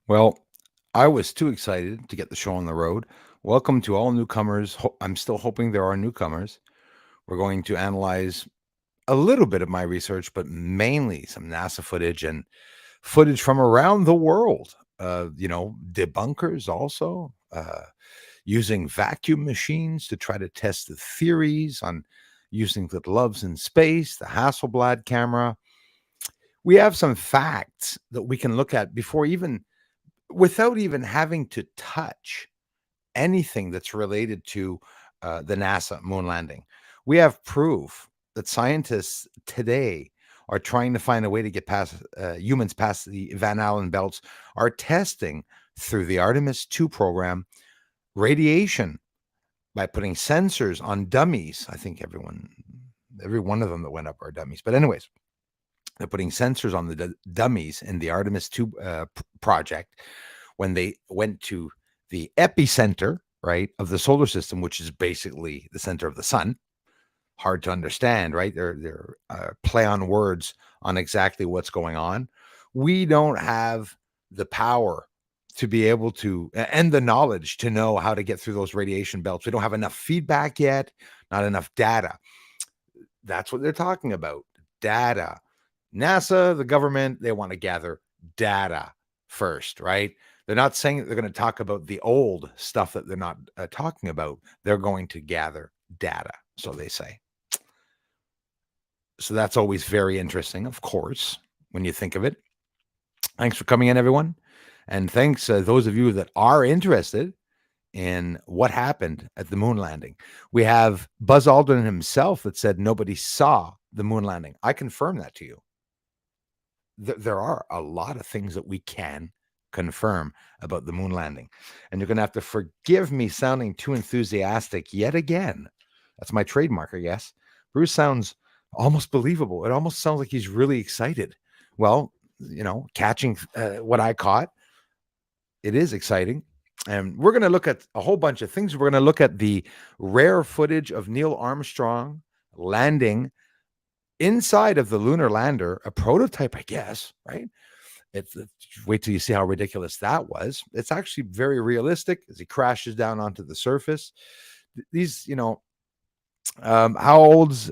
Well, I was too excited to get the show on the road. Welcome to all newcomers. I'm still hoping there are newcomers. We're going to analyze a little bit of my research, but mainly some NASA footage and footage from around the world. Debunkers also using vacuum machines to try to test the theories on using the gloves in space, the Hasselblad camera. We have some facts that we can look at before even without even having to touch anything that's related to the NASA moon landing. We have proof that scientists today are trying to find a way to get past humans past the Van Allen belts, are testing through the Artemis 2 program radiation by putting sensors on dummies. I think every one of them that went up are dummies. But anyways, they're putting sensors on the dummies in the Artemis 2 project when they went to the epicenter, right, of the solar system, which is basically the center of the sun. Hard to understand, right? They're play on words on exactly what's going on. We don't have the power to be able to, and the knowledge to know how to get through those radiation belts. We don't have enough feedback yet, not enough data. That's what they're talking about. Data. NASA, the government, they want to gather data first, right? They're not saying that they're going to talk about the old stuff that they're not talking about. They're going to gather data, so they say. So that's always very interesting, of course, when you think of it. Thanks for coming in, everyone. And thanks those of you that are interested in what happened at the moon landing. We have Buzz Aldrin himself that said nobody saw the moon landing. I confirm that to you. There are a lot of things that we can confirm about the moon landing. And you're going to have to forgive me sounding too enthusiastic yet again. That's my trademark, I guess. Bruce sounds almost believable. It almost sounds like he's really excited. Well, catching what I caught, it is exciting. And we're going to look at a whole bunch of things. We're going to look at the rare footage of Neil Armstrong landing inside of the lunar lander, a prototype, I guess, right? It's wait till you see how ridiculous that was. It's actually very realistic as he crashes down onto the surface. These, how old's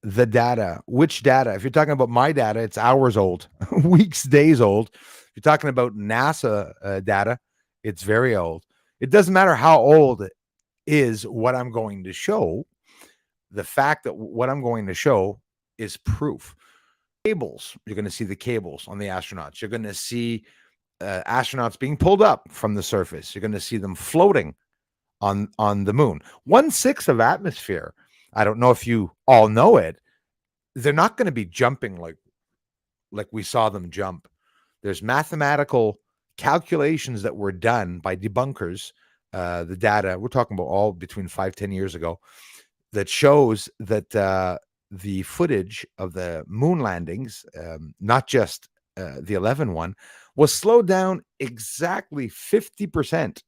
the data? Which data? If you're talking about my data, it's hours old, weeks, days old. If you're talking about NASA data, it's very old. It doesn't matter how old it is what I'm going to show. The fact that what I'm going to show is proof. Cables, you're going to see the cables on the astronauts. You're going to see astronauts being pulled up from the surface. You're going to see them floating on the moon. 1/6 of atmosphere. I don't know if you all know it. They're not going to be jumping like we saw them jump. There's mathematical calculations that were done by debunkers. The data we're talking about all between 5-10 years ago that shows that the footage of the moon landings, not just the 11 one, was slowed down exactly 50%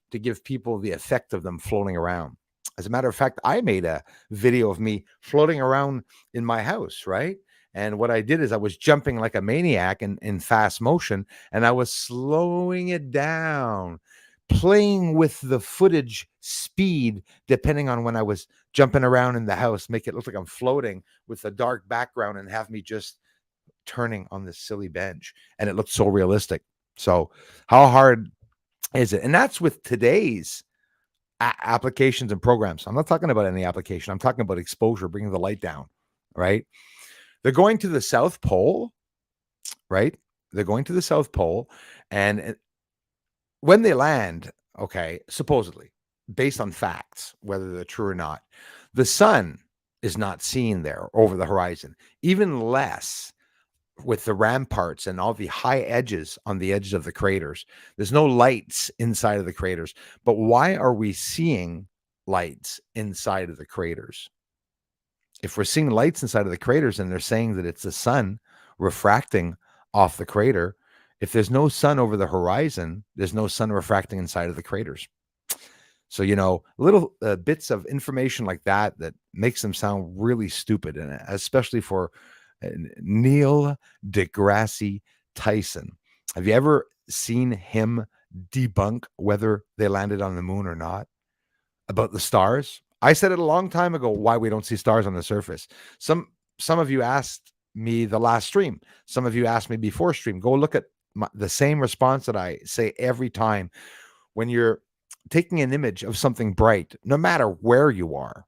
to give people the effect of them floating around. As a matter of fact, I made a video of me floating around in my house, right? And what I did is I was jumping like a maniac in fast motion, and I was slowing it down, playing with the footage speed depending on when I was jumping around in the house, make it look like I'm floating with a dark background and have me just turning on this silly bench. And it looked so realistic. So how hard is it? And that's with today's applications and programs. I'm not talking about any application. I'm talking about exposure, bringing the light down, right? They're going to the South Pole, right? They're going to the South Pole. And when they land, okay, supposedly, based on facts, whether they're true or not, the sun is not seen there over the horizon, even less with the ramparts and all the high edges on the edges of the craters. There's no lights inside of the craters. But why are we seeing lights inside of the craters? If we're seeing lights inside of the craters and they're saying that it's the sun refracting off the crater, if there's no sun over the horizon, there's no sun refracting inside of the craters. So, little bits of information like that makes them sound really stupid, and especially for Neil deGrasse Tyson. Have you ever seen him debunk whether they landed on the moon or not? About the stars? I said it a long time ago why we don't see stars on the surface. Some of you asked me the last stream. Some of you asked me before stream. Go look at the same response that I say every time. When you're taking an image of something bright, no matter where you are,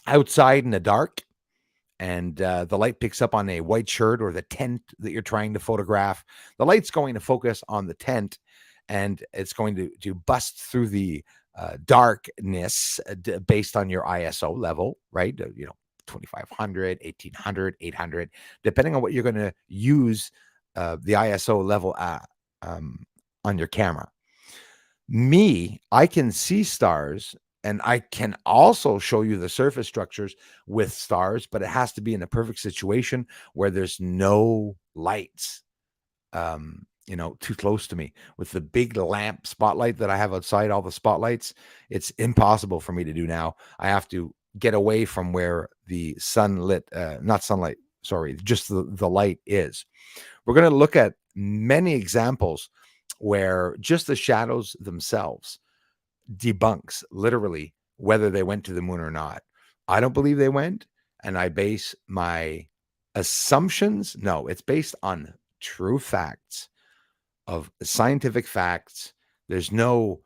outside in the dark, and the light picks up on a white shirt or the tent that you're trying to photograph, the light's going to focus on the tent, and it's going to bust through the darkness based on your ISO level, right? 2500, 1800, 800, depending on what you're going to use the ISO level on your camera. I can see stars, and I can also show you the surface structures with stars, but it has to be in a perfect situation where there's no lights, too close to me. With the big lamp spotlight that I have outside, all the spotlights, it's impossible for me to do now. I have to get away from where the not sunlight, sorry, just the light is. We're going to look at many examples where just the shadows themselves debunks literally whether they went to the moon or not. I don't believe they went, and I base my assumptions. No, it's based on true facts of scientific facts. There's no,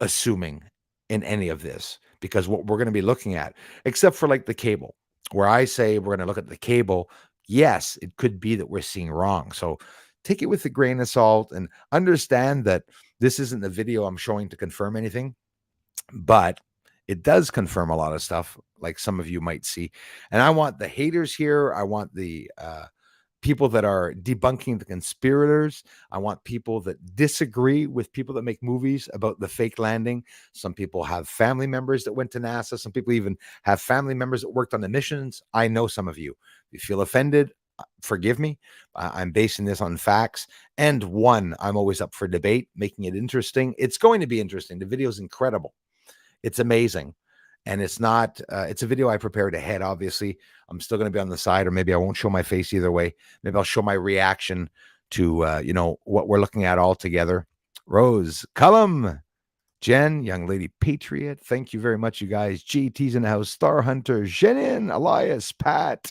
assuming in any of this, because what we're going to be looking at, except for like the cable, where I say we're going to look at the cable, yes, it could be that we're seeing wrong. So take it with a grain of salt and understand that this isn't the video I'm showing to confirm anything, but it does confirm a lot of stuff, like some of you might see. And I want the haters here. I want the people that are debunking the conspirators. I want people that disagree with people that make movies about the fake landing. Some people have family members that went to NASA. Some people even have family members that worked on the missions. I know some of you. If you feel offended, forgive me. I'm basing this on facts. And one, I'm always up for debate, making it interesting. It's going to be interesting. The video is incredible. It's amazing. And it's not, it's a video I prepared ahead, obviously. I'm still going to be on the side, or maybe I won't show my face either way. Maybe I'll show my reaction to, what we're looking at all together. Rose, Cullum, Jen, Young Lady Patriot. Thank you very much, you guys. GT's in the house. Star Hunter, Jenin, Elias, Pat,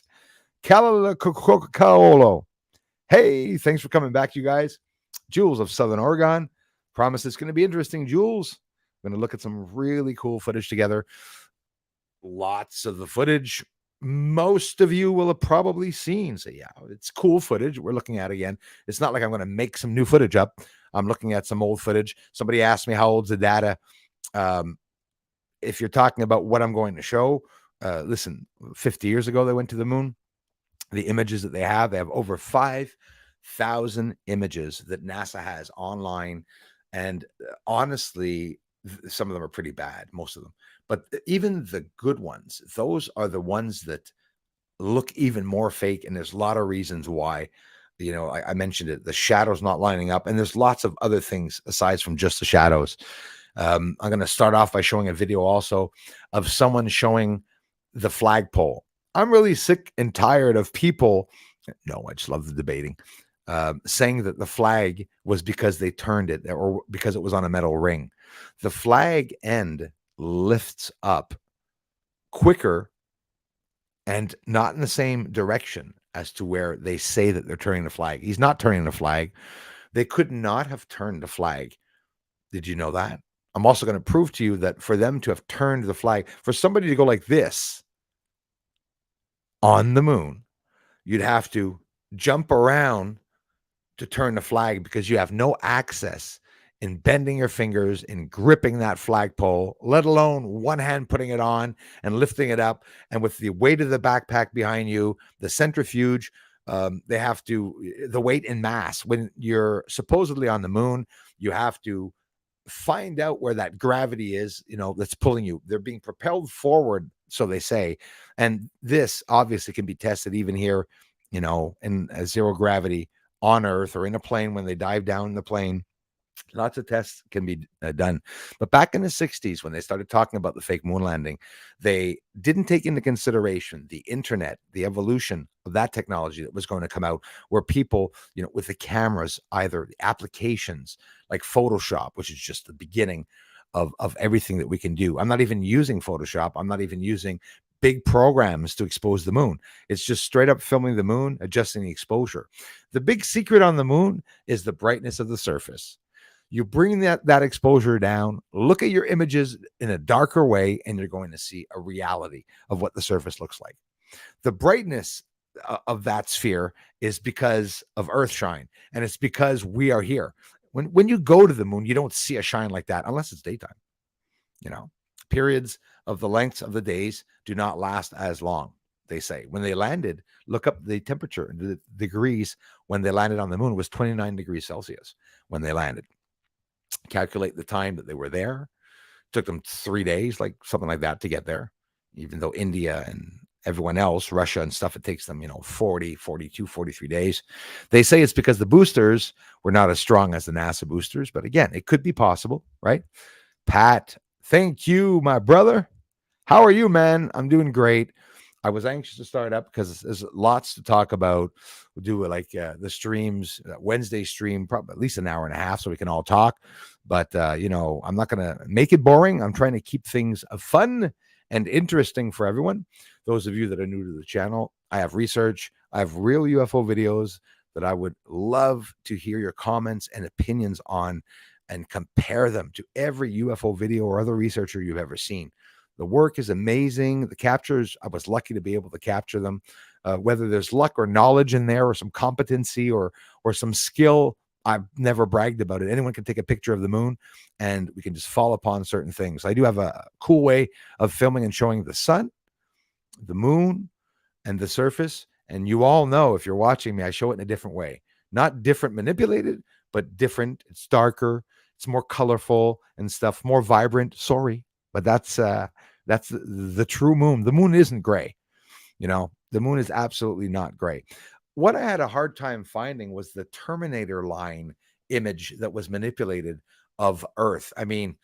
Coca-Cola. Hey, thanks for coming back, you guys. Jules of Southern Oregon. Promise it's going to be interesting, Jules. We're going to look at some really cool footage together. Lots of the footage most of you will have probably seen. So yeah, it's cool footage we're looking at again. It's not like I'm going to make some new footage up. I'm looking at some old footage. Somebody asked me how old's the data. If you're talking about what I'm going to show, listen, 50 years ago, they went to the moon. The images that they have over 5,000 images that NASA has online. And honestly, some of them are pretty bad, most of them. But even the good ones, those are the ones that look even more fake. And there's a lot of reasons why. I mentioned it, the shadows not lining up. And there's lots of other things aside from just the shadows. I'm going to start off by showing a video also of someone showing the flagpole. I'm really sick and tired of people. No, I just love the debating. Saying that the flag was because they turned it or because it was on a metal ring. The flag end lifts up quicker and not in the same direction as to where they say that they're turning the flag. He's not turning the flag. They could not have turned the flag. Did you know that? I'm also going to prove to you that for them to have turned the flag, for somebody to go like this on the moon, you'd have to jump around to turn the flag because you have no access in bending your fingers and gripping that flagpole, let alone one hand putting it on and lifting it up. And with the weight of the backpack behind you, the centrifuge, they have to, the weight in mass. When you're supposedly on the moon, you have to find out where that gravity is, that's pulling you. They're being propelled forward, so they say. And this obviously can be tested even here, in zero gravity on Earth or in a plane when they dive down in the plane. Lots of tests can be done. But back in the 60s, when they started talking about the fake moon landing, they didn't take into consideration the internet, the evolution of that technology that was going to come out, where people, with the cameras, either the applications like Photoshop, which is just the beginning of everything that we can do. I'm not even using Photoshop. I'm not even using big programs to expose the moon. It's just straight up filming the moon, adjusting the exposure. The big secret on the moon is the brightness of the surface. You bring that exposure down, look at your images in a darker way, and you're going to see a reality of what the surface looks like. The brightness of that sphere is because of Earth shine, and it's because we are here. When you go to the moon, you don't see a shine like that unless it's daytime. Periods of the lengths of the days do not last as long. They say when they landed, look up the temperature, the degrees when they landed on the moon was 29 degrees Celsius when they landed. Calculate the time that they were there. Took them 3 days, like something like that, to get there. Even though India and everyone else, Russia and stuff, it takes them, 40, 42, 43 days. They say it's because the boosters were not as strong as the NASA boosters. But again, it could be possible, right? Pat, thank you, my brother. How are you, man? I'm doing great. I was anxious to start up because there's lots to talk about. We'll do it like the streams, Wednesday stream, probably at least an hour and a half so we can all talk. But, I'm not going to make it boring. I'm trying to keep things fun and interesting for everyone. Those of you that are new to the channel, I have research. I have real UFO videos that I would love to hear your comments and opinions on and compare them to every UFO video or other researcher you've ever seen. The work is amazing. The captures, I was lucky to be able to capture them. Whether there's luck or knowledge in there or some competency or some skill, I've never bragged about it. Anyone can take a picture of the moon and we can just fall upon certain things. I do have a cool way of filming and showing the sun, the moon, and the surface. And you all know, if you're watching me, I show it in a different way. Not different manipulated, but different. It's darker. It's more colorful and stuff, more vibrant. Sorry, but that's the true moon. The moon isn't gray. The moon is absolutely not gray. What I had a hard time finding was the Terminator line image that was manipulated of Earth. I mean,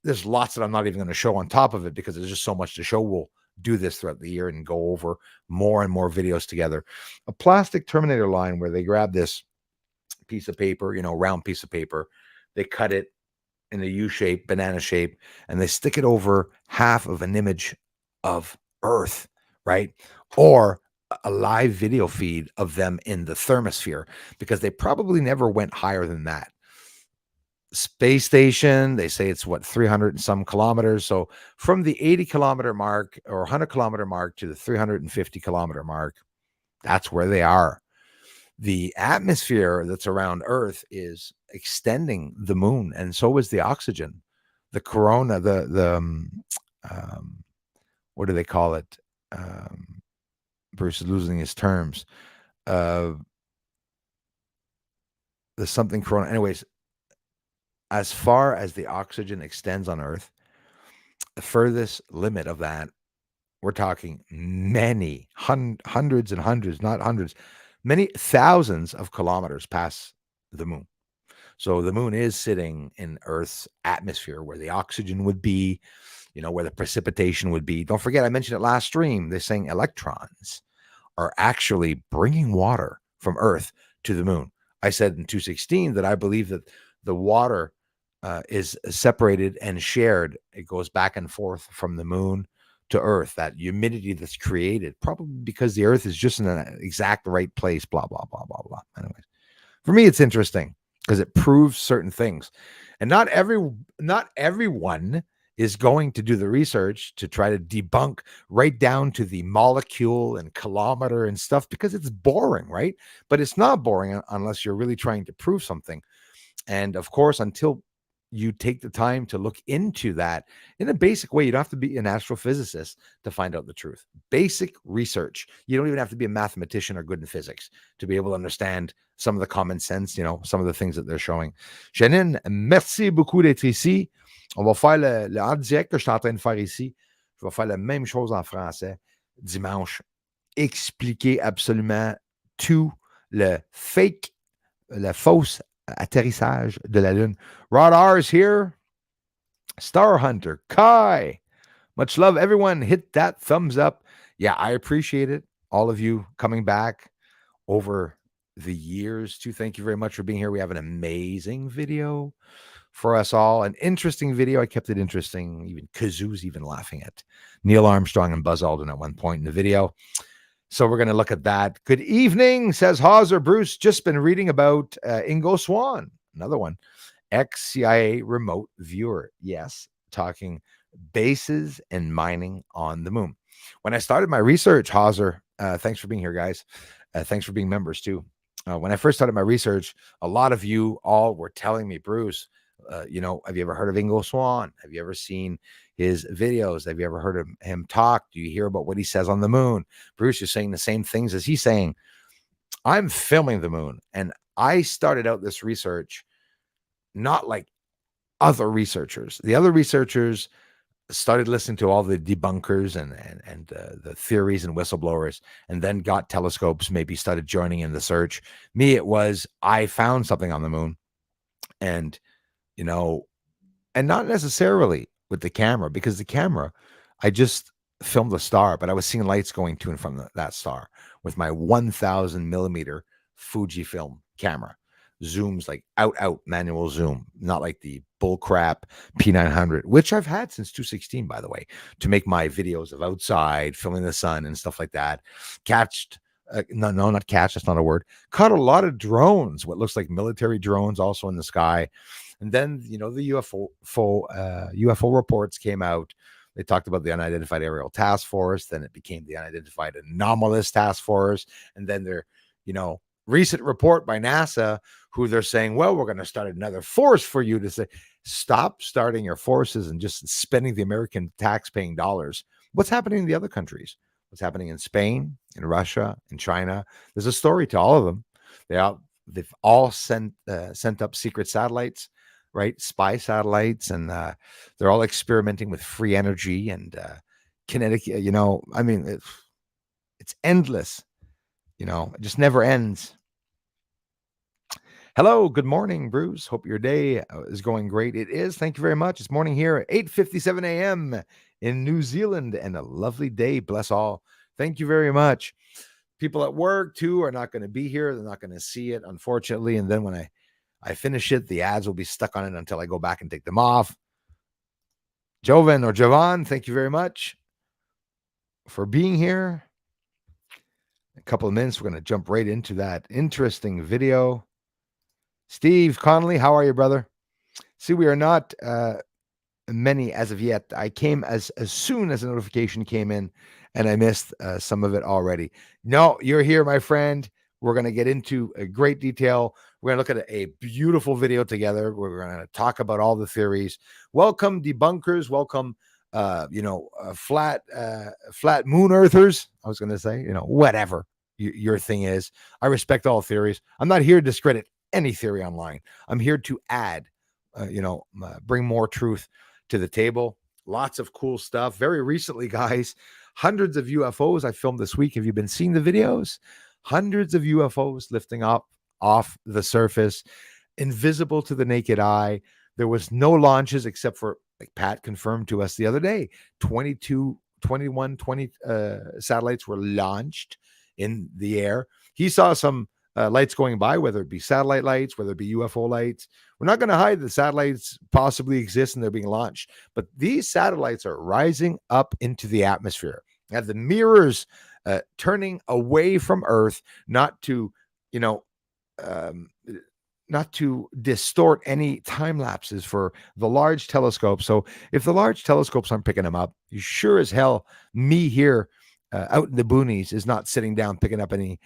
there's lots that I'm not even going to show on top of it because there's just so much to show. We'll do this throughout the year and go over more and more videos together. A plastic Terminator line where they grab this piece of paper, round piece of paper, they cut it in a U shape, banana shape, and they stick it over half of an image of Earth, right? Or a live video feed of them in the thermosphere, because they probably never went higher than that. Space station, they say it's 300 and some kilometers. So from the 80-kilometer mark or 100-kilometer mark to the 350-kilometer mark, that's where they are. The atmosphere that's around Earth is extending the moon, and so is the oxygen. The corona, what do they call it? Bruce is losing his terms. There's something corona. Anyways, as far as the oxygen extends on Earth, the furthest limit of that, we're talking many hundreds and hundreds, not hundreds, many thousands of kilometers past the moon. So the moon is sitting in Earth's atmosphere where the oxygen would be, where the precipitation would be. Don't forget, I mentioned it last stream. They're saying electrons are actually bringing water from Earth to the moon. I said in 216 that I believe that the water is separated and shared. It goes back and forth from the moon to Earth, that humidity that's created, probably because the Earth is just in the exact right place, blah, blah, blah, blah, blah. Anyways, for me, it's interesting because it proves certain things. And not everyone is going to do the research to try to debunk right down to the molecule and kilometer and stuff, because it's boring, right? But it's not boring unless you're really trying to prove something. And of course, until you take the time to look into that in a basic way, you don't have to be an astrophysicist to find out the truth. Basic research. You don't even have to be a mathematician or good in physics to be able to understand some of the common sense, some of the things that they're showing. Janine, merci beaucoup d'être ici. On va faire le en direct que je suis en train de faire ici. Je vais faire la même chose en français dimanche. Expliquer absolument tout le fake, la fausse atterrissage de la Lune. Rod R is here. Star Hunter, Kai. Much love, everyone. Hit that thumbs up. Yeah, I appreciate it. All of you coming back over the years, too. Thank you very much for being here. We have an amazing video for us all. An interesting video. I kept it interesting. Even Kazoo's even laughing at Neil Armstrong and Buzz Aldrin at one point in the video. So we're going to look at that. Good evening, says Hauser. Bruce, just been reading about Ingo Swann. Another one. Ex-CIA remote viewer. Yes, talking bases and mining on the moon. When I started my research, Hauser, thanks for being here, guys. Thanks for being members, too. When I first started my research, a lot of you all were telling me, Bruce, have you ever heard of Ingo Swann? Have you ever seen his videos? Have you ever heard of him talk? Do you hear about what he says on the moon? Bruce, you're saying the same things as he's saying. I'm filming the moon, and I started out this research not like other researchers. The other researchers started listening to all the debunkers and the theories and whistleblowers, and then got telescopes, maybe started joining in the search. Me, it was, I found something on the moon, and, and not necessarily with the camera, because the camera, I just filmed a star, but I was seeing lights going to and from that star with my 1000 millimeter Fujifilm camera. Zooms like out manual zoom, not like the bullcrap P900, which I've had since 2016, by the way, to make my videos of outside filming the sun and stuff like that. Not catch, that's not a word. Caught a lot of drones, what looks like military drones, also in the sky. And then the UFO reports came out. They talked about the Unidentified Aerial Task Force. Then it became the Unidentified Anomalous Task Force, and then their recent report by NASA, who they're saying, well, we're going to start another force for you, to say, stop starting your forces and just spending the American tax-paying dollars. What's happening in the other countries? What's happening in Spain, in Russia, in China? There's a story to all of them. They've all sent up secret satellites, right? Spy satellites, and they're all experimenting with free energy and kinetic. It's endless. It just never ends. Hello, good morning, Bruce. Hope your day is going great. It is. Thank you very much. It's morning here at 8:57 a.m. in New Zealand, and a lovely day. Bless all. Thank you very much. People at work, too, are not going to be here. They're not going to see it, unfortunately. And then when I finish it, the ads will be stuck on it until I go back and take them off. Jovan or Javan, thank you very much for being here. A couple of minutes, we're going to jump right into that interesting video. Steve Connolly, how are you, brother? See, we are not many as of yet. I came as soon as the notification came in, and I missed some of it already. No, you're here, my friend. We're going to get into a great detail. We're going to look at a beautiful video together. We're going to talk about all the theories. Welcome, debunkers. Welcome, flat moon earthers. I was going to say, whatever your thing is. I respect all theories. I'm not here to discredit any theory online. I'm here to add, bring more truth to the table. Lots of cool stuff. Very recently, guys, hundreds of UFOs I filmed this week. Have you been seeing the videos? Hundreds of UFOs lifting up off the surface, invisible to the naked eye. There was no launches except for, like Pat confirmed to us the other day, 20 satellites were launched in the air. He saw some lights going by, whether it be satellite lights, whether it be UFO lights. We're not going to hide that satellites possibly exist and they're being launched, but these satellites are rising up into the atmosphere. Have the mirrors turning away from Earth, not to distort any time lapses for the large telescopes. So if the large telescopes aren't picking them up, you sure as hell, me here out in the boonies is not sitting down picking up any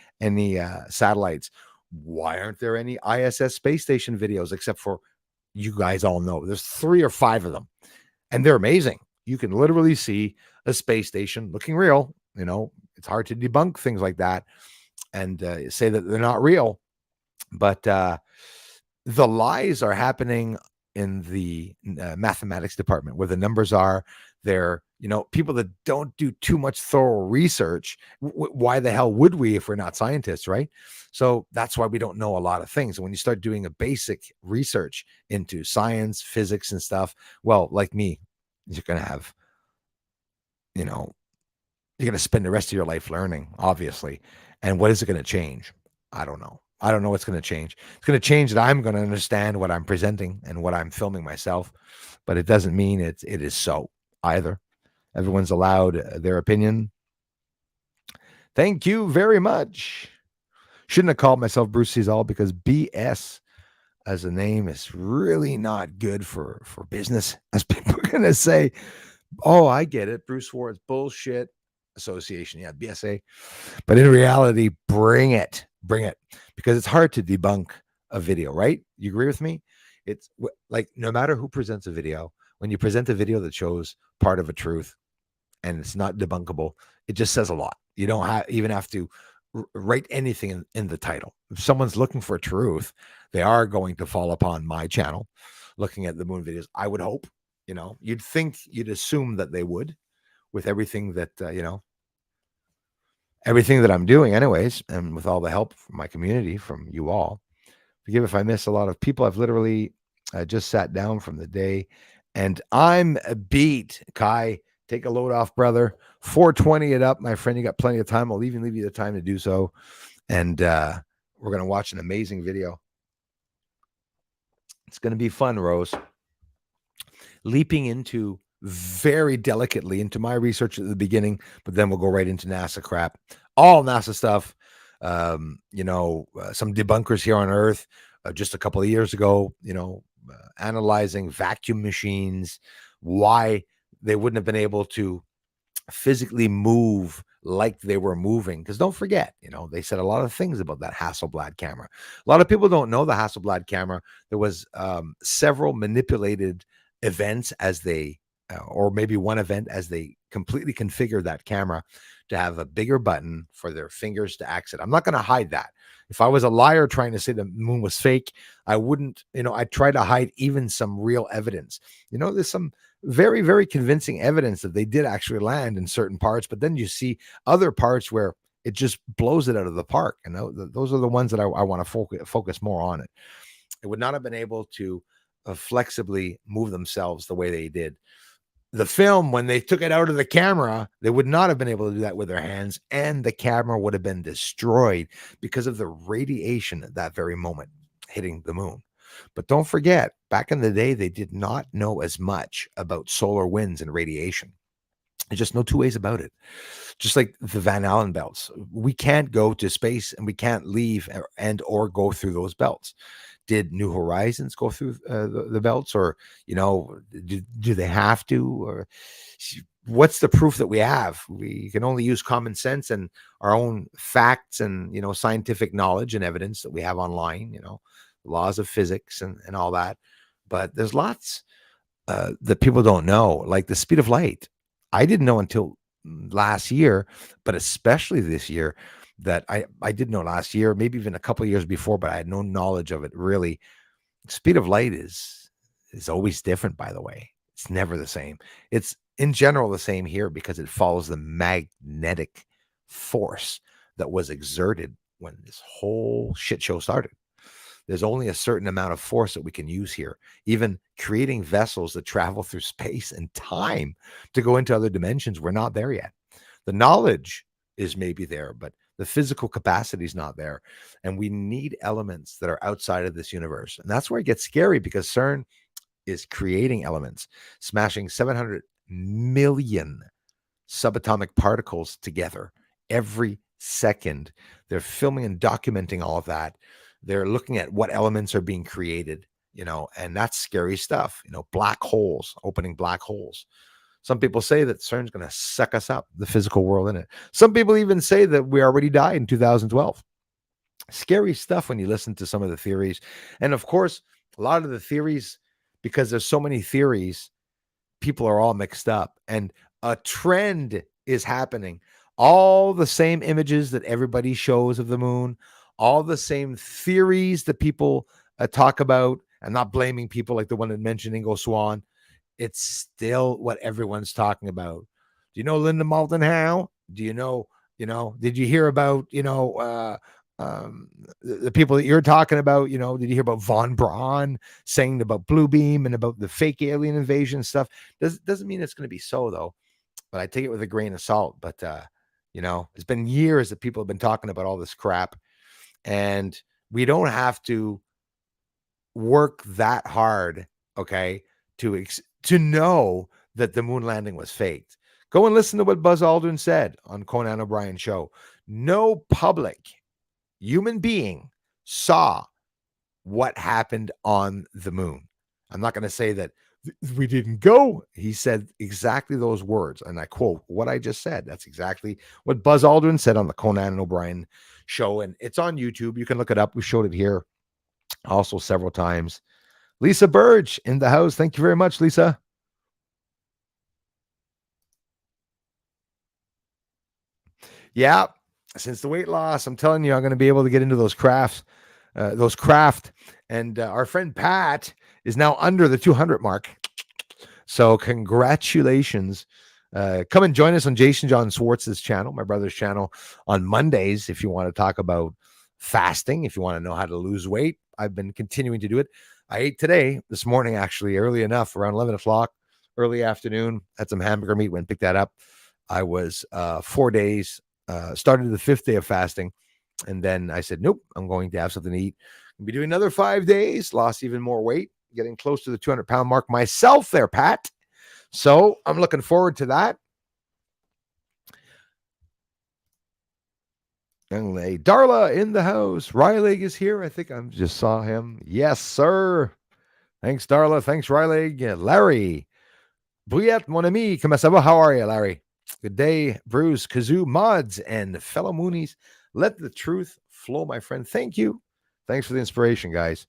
satellites. Why aren't there any ISS space station videos, except for, you guys all know there's 3 or 5 of them, and they're amazing. You can literally see a space station looking real. It's hard to debunk things like that and say that they're not real. But the lies are happening in the mathematics department where the numbers are. They're, people that don't do too much thorough research. Why the hell would we if we're not scientists, right? So that's why we don't know a lot of things. And when you start doing a basic research into science, physics, and stuff, well, like me, you're going to have, you're going to spend the rest of your life learning, obviously. And what is it going to change? I don't know. I don't know what's going to change. It's going to change that I'm going to understand what I'm presenting and what I'm filming myself, but it doesn't mean it is so either. Everyone's allowed their opinion. Thank you very much. Shouldn't have called myself Bruce Cesal because BS as a name is really not good for business, as people are going to say. Oh, I get it. Bruce Ward's bullshit association. Yeah, BSA. But in reality, bring it, because it's hard to debunk a video, right? You agree with me? It's like no matter who presents a video, when you present a video that shows part of a truth and it's not debunkable, it just says a lot. You don't even have to write anything in the title. If someone's looking for truth, they are going to fall upon my channel looking at the moon videos. I would hope, you'd assume that they would with everything that, everything that I'm doing anyways, and with all the help from my community, from you all. Forgive if I miss a lot of people. I've literally just sat down from the day and I'm beat. Kai, take a load off, brother. 420 it up, my friend. You got plenty of time. I'll even leave you the time to do so. And we're going to watch an amazing video. It's going to be fun, Rose. Leaping into very delicately into my research at the beginning, but then we'll go right into NASA crap, all NASA stuff. Some debunkers here on Earth just a couple of years ago, analyzing vacuum machines, why they wouldn't have been able to physically move like they were moving. Because don't forget, they said a lot of things about that Hasselblad camera. A lot of people don't know the Hasselblad camera. There was several manipulated events as they, or maybe one event as they completely configured that camera to have a bigger button for their fingers to access. I'm not going to hide that. If I was a liar trying to say the moon was fake, I wouldn't, I'd try to hide even some real evidence. There's some very, very convincing evidence that they did actually land in certain parts, but then you see other parts where it just blows it out of the park. Those are the ones that I want to focus more on it. It would not have been able to flexibly move themselves the way they did. The film, when they took it out of the camera, they would not have been able to do that with their hands, and the camera would have been destroyed because of the radiation at that very moment hitting the moon. But don't forget, back in the day, they did not know as much about solar winds and radiation. There's just no two ways about it. Just like the Van Allen belts, we can't go to space and we can't leave or go through those belts. Did New Horizons go through the belts, or do they have to? Or what's the proof that we have? We can only use common sense and our own facts and scientific knowledge and evidence that we have online. Laws of physics and all that. But there's lots that people don't know, like the speed of light. I didn't know until last year, but especially this year, that I did know last year, maybe even a couple of years before, but I had no knowledge of it really. Speed of light is always different, by the way. It's never the same. It's in general the same here because it follows the magnetic force that was exerted when this whole shit show started. There's only a certain amount of force that we can use here. Even creating vessels that travel through space and time to go into other dimensions, we're not there yet. The knowledge is maybe there, but the physical capacity is not there. And we need elements that are outside of this universe. And that's where it gets scary, because CERN is creating elements, smashing 700 million subatomic particles together every second. They're filming and documenting all of that. They're looking at what elements are being created, and that's scary stuff. Black holes, opening black holes. Some people say that CERN's going to suck us up, the physical world in it. Some people even say that we already died in 2012. Scary stuff when you listen to some of the theories. And of course, a lot of the theories, because there's so many theories, people are all mixed up. And a trend is happening. All the same images that everybody shows of the moon, all the same theories that people talk about I'm not blaming people like the one that mentioned Ingo Swan. It's still what everyone's talking about. Do you know Linda Moulton Howe? Do did you hear about, the people that you're talking about, did you hear about Von Braun saying about Blue Beam and about the fake alien invasion stuff? Doesn't mean it's going to be so, though, but I take it with a grain of salt. But, it's been years that people have been talking about all this crap, and we don't have to work that hard, okay, to know that the moon landing was faked. Go and listen to what Buzz Aldrin said on Conan O'Brien's show. No public human being saw what happened on the moon. I'm not going to say that we didn't go. He said exactly those words, and I quote what I just said. That's exactly what Buzz Aldrin said on the Conan O'Brien show, and it's on YouTube. You can look it up. We showed it here also several times. Lisa Burge in the house. Thank you very much, Lisa. Yeah, since the weight loss, I'm telling you, I'm going to be able to get into those craft. And our friend Pat is now under the 200 mark. So congratulations. Come and join us on Jason John Swartz's channel, my brother's channel, on Mondays if you want to talk about fasting, if you want to know how to lose weight. I've been continuing to do it. I ate this morning, actually, early enough, around 11 o'clock, early afternoon. Had some hamburger meat, went and picked that up. I was 4 days, started the 5th day of fasting. And then I said, nope, I'm going to have something to eat. I'll be doing another 5 days, lost even more weight, getting close to the 200-pound mark myself there, Pat. So I'm looking forward to that. Young lady, Darla in the house. Ryleg is here. I think I just saw him. Yes, sir. Thanks, Darla. Thanks, Ryleg. Larry. Bouillette, mon ami. Comment ça va? How are you, Larry? Good day, Bruce, Kazoo, Mods, and fellow Moonies. Let the truth flow, my friend. Thank you. Thanks for the inspiration, guys.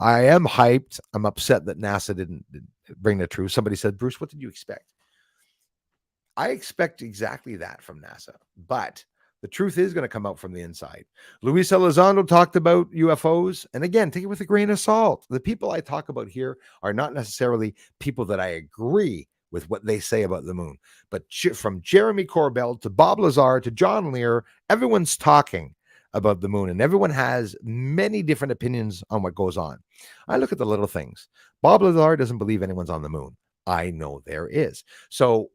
I am hyped. I'm upset that NASA didn't bring the truth. Somebody said, Bruce, what did you expect? I expect exactly that from NASA, but the truth is going to come out from the inside. Luis Elizondo talked about UFOs. And again, take it with a grain of salt. The people I talk about here are not necessarily people that I agree with what they say about the moon. But from Jeremy Corbell to Bob Lazar to John Lear, everyone's talking about the moon, and everyone has many different opinions on what goes on. I look at the little things. Bob Lazar doesn't believe anyone's on the moon. I know there is. So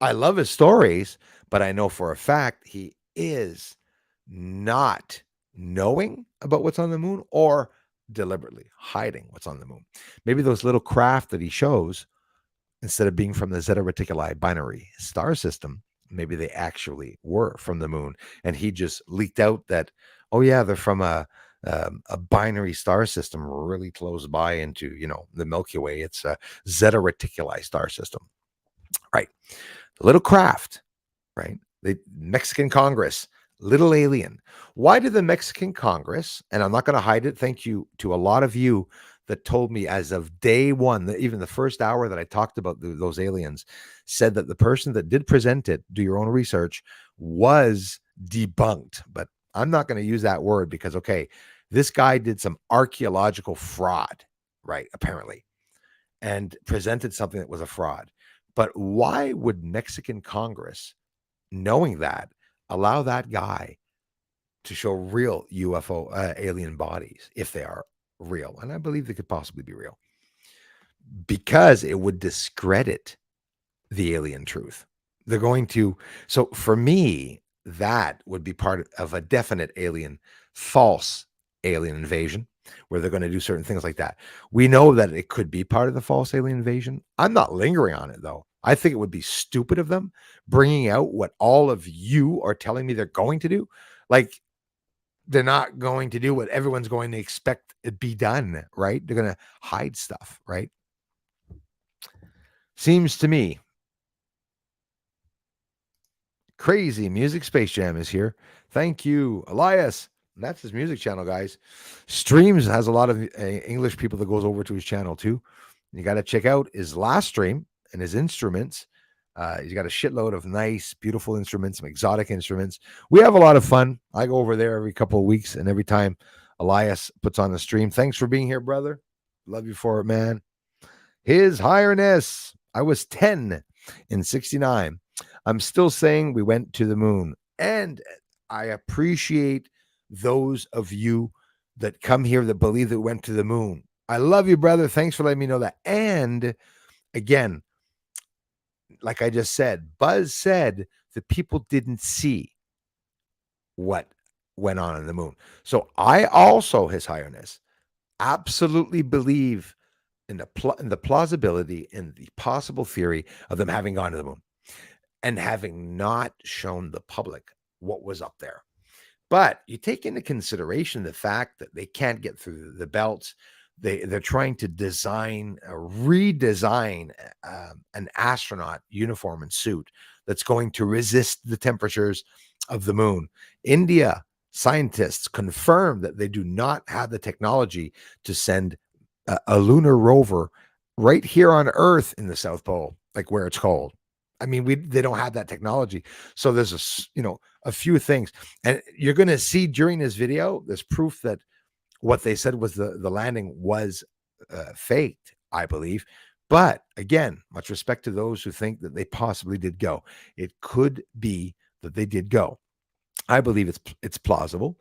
I love his stories, but I know for a fact he is not knowing about what's on the moon or deliberately hiding what's on the moon. Maybe those little craft that he shows, instead of being from the Zeta Reticuli binary star system, maybe they actually were from the moon. And he just leaked out that, oh yeah, they're from a binary star system really close by into, the Milky Way. It's a Zeta Reticuli star system. Right. The little craft, right? The Mexican Congress, little alien. Why did the Mexican Congress, and I'm not going to hide it, thank you to a lot of you that told me as of day one, even the first hour that I talked about those aliens, said that the person that did present it, do your own research, was debunked. But I'm not going to use that word because, okay, this guy did some archaeological fraud, right? Apparently, and presented something that was a fraud. But why would Mexican Congress, knowing that, allow that guy to show real UFO alien bodies if they are real? And I believe they could possibly be real, because it would discredit the alien truth. They're going to. So for me, that would be part of a definite false alien invasion, where they're going to do certain things like that. We know that it could be part of the false alien invasion. I'm not lingering on it, though. I think it would be stupid of them bringing out what all of you are telling me they're going to do. Like, they're not going to do what everyone's going to expect it be done, right? They're going to hide stuff, right? Seems to me. Crazy Music Space Jam is here. Thank you, Elias. And that's his music channel, guys. Streams has a lot of English people that goes over to his channel too. You got to check out his last stream and his instruments. He's got a shitload of nice, beautiful instruments, some exotic instruments. We have a lot of fun. I go over there every couple of weeks, and every time Elias puts on the stream. Thanks for being here, brother. Love you for it, man. His Highness. I was 10 in 69. I'm still saying we went to the moon. And I appreciate those of you that come here that believe that we went to the moon. I love you, brother. Thanks for letting me know that. And again, like I just said, Buzz said that people didn't see what went on in the moon. So I also, His Highness, absolutely believe in the plausibility and the possible theory of them having gone to the moon and having not shown the public what was up there. But you take into consideration the fact that they can't get through the belts. They're trying to redesign an astronaut uniform and suit that's going to resist the temperatures of the moon. India scientists confirm that they do not have the technology to send a lunar rover right here on Earth in the South Pole, like where it's cold. I mean, they don't have that technology. So there's a few things, and you're going to see during this video, there's proof that what they said was the landing was faked, I believe. But again, much respect to those who think that they possibly did go. It could be that they did go. I believe it's plausible,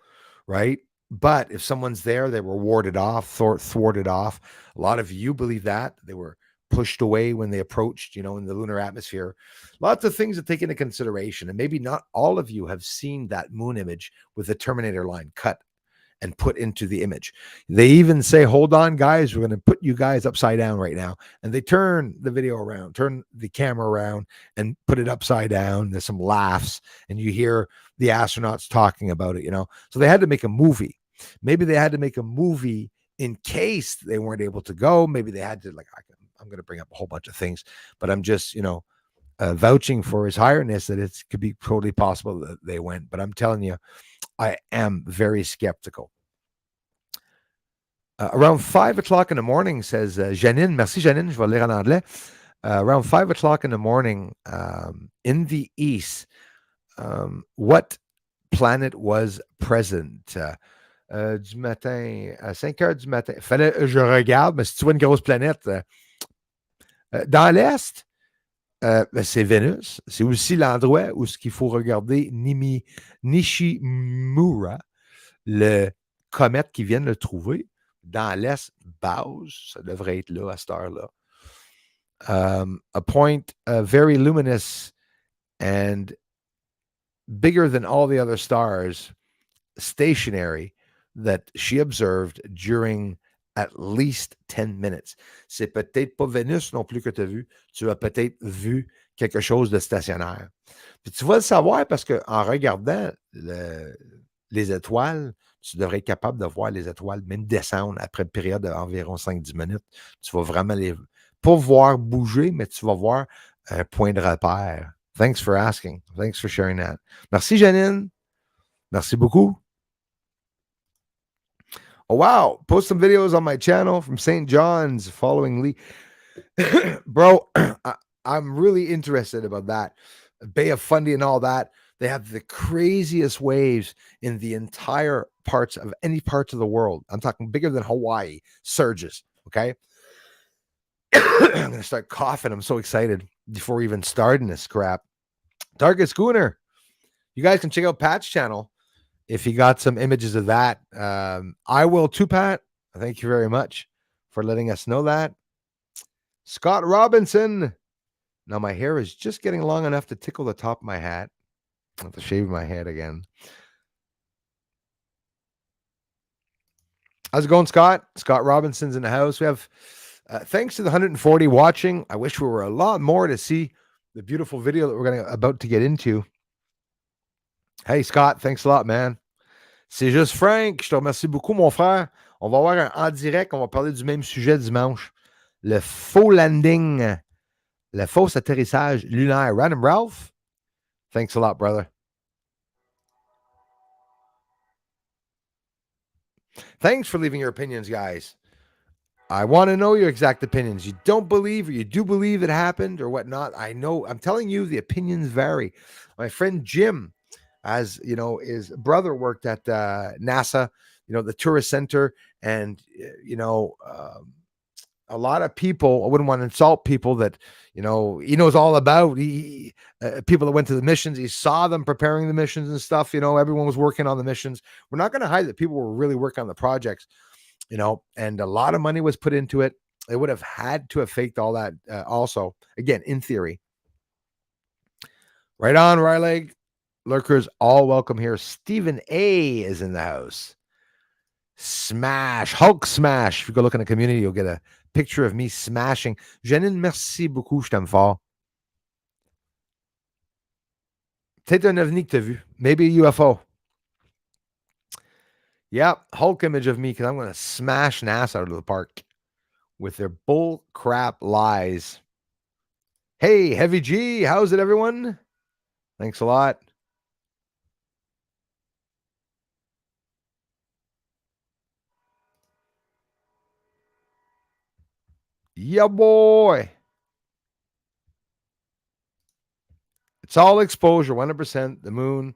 right? But if someone's there, they were warded off, thwarted off. A lot of you believe that they were pushed away when they approached, in the lunar atmosphere. Lots of things to take into consideration. And maybe not all of you have seen that moon image with the Terminator line cut and put into the image. They even say, hold on, guys, we're going to put you guys upside down right now. And they turn the video around, turn the camera around and put it upside down. There's some laughs and you hear the astronauts talking about it, So they had to make a movie. Maybe they had to make a movie in case they weren't able to go. Maybe they had to, I'm going to bring up a whole bunch of things, but I'm just, vouching for His Highness that it could be totally possible that they went. But I'm telling you, I am very skeptical. Around 5 o'clock in the morning, says Janine. Merci, Janine. Je vais lire en anglais. Around 5 o'clock in the morning, in the east, what planet was present? Du matin, à 5 heures du matin. Fallait je regarde, mais si tu vois une grosse planète, dans l'est, c'est Vénus. C'est aussi l'endroit où ce qu'il faut regarder Nishimura, le comète qui vient de le trouver. Dans l'est, base, ça devrait être là à cette heure-là. A point very luminous and bigger than all the other stars, stationary, that she observed during at least 10 minutes. C'est peut-être pas Vénus non plus que tu as vu. Tu as peut-être vu quelque chose de stationnaire. Puis tu vas le savoir parce qu'en regardant les étoiles, tu devrais être capable de voir les étoiles même descendre après une période d'environ 5-10 minutes. Tu vas vraiment pas voir bouger, mais tu vas voir un point de repère. Thanks for asking. Thanks for sharing that. Merci, Janine. Merci beaucoup. Oh, wow. Post some videos on my channel from St. John's following Lee. Bro, I'm really interested about that. Bay of Fundy and all that. They have the craziest waves in the entire parts of any parts of the world. I'm talking bigger than Hawaii surges. Okay. I'm going to start coughing. I'm so excited before even starting this crap. Target Schooner. You guys can check out Pat's channel if he got some images of that. I will too, Pat. Thank you very much for letting us know that. Scott Robinson. Now my hair is just getting long enough to tickle the top of my hat. I have to shave my head again. How's it going, Scott? Scott Robinson's in the house. We have, thanks to the 140 watching. I wish we were a lot more to see the beautiful video that we're about to get into. Hey, Scott, thanks a lot, man. C'est juste Frank. Je te remercie beaucoup, mon frère. On va voir en direct. On va parler du même sujet dimanche. Le faux landing, le faux atterrissage lunaire. Random Ralph, thanks a lot, brother. Thanks for leaving your opinions, guys. I want to know your exact opinions. You don't believe or you do believe it happened or whatnot. I know. I'm telling you, the opinions vary. My friend Jim, as you know, his brother worked at NASA. the tourist center, and a lot of people, I wouldn't want to insult people that, he knows all about, people that went to the missions. He saw them preparing the missions and stuff. Everyone was working on the missions. We're not going to hide that people were really working on the projects, and a lot of money was put into it. They would have had to have faked all that, also, again, in theory. Right on, Ryleg. Lurkers, all welcome here. Stephen A is in the house. Smash, Hulk smash. If you go look in the community, you'll get a picture of me smashing. Janine, merci beaucoup, je t'aime fort. Peut-être un ovni que t'as vu. Maybe a UFO. Yep, Hulk image of me, because I'm going to smash NASA out of the park with their bull crap lies. Hey, Heavy G, how's it, everyone? Thanks a lot. Yeah, boy. It's all exposure, 100%. The moon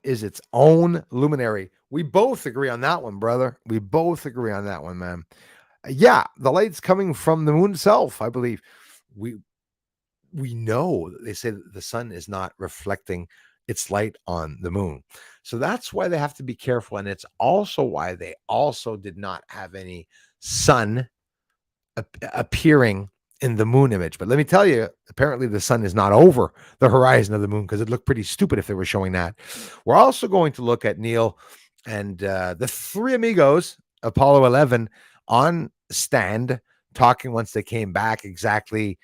is its own luminary. We both agree on that one, brother. We both agree on that one, man. Yeah, the light's coming from the moon itself, I believe. We know, they say that the sun is not reflecting its light on the moon. So that's why they have to be careful. And it's also why they also did not have any sun appearing in the moon image. But let me tell you, apparently the sun is not over the horizon of the moon, because it looked pretty stupid if they were showing that. We're also going to look at Neil and the three amigos, Apollo 11, on stand, talking once they came back exactly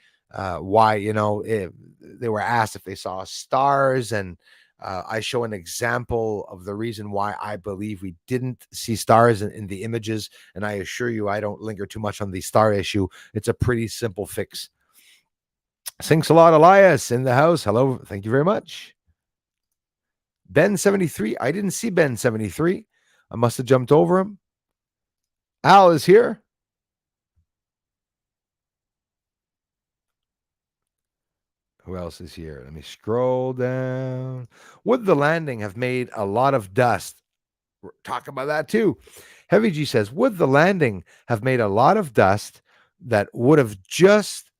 why, they were asked if they saw stars, and I show an example of the reason why I believe we didn't see stars in the images. And I assure you, I don't linger too much on the star issue. It's a pretty simple fix. Thanks a lot, Elias, in the house. Hello. Thank you very much. Ben 73. I didn't see Ben 73. I must have jumped over him. Al is here. Who else is here? Let me scroll down. Would the landing have made a lot of dust? Talk about that too. Heavy G says, would the landing have made a lot of dust that would have just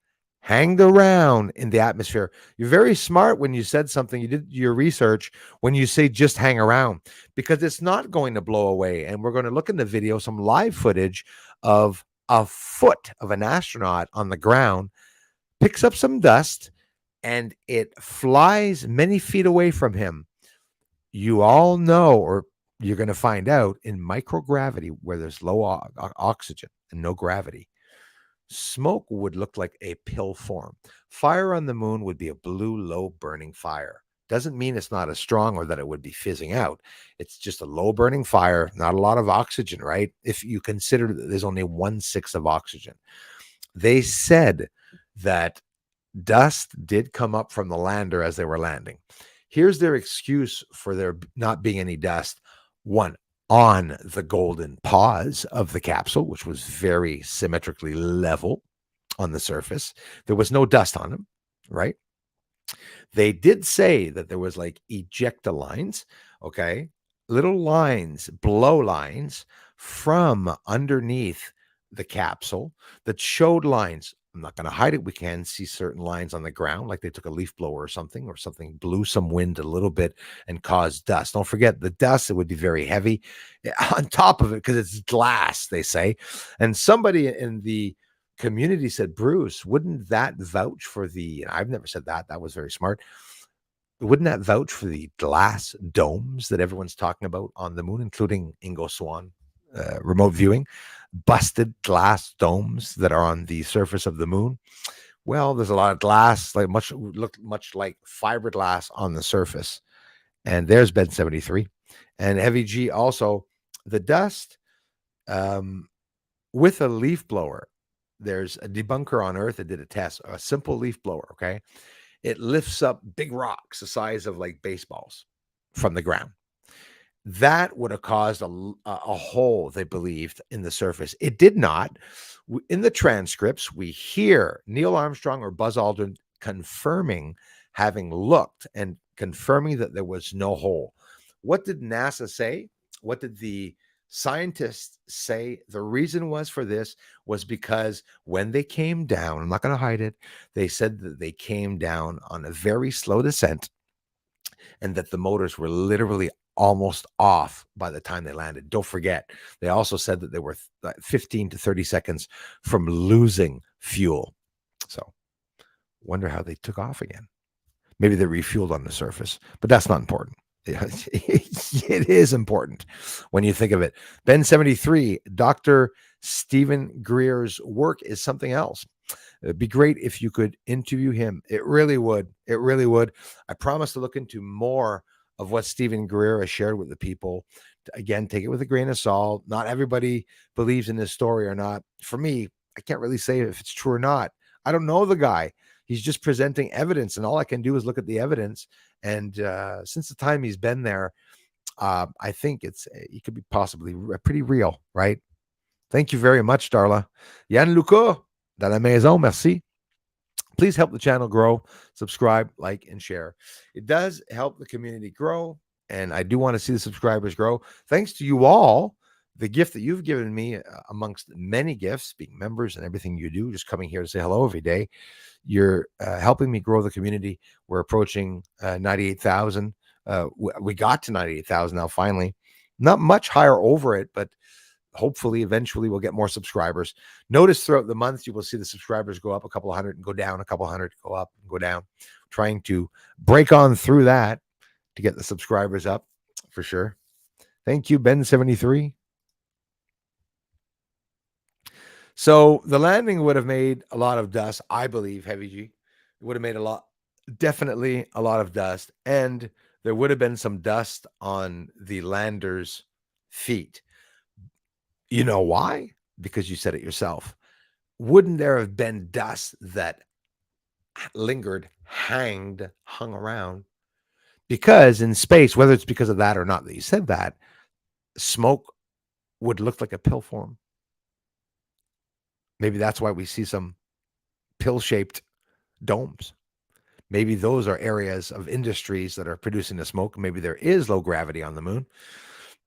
hanged around in the atmosphere? You're very smart when you said something. You did your research when you say just hang around, because it's not going to blow away. And we're going to look in the video, some live footage of a foot of an astronaut on the ground, picks up some dust, and it flies many feet away from him. You all know, or you're going to find out, in microgravity, where there's low oxygen and no gravity, smoke would look like a pill form. Fire on the moon would be a blue, low burning fire. Doesn't mean it's not as strong or that it would be fizzing out. It's just a low burning fire, not a lot of oxygen, right? If you consider that there's only 1/6 of oxygen. They said that dust did come up from the lander as they were landing. Here's their excuse for there not being any dust. One, on the golden paws of the capsule, which was very symmetrically level on the surface, there was no dust on them, right? They did say that there was like ejecta lines, okay? Little lines, blow lines from underneath the capsule that showed lines. I'm not going to hide it. We can see certain lines on the ground, like they took a leaf blower or something blew some wind a little bit and caused dust. Don't forget the dust, it would be very heavy on top of it because it's glass, they say. And somebody in the community said, Bruce, wouldn't that vouch for the, I've never said that. That was very smart. Wouldn't that vouch for the glass domes that everyone's talking about on the moon, including Ingo Swann, remote viewing? Busted glass domes that are on the surface of the moon. Well, there's a lot of glass, like looked much like fiberglass on the surface. And there's Ben 73 and Heavy G. Also, the dust with a leaf blower. There's a debunker on Earth that did a test, a simple leaf blower. Okay, it lifts up big rocks the size of like baseballs from the ground. That would have caused a hole, they believed, in the surface. It did not. In the transcripts, we hear Neil Armstrong or Buzz Aldrin confirming having looked and confirming that there was no hole. What did NASA say? What did the Scientists say the reason was because when they came down, I'm not going to hide it, they said that they came down on a very slow descent and that the motors were literally almost off by the time they landed. Don't forget, they also said that they were 15 to 30 seconds from losing fuel. So, wonder how they took off again. Maybe they refueled on the surface, but that's not important. It is important when you think of it. Ben 73, Dr. Stephen Greer's work is something else. It'd be great if you could interview him. It really would. It really would. I promise to look into more of what Stephen Greer has shared with the people. Again, take it with a grain of salt. Not everybody believes in this story or not. For me, I can't really say if it's true or not. I don't know the guy. He's just presenting evidence, and all I can do is look at the evidence. And since the time he's been there, I think it could be possibly pretty real, right? Thank you very much, Darla. Yann Luca, dans la maison, merci. Please help the channel grow. Subscribe, like, and share. It does help the community grow, and I do want to see the subscribers grow. Thanks to you all, the gift that you've given me, amongst many gifts, being members and everything you do, just coming here to say hello every day. You're helping me grow the community. We're approaching 98,000. We got to 98,000 now, finally. Not much higher over it, but hopefully eventually we'll get more subscribers. Notice throughout the month, you will see the subscribers go up a couple of hundred and go down, a couple hundred, go up and go down. Trying to break on through that to get the subscribers up for sure. Thank you, Ben73. So the landing would have made a lot of dust, I believe, Heavy G. It would have made definitely a lot of dust. And there would have been some dust on the lander's feet. You know why? Because you said it yourself. Wouldn't there have been dust that lingered, hung around? Because in space, whether it's because of that or not that you said that, smoke would look like a pill form. Maybe that's why we see some pill-shaped domes. Maybe those are areas of industries that are producing the smoke. Maybe there is low gravity on the moon.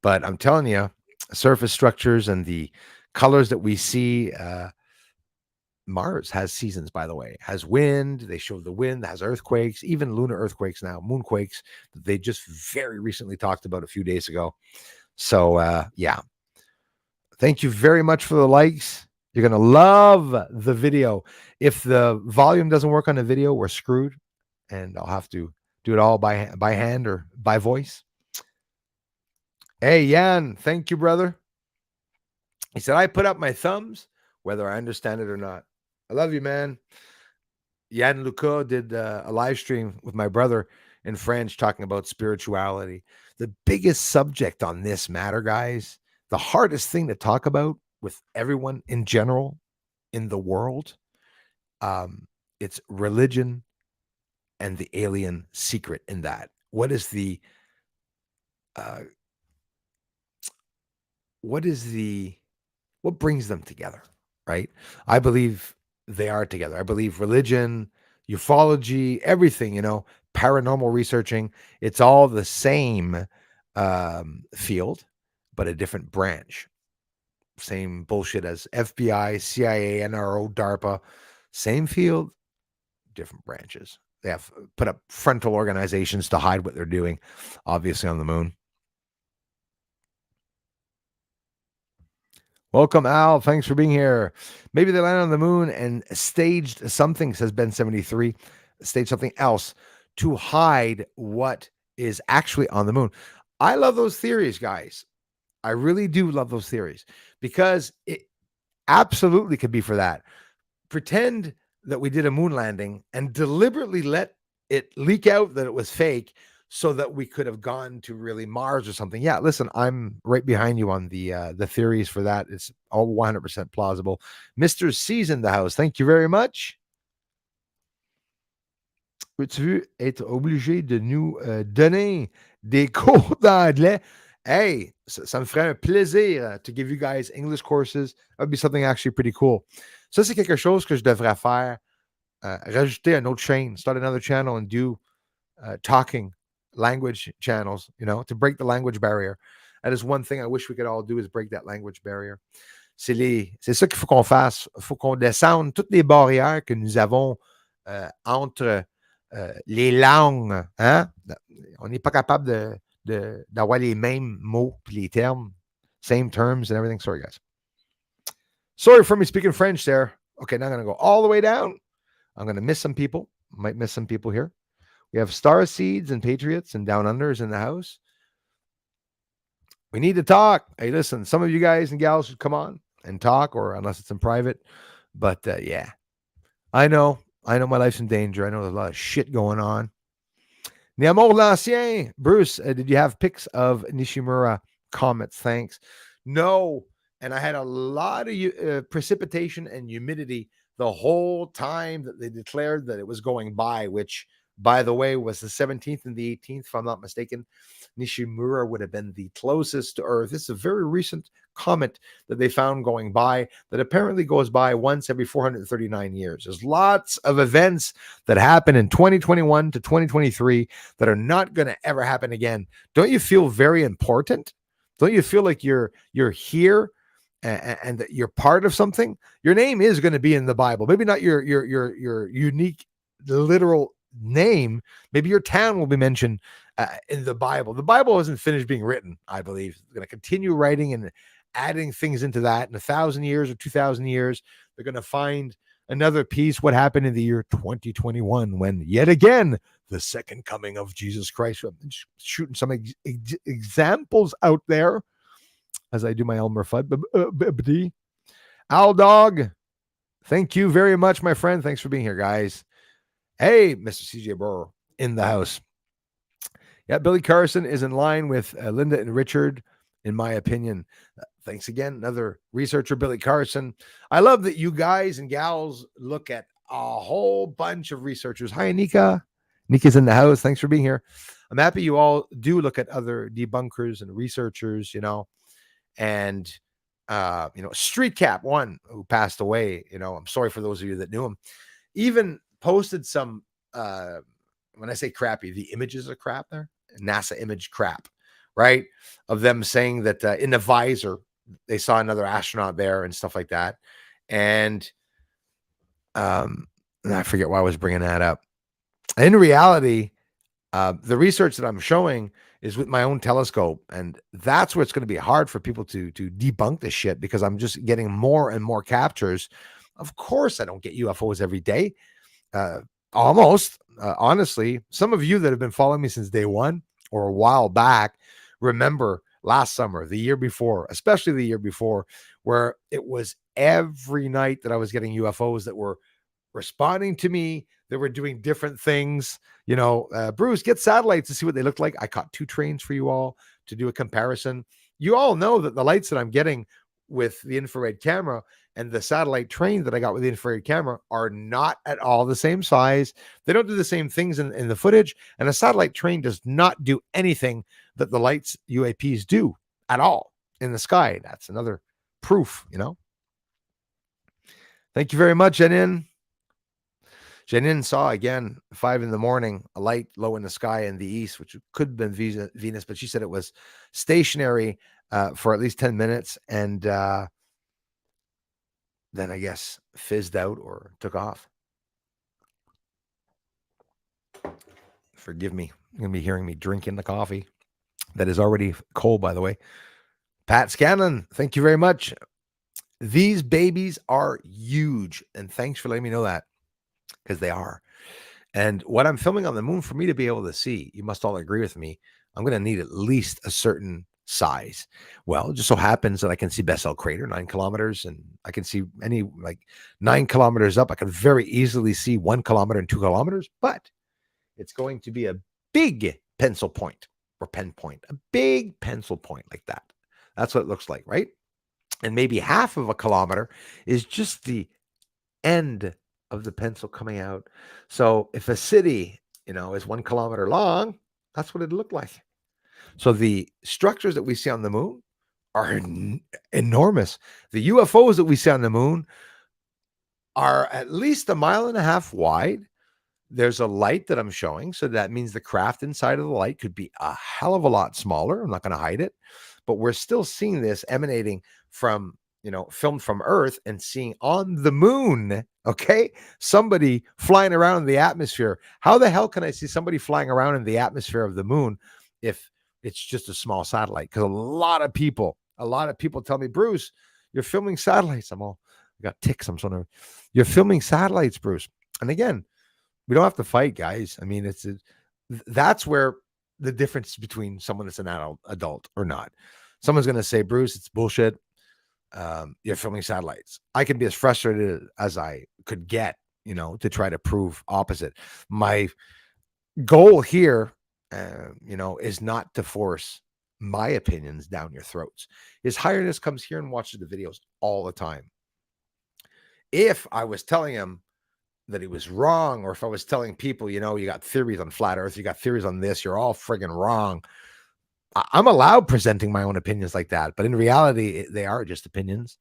But I'm telling you, surface structures and the colors that we see, Mars has seasons, by the way, has wind. They show the wind, has earthquakes, even lunar earthquakes now, moonquakes that they just very recently talked about a few days ago. So, yeah. Thank you very much for the likes. You're going to love the video. If the volume doesn't work on the video, we're screwed. And I'll have to do it all by hand or by voice. Hey, Jan, thank you, brother. He said, I put up my thumbs, whether I understand it or not. I love you, man. Yann Luca did a live stream with my brother in French talking about spirituality. The biggest subject on this matter, guys, the hardest thing to talk about with everyone in general in the world, it's religion and the alien secret in that. What brings them together, right? I believe they are together. I believe religion, ufology, everything, paranormal researching, it's all the same field, but a different branch. Same bullshit as FBI, CIA, NRO, DARPA, same field, different branches. They have put up frontal organizations to hide what they're doing, obviously on the moon. Welcome, Al. Thanks for being here. Maybe they landed on the moon and staged something, says Ben73, staged something else to hide what is actually on the moon. I love those theories, guys. I really do love those theories because it absolutely could be for that. Pretend that we did a moon landing and deliberately let it leak out that it was fake so that we could have gone to really Mars or something. Yeah, listen, I'm right behind you on the theories for that. It's all 100% plausible. Mr. C's in the house. Thank you very much. Peux-tu être obligé de nous donner des cours d'anglais? Hey, ça me ferait un plaisir to give you guys English courses. That would be something actually pretty cool. Ça, c'est quelque chose que je devrais faire. Rajouter an autre chain, start another channel and do talking language channels, to break the language barrier. That is one thing I wish we could all do, is break that language barrier. C'est ça qu'il faut qu'on fasse. Il faut qu'on descende toutes les barrières que nous avons entre les langues. Hein? On n'est pas capable d'avoir les mêmes mots et les termes, same terms and everything. Sorry, guys. Sorry for me speaking French there. Okay, now I'm going to go all the way down. I'm going to miss some people. Might miss some people here. We have Star Seeds and Patriots and Down Unders in the house. We need to talk. Hey, listen, some of you guys and gals should come on and talk, or unless it's in private. But yeah, I know my life's in danger. I know there's a lot of shit going on. Niamor L'Ancien. Bruce, did you have pics of Nishimura comets? Thanks. No. And I had a lot of precipitation and humidity the whole time that they declared that it was going by, which, by the way, was the 17th and the 18th, if I'm not mistaken. Nishimura would have been the closest to Earth. This is a very recent comet that they found going by that apparently goes by once every 439 years. There's lots of events that happen in 2021 to 2023 that are not going to ever happen again. Don't you feel very important? Don't you feel like you're here and that you're part of something? Your name is going to be in the Bible. Maybe not your unique literal name. Maybe your town will be mentioned in the Bible. The Bible isn't finished being written, I believe. It's going to continue writing and adding things into that. In 1,000 years or 2,000 years, they're going to find another piece. What happened in the year 2021 when, yet again, the second coming of Jesus Christ. I'm shooting some examples out there as I do my Elmer Fudd. Owl Dog, thank you very much, my friend. Thanks for being here, guys. Hey, Mr. CJ Burr in the house. Yeah, Billy Carson is in line with Linda and Richard, in my opinion. Thanks again. Another researcher, Billy Carson. I love that you guys and gals look at a whole bunch of researchers. Hi, Anika. Nika's in the house. Thanks for being here. I'm happy you all do look at other debunkers and researchers, and, Street Cap, one who passed away, I'm sorry for those of you that knew him, even posted some, when I say crappy, the images are crap there, NASA image crap, right? Of them saying that in the visor, they saw another astronaut there and stuff like that. And I forget why I was bringing that up. In reality, the research that I'm showing is with my own telescope. And that's where it's going to be hard for people to debunk this shit, because I'm just getting more and more captures. Of course, I don't get UFOs every day. Almost, honestly, some of you that have been following me since day one or a while back remember last summer, the year before, especially the year before, where it was every night that I was getting UFOs that were responding to me. They were doing different things. Bruce, get satellites to see what they look like. I caught 2 trains for you all to do a comparison. You all know that the lights that I'm getting with the infrared camera and the satellite train that I got with the infrared camera are not at all the same size. They don't do the same things in the footage. And a satellite train does not do anything that the lights UAPs do at all in the sky. That's another proof, Thank you very much, Jenin. Jenin saw, again, 5 a.m, a light low in the sky in the east, which could have been Venus, but she said it was stationary for at least 10 minutes. And then I guess fizzed out or took off. Forgive me. You're going to be hearing me drinking the coffee that is already cold, by the way. Pat Scanlon, thank you very much. These babies are huge. And thanks for letting me know that, because they are. And what I'm filming on the moon, for me to be able to see, you must all agree with me, I'm going to need at least a certain size. Well, it just so happens that I can see Bessel Crater, 9 kilometers, and I can see any 9 kilometers up. I can very easily see 1 kilometer and 2 kilometers, but it's going to be a big pencil point or pen point, a big pencil point like that. That's what it looks like, right? And maybe half of a kilometer is just the end of the pencil coming out. So if a city, is 1 kilometer long, that's what it looked like. So the structures that we see on the moon are enormous. The UFOs that we see on the moon are at least 1.5 miles wide. There's a light that I'm showing. So that means the craft inside of the light could be a hell of a lot smaller. I'm not going to hide it. but we're still seeing this emanating from, filmed from Earth and seeing on the moon. Okay. Somebody flying around in the atmosphere. How the hell can I see somebody flying around in the atmosphere of the moon if it's just a small satellite? Because a lot of people tell me, Bruce, you're filming satellites. I got ticks. I'm sort of, you're filming satellites, Bruce. And again, we don't have to fight, guys. I mean, that's where the difference between someone that's an adult or not. Someone's going to say, Bruce, it's bullshit. You're filming satellites. I can be as frustrated as I could get, to try to prove opposite. My goal here, is not to force my opinions down your throats. His Highness comes here and watches the videos all the time. If I was telling him that he was wrong, or if I was telling people, you got theories on flat Earth, you got theories on this, you're all friggin' wrong. I'm allowed presenting my own opinions like that, but in reality, they are just opinions.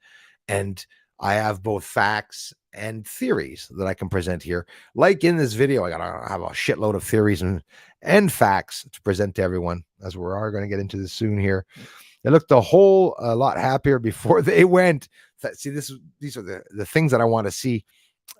And I have both facts and theories that I can present here. Like in this video, I have a shitload of theories and facts to present to everyone, as we are going to get into this soon here. They looked a lot happier before they went. See, these are the things that I want to see.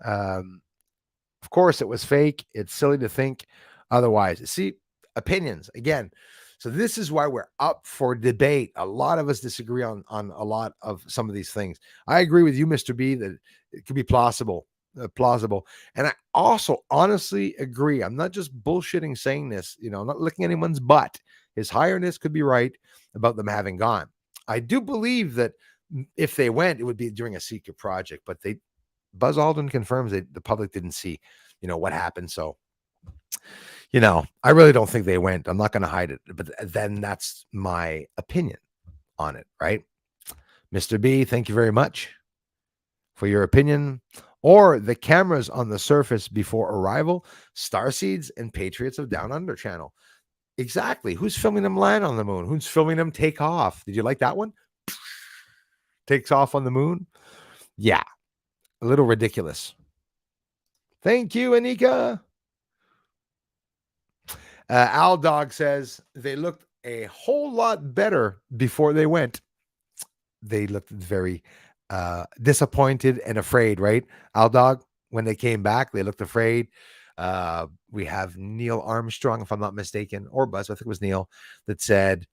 Of course, it was fake. It's silly to think otherwise. See, opinions again. So this is why we're up for debate. A lot of us disagree on a lot of some of these things. I agree with you, Mr. B, that it could be plausible. And I also honestly agree. I'm not just bullshitting saying this, I'm not licking anyone's butt. His Highness could be right about them having gone. I do believe that if they went, it would be during a secret project, but Buzz Aldrin confirms that the public didn't see, what happened. So, I really don't think they went. I'm not going to hide it, but then that's my opinion on it, right? Mr. B, thank you very much for your opinion. Or the cameras on the surface before arrival, Starseeds and Patriots of Down Under channel. Exactly. Who's filming them land on the moon? Who's filming them take off? Did you like that one? Takes off on the moon? Yeah. A little ridiculous. Thank you, Anika. Al Dog says they looked a whole lot better before they went. They looked very disappointed and afraid, right? Al Dog, when they came back, they looked afraid. We have Neil Armstrong, if I'm not mistaken, or Buzz, I think it was Neil, that said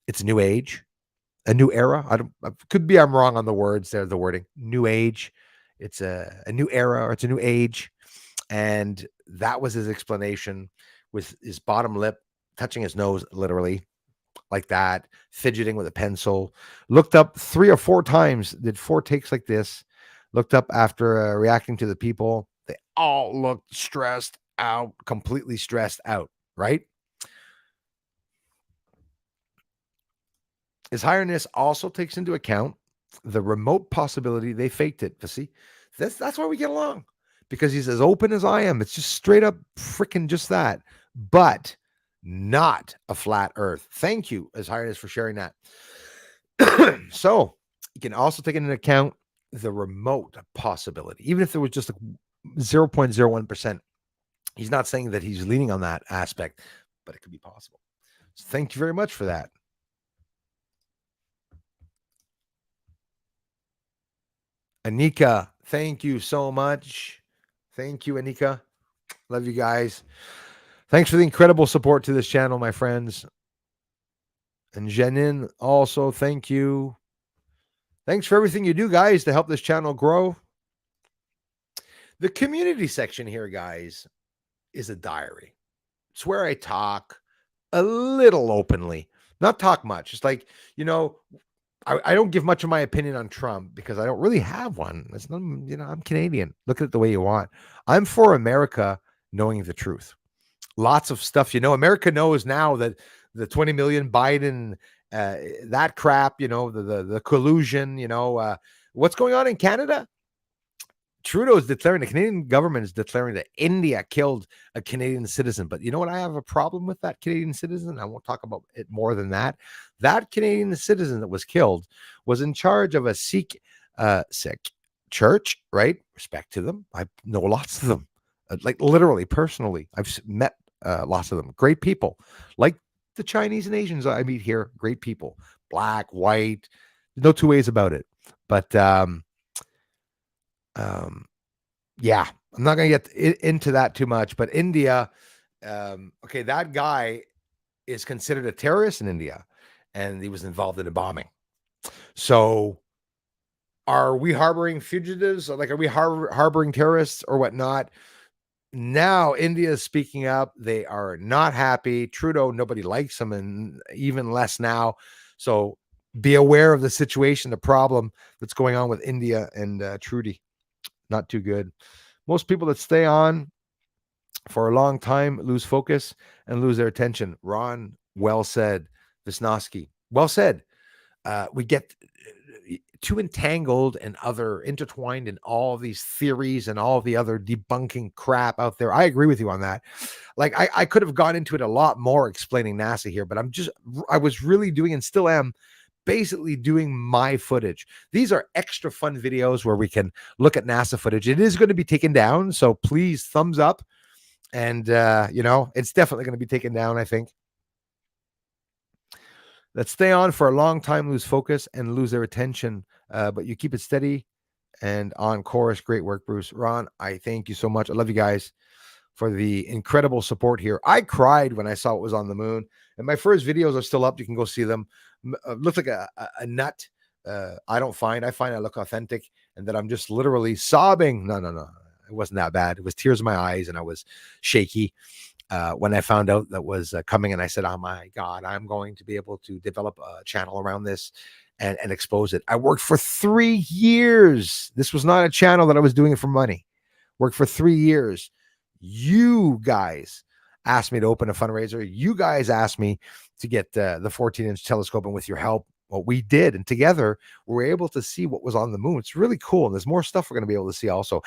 it's a new age, a new era. I'm wrong on the words there, the wording. New age. It's a new era, or it's a new age. And that was his explanation, with his bottom lip touching his nose, literally like that, fidgeting with a pencil. Looked up 3 or 4 times, did 4 takes like this, looked up after reacting to the people. They all looked stressed out, completely stressed out, right? His Highness also takes into account the remote possibility they faked it. But see, that's why we get along, because he's as open as I am. It's just straight up freaking just that, but not a flat Earth. Thank you, His Highness, for sharing that. So you can also take into account the remote possibility, even if there was just 0.01%. He's not saying that he's leaning on that aspect, but it could be possible. So thank you very much for that. Anika, thank you so much. Thank you, Anika. Love you guys. Thanks for the incredible support to this channel, my friends. And Jenin, also, thank you. Thanks for everything you do, guys, to help this channel grow. The community section here, guys, is a diary. It's where I talk a little openly, not talk much. It's like, I don't give much of my opinion on Trump because I don't really have one. It's not, I'm Canadian. Look at it the way you want. I'm for America knowing the truth. Lots of stuff, America knows now that the 20 million Biden, that crap, the collusion, what's going on in Canada? Trudeau is declaring, the Canadian government is declaring that India killed a Canadian citizen. But you know what? I have a problem with that Canadian citizen. I won't talk about it more than that. That Canadian citizen that was killed was in charge of a Sikh church, right? Respect to them. I know lots of them, like literally, personally. I've met lots of them. Great people, like the Chinese and Asians I meet here. Great people. black, white. No two ways about it. But yeah, I'm not going to get into that too much. But India, okay, that guy is considered a terrorist in India, and he was involved in a bombing. So are we harboring fugitives? Like, are we harboring terrorists or whatnot? Now India is speaking up. They are not happy. Trudeau, nobody likes him, and even less now. So be aware of the situation, the problem that's going on with India and Trudy. Not too good. Most people that stay on for a long time lose focus and lose their attention. Ron, well said. Visnosky, well said. We get too entangled and intertwined in all these theories and all the other debunking crap out there. I agree with you on that. Like I could have gone into it a lot more explaining NASA here, but I was really doing and still am basically doing my footage. These are extra fun videos where we can look at NASA footage. It is going to be taken down, so please thumbs up. And it's definitely going to be taken down, I think. That stay on for a long time lose focus and lose their attention, but you keep it steady and on course. Great work, Bruce. Ron, I thank you so much. I love you guys for the incredible support here. I cried when I saw it was on the moon, and my first videos are still up. You can go see them. Looks like a nut. I find I look authentic, and that I'm just literally sobbing. No. It wasn't that bad. It was tears in my eyes, and I was shaky when I found out that was coming. And I said, oh my God, I'm going to be able to develop a channel around this and expose it. I worked for 3 years. This was not a channel that I was doing it for money. Worked for 3 years. You guys asked me to open a fundraiser. You guys asked me to get the 14-inch telescope, and with your help, well, we did. And together, we were able to see what was on the moon. It's really cool. And there's more stuff we're going to be able to see also.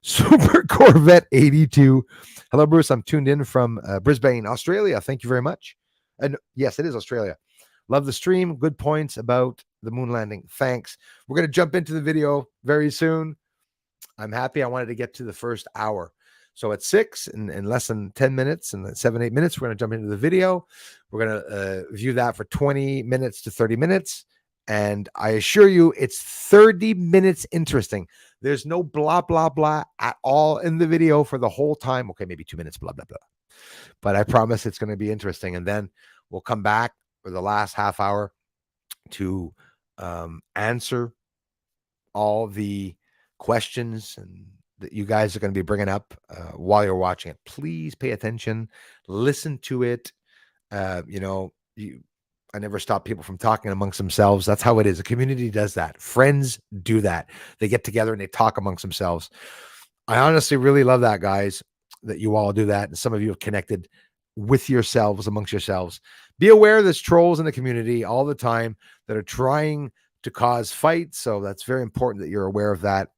Super Corvette 82. Hello, Bruce. I'm tuned in from Brisbane, Australia. Thank you very much. And yes, it is Australia. Love the stream. Good points about the moon landing. Thanks. We're going to jump into the video very soon. I'm happy. I wanted to get to the first hour. So at 6 in less than 10 minutes and 7-8 minutes, we're going to jump into the video. We're going to view that for 20 minutes to 30 minutes. And I assure you, it's 30 minutes interesting. There's no blah, blah, blah at all in the video for the whole time. Okay, maybe 2 minutes, blah, blah, blah. But I promise it's going to be interesting. And then we'll come back for the last half hour to answer all the questions and that you guys are going to be bringing up while you're watching it. Please pay attention. Listen to it. I never stop people from talking amongst themselves. That's how it is. A community does that. Friends do that. They get together and they talk amongst themselves. I honestly really love that, guys, that you all do that. And some of you have connected with yourselves, amongst yourselves. Be aware there's trolls in the community all the time that are trying to cause fights. So that's very important that you're aware of that.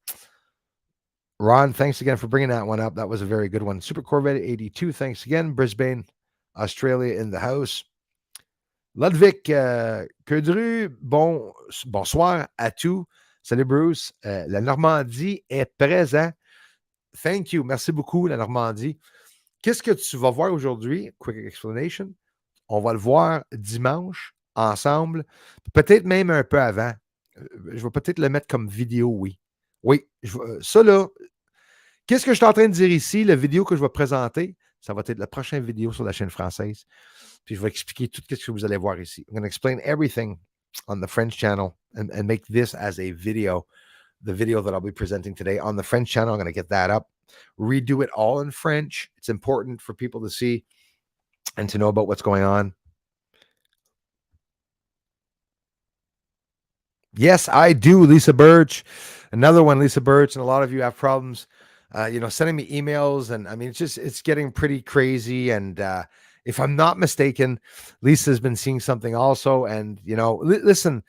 Ron, thanks again for bringing that one up. That was a very good one. Super Corvette 82. Thanks again. Brisbane, Australia in the house. Ludwig Kedru, bonsoir à tous. Salut Bruce. La Normandie est présente. Thank you. Merci beaucoup, la Normandie. Qu'est-ce que tu vas voir aujourd'hui? Quick explanation. On va le voir dimanche ensemble. Peut-être même un peu avant. Je vais peut-être le mettre comme vidéo, oui. Oui, ça là, qu'est-ce que je suis en train de dire ici? La vidéo que je vais présenter, ça va être la prochaine vidéo sur la chaîne française. Puis je vais expliquer tout ce que vous allez voir ici. I'm going to explain everything on the French channel and make this as a video, the video that I'll be presenting today on the French channel. I'm going to get that up, redo it all in French. It's important for people to see and to know about what's going on. Yes, I do, Lisa Birch. Another one, Lisa Birch, and a lot of you have problems, sending me emails, and I mean, it's getting pretty crazy. And if I'm not mistaken, Lisa's been seeing something also. And listen,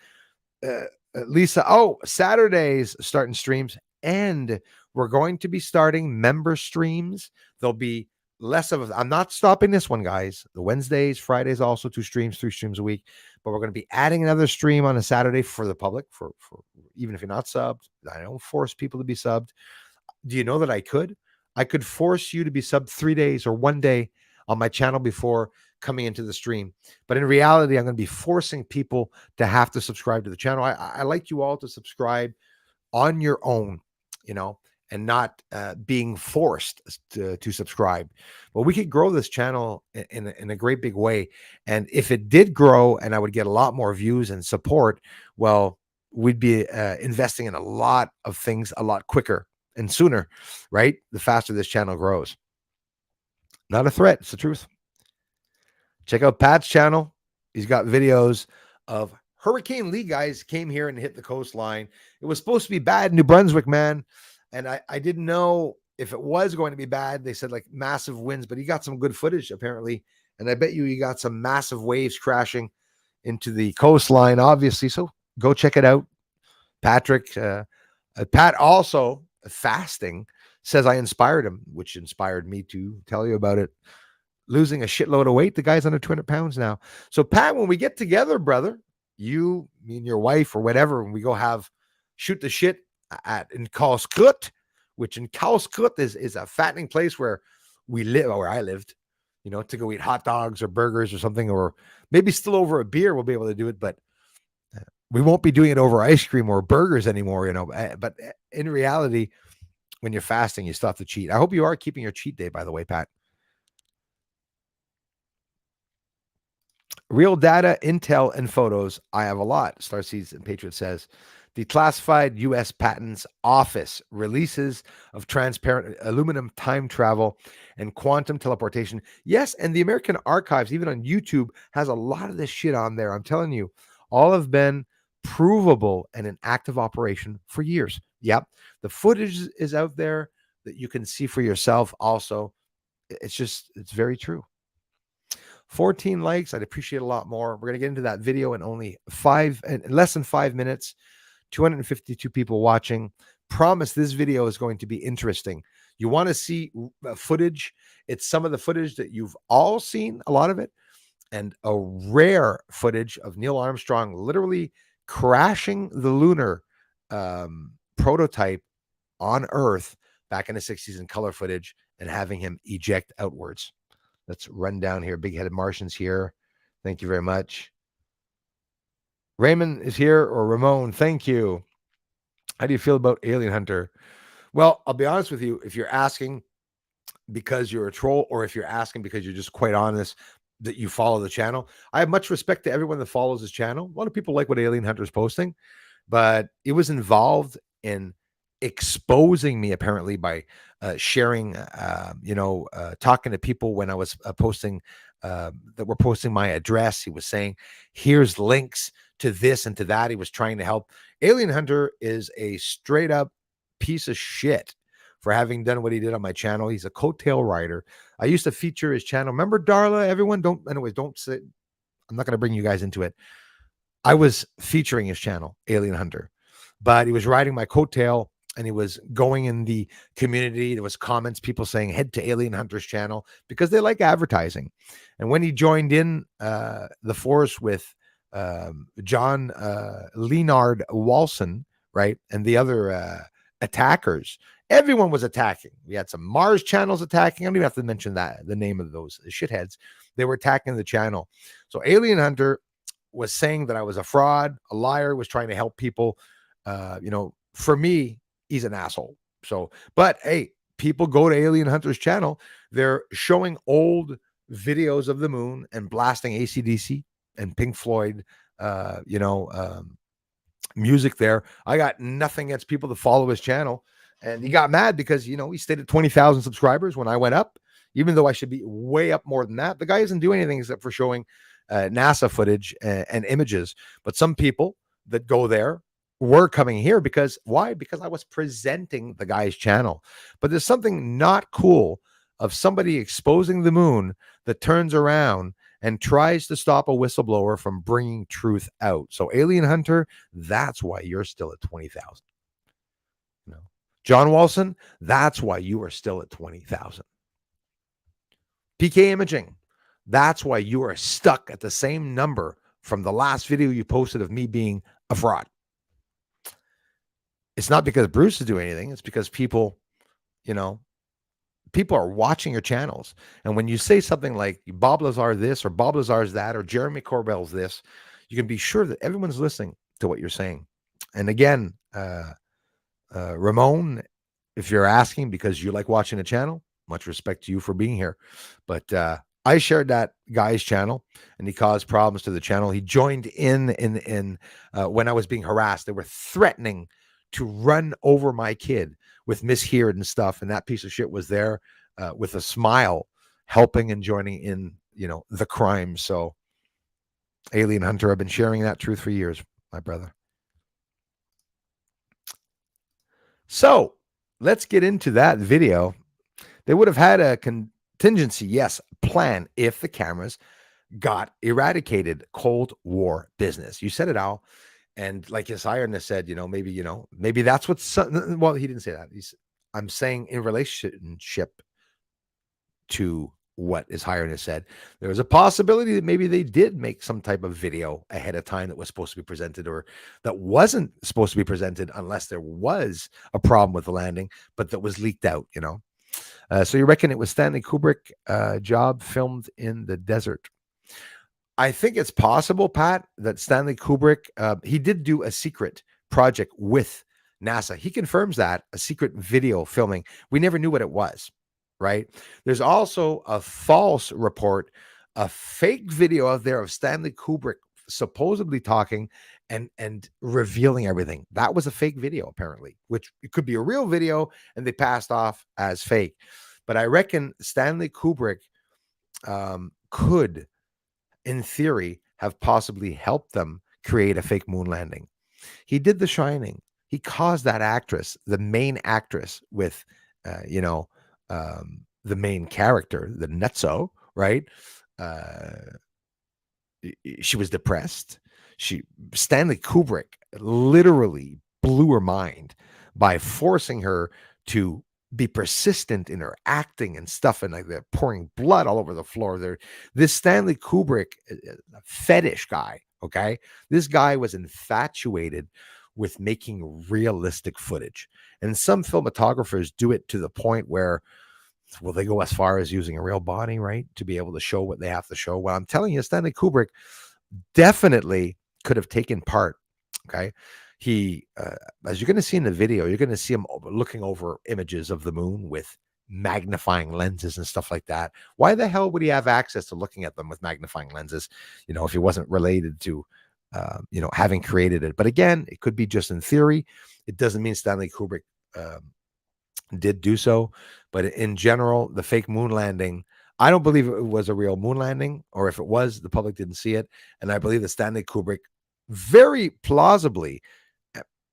Lisa. Oh, Saturdays starting streams, and we're going to be starting member streams. There'll be less of. I'm not stopping this one, guys. The Wednesdays, Fridays, also 2 streams, 3 streams a week. But we're going to be adding another stream on a Saturday for the public, for even if you're not subbed. I don't force people to be subbed. Do you know that I could force you to be subbed 3 days or 1 day on my channel before coming into the stream. But in reality, I'm going to be forcing people to have to subscribe to the channel. I like you all to subscribe on your own, you know, and not being forced to subscribe. But we could grow this channel in a great big way. And if it did grow and I would get a lot more views and support, well, we'd be investing in a lot of things a lot quicker and sooner, right? The faster this channel grows. Not a threat. It's the truth. Check out Pat's channel. He's got videos of Hurricane Lee guys came here and hit the coastline. It was supposed to be bad in New Brunswick, man. And I didn't know if it was going to be bad. They said like massive winds, but he got some good footage apparently. And I bet you got some massive waves crashing into the coastline, obviously. So go check it out. Patrick, Pat also fasting says I inspired him, which inspired me to tell you about it. Losing a shitload of weight. The guy's under 200 pounds now. So Pat, when we get together, brother, you, me and your wife or whatever, when we go shoot the shit in Kalskut, which in Kalskut is a fattening place where we live, or where I lived, you know, to go eat hot dogs or burgers or something, or maybe still over a beer, we'll be able to do it, but we won't be doing it over ice cream or burgers anymore, you know. But in reality, when you're fasting, you still have to cheat. I hope you are keeping your cheat day, by the way, Pat. Real data, intel, and photos. I have a lot. Starseeds and Patriot says, declassified U.S. Patents Office releases of transparent aluminum time travel and quantum teleportation. Yes, and the American Archives, even on YouTube, has a lot of this shit on there. I'm telling you, all have been provable and in active operation for years. Yep, the footage is out there that you can see for yourself. Also, it's very true. 14 likes. I'd appreciate a lot more. We're going to get into that video in less than 5 minutes. 252 people watching. Promise this video is going to be interesting. You want to see footage? It's some of the footage that you've all seen, a lot of it, and a rare footage of Neil Armstrong literally crashing the lunar prototype on Earth back in the 60s in color footage and having him eject outwards. Let's run down here. Big-headed Martians here. Thank you very much. Raymond is here, or Ramon. Thank you. How do you feel about Alien Hunter? Well, I'll be honest with you. If you're asking because you're a troll, or if you're asking because you're just quite honest that you follow the channel, I have much respect to everyone that follows his channel. A lot of people like what Alien Hunter is posting, but it was involved in exposing me apparently by sharing, talking to people when I was posting that were posting my address. He was saying, here's links to this and to that. He was trying to help. Alien Hunter is a straight up piece of shit for having done what he did on my channel. He's a coattail rider. I used to feature his channel. Remember Darla? Everyone don't say, I'm not going to bring you guys into it. I was featuring his channel, Alien Hunter, but he was riding my coattail and he was going in the community. There was comments, people saying, head to Alien Hunter's channel because they like advertising. And when he joined in the force with John Leonard Walson, right, and the other attackers, everyone was attacking. We had some Mars channels attacking. I don't even have to mention the name of those shitheads. They were attacking the channel. So Alien Hunter was saying that I was a fraud, a liar, was trying to help people. For me, he's an asshole. So, but hey, people go to Alien Hunter's channel. They're showing old videos of the moon and blasting AC/DC and Pink Floyd, music there. I got nothing against people to follow his channel. And he got mad because, he stayed at 20,000 subscribers when I went up, even though I should be way up more than that. The guy doesn't do anything except for showing NASA footage and images. But some people that go there were coming here because why? Because I was presenting the guy's channel. But there's something not cool of somebody exposing the moon that turns around and tries to stop a whistleblower from bringing truth out. So Alien Hunter, that's why you're still at 20,000. John Walson, that's why you are still at 20,000. PK Imaging, that's why you are stuck at the same number from the last video you posted of me being a fraud. It's not because Bruce is doing anything. It's because people, people are watching your channels. And when you say something like Bob Lazar this or Bob Lazar's that or Jeremy Corbell's this, you can be sure that everyone's listening to what you're saying. And again, Ramon, if you're asking because you like watching the channel, much respect to you for being here. But I shared that guy's channel, and he caused problems to the channel. He joined in when I was being harassed. They were threatening to run over my kid with misheard and stuff, and that piece of shit was there with a smile, helping and joining in, the crime. So, Alien Hunter, I've been sharing that truth for years, my brother. So let's get into that video. They would have had a contingency, yes, plan if the cameras got eradicated. Cold War business. You said it, Al. And like his Iron said, maybe that's what's, well, he didn't say that. I'm saying in relationship to what his highness said, there was a possibility that maybe they did make some type of video ahead of time that was supposed to be presented, or that wasn't supposed to be presented unless there was a problem with the landing, but that was leaked out, so you reckon it was Stanley Kubrick job filmed in the desert? I think it's possible, Pat, that Stanley Kubrick, he did do a secret project with NASA. He confirms that, a secret video filming. We never knew what it was, right? There's also a false report, a fake video out there of Stanley Kubrick supposedly talking and revealing everything. That was a fake video, apparently, which it could be a real video, and they passed off as fake. But I reckon Stanley Kubrick could, in theory, have possibly helped them create a fake moon landing. He did The Shining. He caused that actress, the main actress with, the main character, the nutso, right? She was depressed. Stanley Kubrick literally blew her mind by forcing her to be persistent in her acting and stuff, and like they're pouring blood all over the floor. This Stanley Kubrick, fetish guy, okay? This guy was infatuated with making realistic footage. And some cinematographers do it to the point where, well, they go as far as using a real body, right, to be able to show what they have to show. Well, I'm telling you, Stanley Kubrick definitely could have taken part, okay? He, as you're going to see in the video, you're going to see him looking over images of the moon with magnifying lenses and stuff like that. Why the hell would he have access to looking at them with magnifying lenses, if he wasn't related to, having created it? But again, it could be just in theory. It doesn't mean Stanley Kubrick did do so. But in general, the fake moon landing, I don't believe it was a real moon landing, or if it was, the public didn't see it. And I believe that Stanley Kubrick, very plausibly,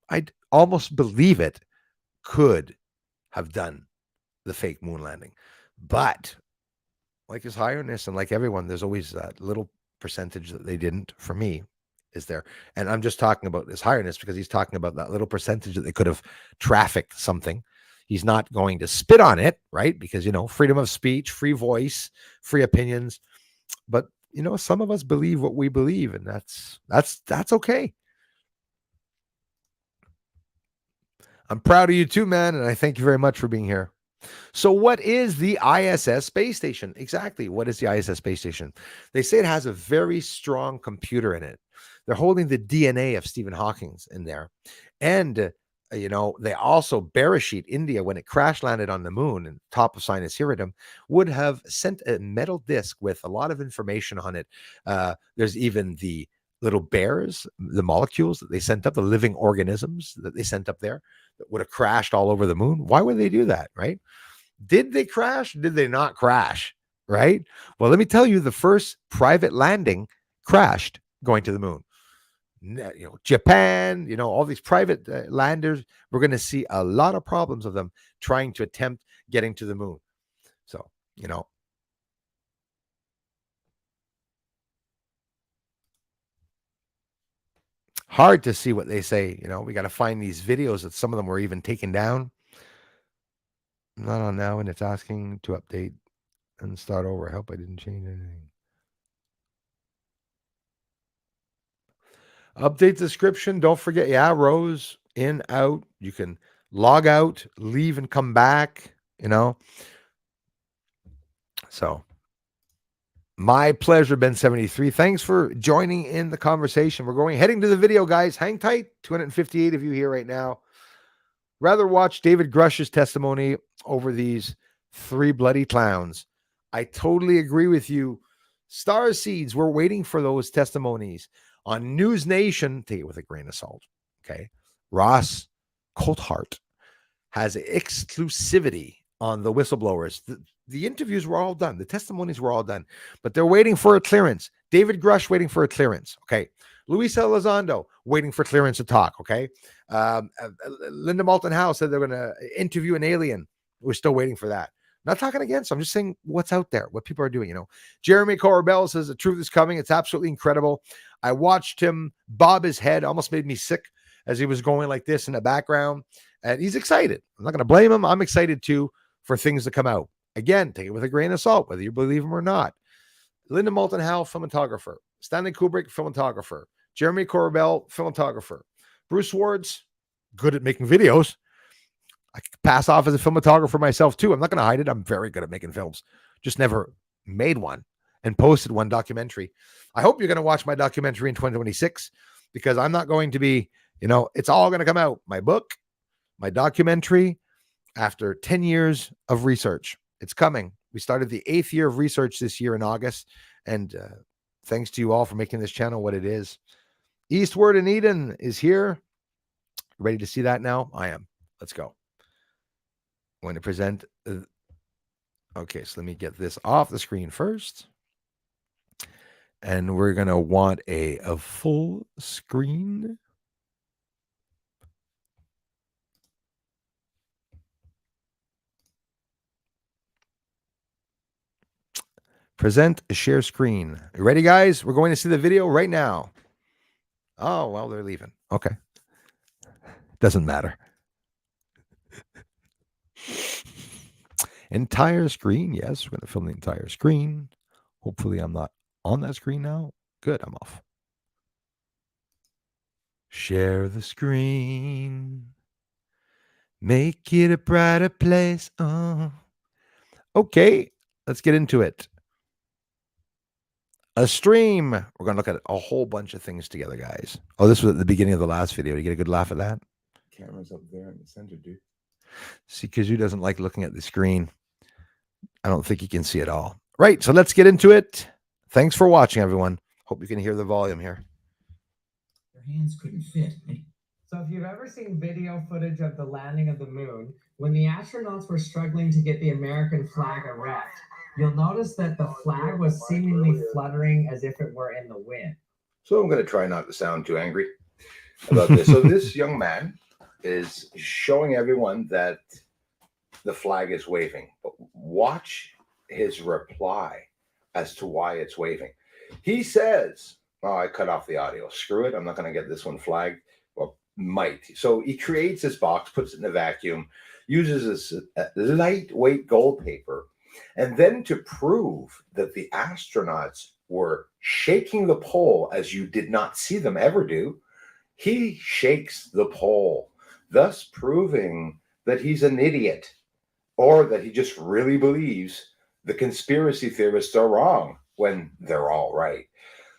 I'd almost believe it, could have done the fake moon landing. But like His Highness and like everyone, there's always that little percentage that they didn't. For me, is there. And I'm just talking about His Highness because he's talking about that little percentage that they could have trafficked something. He's not going to spit on it, right? Because, freedom of speech, free voice, free opinions. But, some of us believe what we believe, and that's okay. I'm proud of you too, man, and I thank you very much for being here. So what is the ISS space station? Exactly. What is the ISS space station? They say it has a very strong computer in it. They're holding the DNA of Stephen Hawking's in there. And, they also, Beresheet, India, when it crash landed on the moon and top of Sinus Hiridum, would have sent a metal disc with a lot of information on it. There's even the little bears, the molecules that they sent up, the living organisms that they sent up there that would have crashed all over the moon. Why would they do that, right? Did they crash? Did they not crash, right? Well, let me tell you, the first private landing crashed going to the moon. Japan, all these private landers, we're going to see a lot of problems of them trying to attempt getting to the moon. So, hard to see what they say. We got to find these videos that some of them were even taken down. Not on now, and it's asking to update and start over. I hope I didn't change anything. Update description. Don't forget, rows in, out. You can log out, leave, and come back. So my pleasure, Ben73. Thanks for joining in the conversation. We're heading to the video, guys. Hang tight. 258 of you here right now. Rather watch David Grush's testimony over these three bloody clowns. I totally agree with you. Star Seeds, we're waiting for those testimonies on News Nation. Take it with a grain of salt. Okay. Ross Coulthart has exclusivity on the whistleblowers. The interviews were all done. The testimonies were all done, but they're waiting for a clearance. David Grush waiting for a clearance. Okay. Luis Elizondo waiting for clearance to talk. Okay. Linda Moulton Howe said they're going to interview an alien. We're still waiting for that. Not talking against. I'm just saying what's out there, what people are doing. Jeremy Corabell says the truth is coming. It's absolutely incredible. I watched him bob his head, almost made me sick as he was going like this in the background. And he's excited. I'm not going to blame him. I'm excited too for things to come out. Again, take it with a grain of salt, whether you believe him or not. Linda Moulton Howe, cinematographer. Stanley Kubrick, cinematographer. Jeremy Corabell, cinematographer. Bruce Ward's good at making videos. I could pass off as a cinematographer myself too. I'm not going to hide it. I'm very good at making films. Just never made one and posted one documentary. I hope you're going to watch my documentary in 2026 because I'm not going to be, it's all going to come out. My book, my documentary, after 10 years of research. It's coming. We started the 8th year of research this year in August. And thanks to you all for making this channel what it is. Eastward and Eden is here. Ready to see that now? I am. Let's go. I'm going to present. Okay, so let me get this off the screen first. And we're going to want a full screen. Present a share screen. You ready, guys? We're going to see the video right now. Oh, well, they're leaving. Okay. Doesn't matter. Entire screen. Yes, we're going to film the entire screen. Hopefully, I'm not on that screen now. Good, I'm off. Share the screen. Make it a brighter place. Oh. Okay, let's get into it. A stream. We're going to look at a whole bunch of things together, guys. Oh, this was at the beginning of the last video. Did you get a good laugh at that? Camera's up there in the center, dude. See, Kazoo doesn't like looking at the screen. I don't think he can see it all. Right, so let's get into it. Thanks for watching, everyone. Hope you can hear the volume here. Their hands couldn't fit. So if you've ever seen video footage of the landing of the moon, when the astronauts were struggling to get the American flag erect, you'll notice that the flag was seemingly fluttering as if it were in the wind. So I'm going to try not to sound too angry about this. So this young man is showing everyone that the flag is waving. But watch his reply as to why it's waving. He says, oh, I cut off the audio. Screw it. I'm not going to get this one flagged. Well, might. So he creates this box, puts it in a vacuum, uses this lightweight gold paper, and then to prove that the astronauts were shaking the pole as you did not see them ever do, he shakes the pole, thus proving that he's an idiot or that he just really believes the conspiracy theorists are wrong when they're all right.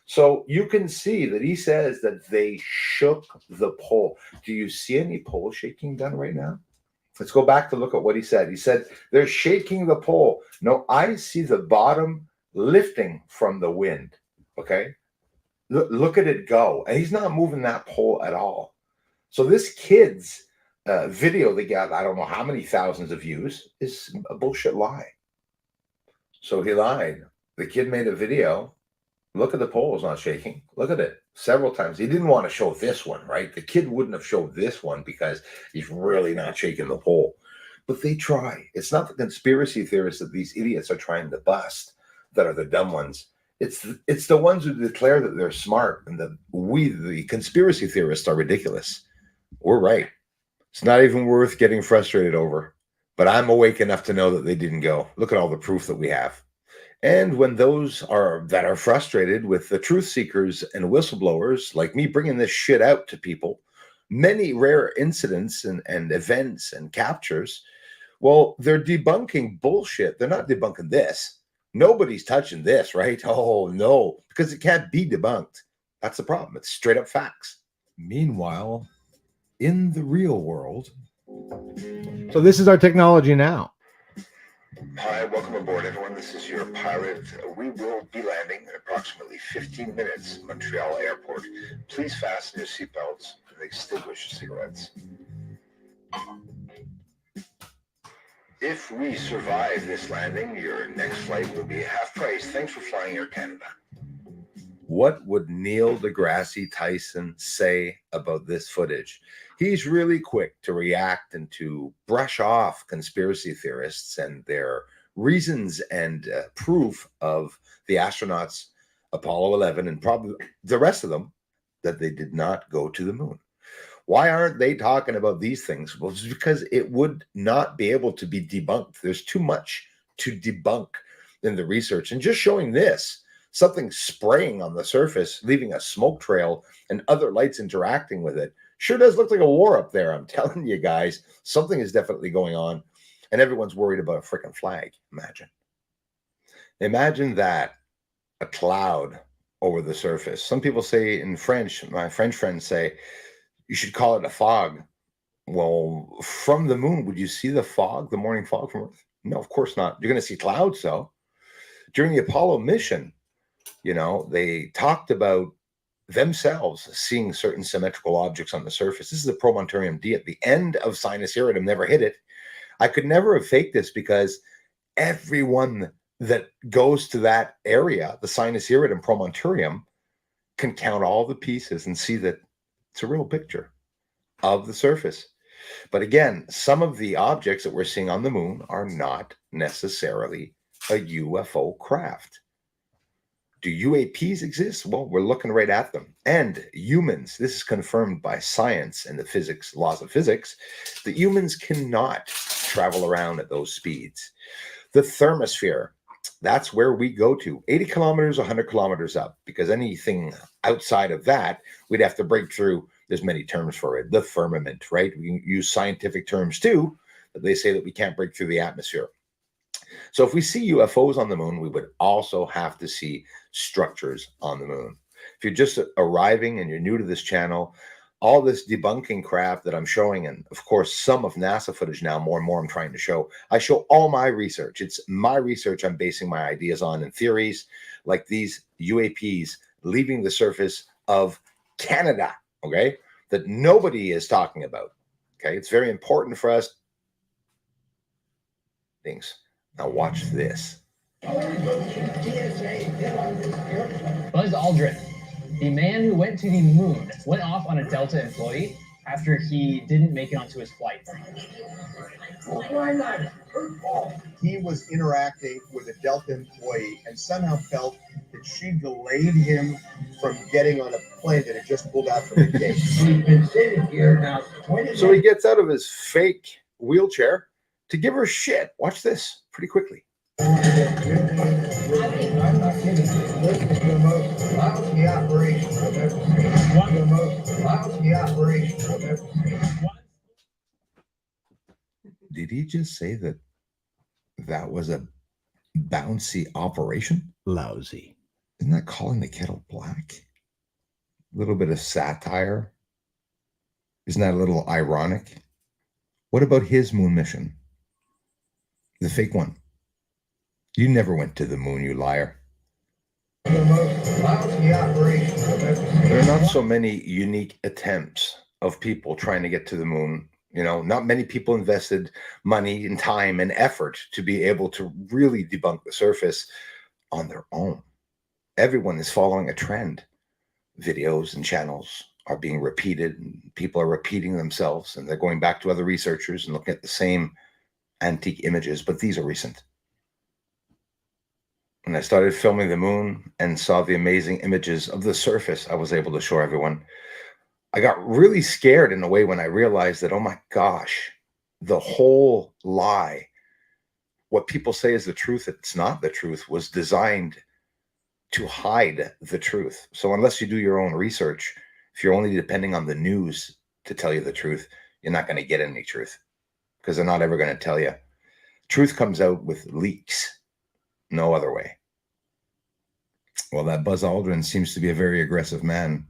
So you can see that he says that they shook the pole. Do you see any pole shaking done right now? Let's go back to look at what he said. He said, they're shaking the pole. No, I see the bottom lifting from the wind. Okay. Look at it go. And he's not moving that pole at all. So this kid's video that got, I don't know how many thousands of views, is a bullshit lie. So he lied. The kid made a video. Look at the pole, it's not shaking. Look at it several times. He didn't want to show this one, right? The kid wouldn't have showed this one because he's really not shaking the pole. But they try. It's not the conspiracy theorists that these idiots are trying to bust that are the dumb ones. It's the ones who declare that they're smart and that we, the conspiracy theorists, are ridiculous. We're right. It's not even worth getting frustrated over. But I'm awake enough to know that they didn't go. Look at all the proof that we have. And when those that are frustrated with the truth seekers and whistleblowers like me bringing this shit out to people, many rare incidents and events and captures, well, they're debunking bullshit. They're not debunking this. Nobody's touching this, right? Oh, no, because it can't be debunked. That's the problem. It's straight up facts. Meanwhile, in the real world. So this is our technology now. Hi, welcome aboard, everyone. This is your pilot. We will be landing in approximately 15 minutes, Montreal Airport. Please fasten your seatbelts and extinguish your cigarettes. If we survive this landing, your next flight will be half price. Thanks for flying Air Canada. What would Neil deGrasse Tyson say about this footage? He's really quick to react and to brush off conspiracy theorists and their reasons and proof of the astronauts, Apollo 11, and probably the rest of them, that they did not go to the moon. Why aren't they talking about these things? Well, it's because it would not be able to be debunked. There's too much to debunk in the research. And just showing this, something spraying on the surface, leaving a smoke trail and other lights interacting with it, sure does look like a war up there. I'm telling you guys, something is definitely going on. And everyone's worried about a freaking flag. Imagine that, a cloud over the surface. Some people say in French, my French friends say, you should call it a fog. Well, from the moon, would you see the fog, the morning fog from Earth? No, of course not. You're going to see clouds, though. During the Apollo mission, they talked about themselves seeing certain symmetrical objects on the surface. This is the Promontorium D at the end of Sinus Iridium, never hit it. I could never have faked this because everyone that goes to that area, the Sinus Iridium Promontorium, can count all the pieces and see that it's a real picture of the surface. But again, some of the objects that we're seeing on the moon are not necessarily a UFO craft. Do UAPs exist? Well, we're looking right at them. And humans, this is confirmed by science and the laws of physics, that humans cannot travel around at those speeds. The thermosphere, that's where we go to 80 kilometers, 100 kilometers up, because anything outside of that, we'd have to break through. There's many terms for it. The firmament, right? We can use scientific terms too, but they say that we can't break through the atmosphere. So if we see UFOs on the moon, we would also have to see structures on the moon. If you're just arriving and you're new to this channel, all this debunking crap that I'm showing, and of course, some of NASA footage now, more and more I'm trying to show, I show all my research. It's my research I'm basing my ideas on, and theories like these UAPs leaving the surface of Canada, okay, that nobody is talking about. Okay, it's very important for us. Things. Now watch this. Buzz Aldrin, the man who went to the moon, went off on a Delta employee after he didn't make it onto his flight. He was interacting with a Delta employee and somehow felt that she delayed him from getting on a plane that had just pulled out from the gate. We've been sitting here now. So he gets out of his fake wheelchair to give her shit. Watch this pretty quickly. I'm not kidding. This is the most lousy operation I've ever seen. One of the most lousy operations I've ever seen. Did he just say that that was a bouncy operation? Lousy. Isn't that calling the kettle black? A little bit of satire. Isn't that a little ironic? What about his moon mission? The fake one. You never went to the moon, you liar. The most lousy operation I've ever seen. There are not so many unique attempts of people trying to get to the moon. Not many people invested money and time and effort to be able to really debunk the surface on their own. Everyone is following a trend. Videos and channels are being repeated, and people are repeating themselves, and they're going back to other researchers and looking at the same antique images, but these are recent. When I started filming the moon and saw the amazing images of the surface I was able to show everyone, I got really scared in a way when I realized that, oh my gosh, the whole lie, what people say is the truth, it's not the truth, was designed to hide the truth. So unless you do your own research, if you're only depending on the news to tell you the truth, you're not going to get any truth, because they're not ever going to tell you. Truth comes out with leaks. No other way. Well, that Buzz Aldrin seems to be a very aggressive man.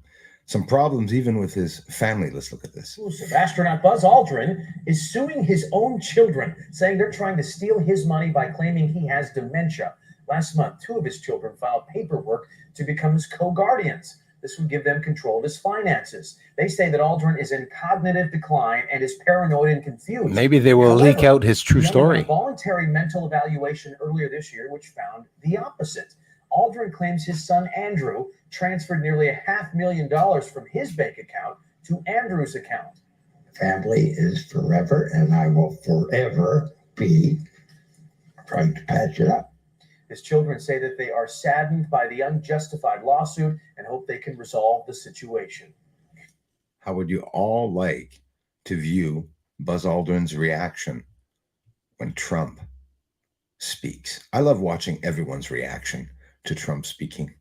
Some problems even with his family. Let's look at this. Astronaut Buzz Aldrin is suing his own children, saying they're trying to steal his money by claiming he has dementia. Last month, 2 of his children filed paperwork to become his co-guardians. This would give them control of his finances. They say that Aldrin is in cognitive decline and is paranoid and confused. Maybe they will leak out his true story. A voluntary mental evaluation earlier this year, which found the opposite. Aldrin claims his son Andrew transferred nearly $500,000 from his bank account to Andrew's account. Family is forever, and I will forever be trying to patch it up. His children say that they are saddened by the unjustified lawsuit and hope they can resolve the situation. How would you all like to view Buzz Aldrin's reaction when Trump speaks? I love watching everyone's reaction to Trump speaking.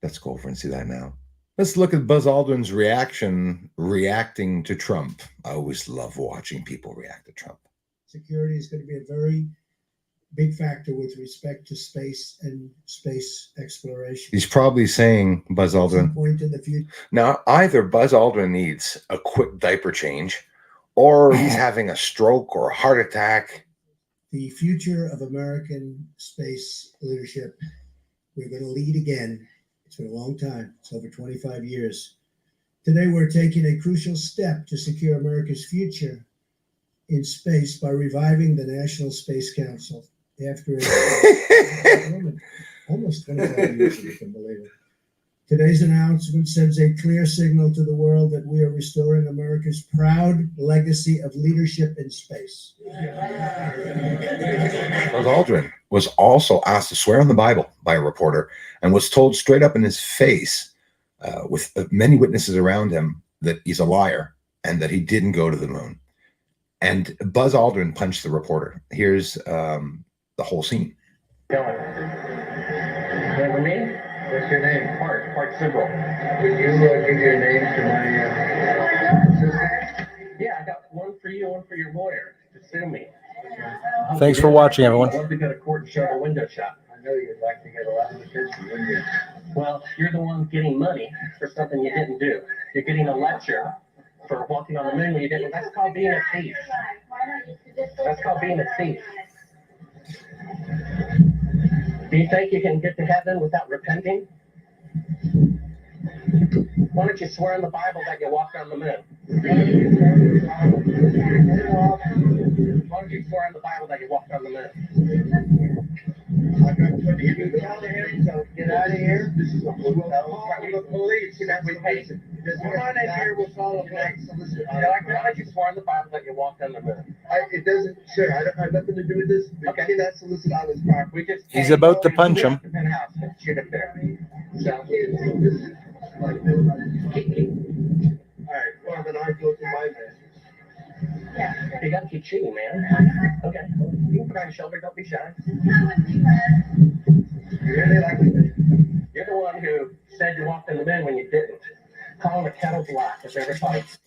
Let's go over and see that now. Let's look at Buzz Aldrin's reacting to Trump. I always love watching people react to Trump. Security is going to be a very big factor with respect to space and space exploration. He's probably saying, Buzz Aldrin, point in the future. Now, either Buzz Aldrin needs a quick diaper change, or he's having a stroke or a heart attack. The future of American space leadership, we're going to lead again. It's been a long time. It's over 25 years. Today, we're taking a crucial step to secure America's future in space by reviving the National Space Council after almost 25 years, if you can believe it. Today's announcement sends a clear signal to the world that we are restoring America's proud legacy of leadership in space. Buzz Aldrin was also asked to swear on the Bible by a reporter and was told straight up in his face, with many witnesses around him, that he's a liar and that he didn't go to the moon. And Buzz Aldrin punched the reporter. Here's the whole scene. Remember me? What's your name? Park Sibrel. Would you give your name to my assistant? Yeah, I got one for you, one for your lawyer to sue me. Thanks for watching, everyone. I'd love to go to court and show the window shop. I know you'd like to get a lot of attention, wouldn't you? Well, you're the one getting money for something you didn't do. You're getting a lecture for walking on the moon when you didn't. That's called being a thief. That's called being a thief. Do you think you can get to heaven without repenting? Why don't you swear in the Bible that you walked on the moon? Why don't you swear in the Bible that you walked on the moon? I'm going to give you the tell him to get out of here. This is a hotel. The police, that's what pays it. Come on in here, we'll follow up. Why don't you swear in the Bible that you walked on the moon? It doesn't, sir, I don't have nothing to do with this. We Okay. cannot solicit on this property. We just He's about to punch him. Shoot up there. So, all right, well, then I go to my message. You gotta keep shooting, man. Okay. You can put on your shoulder, don't be shy. You really like it? You're the one who said you walked on the moon when you didn't. Call him a kettle black if ever fights.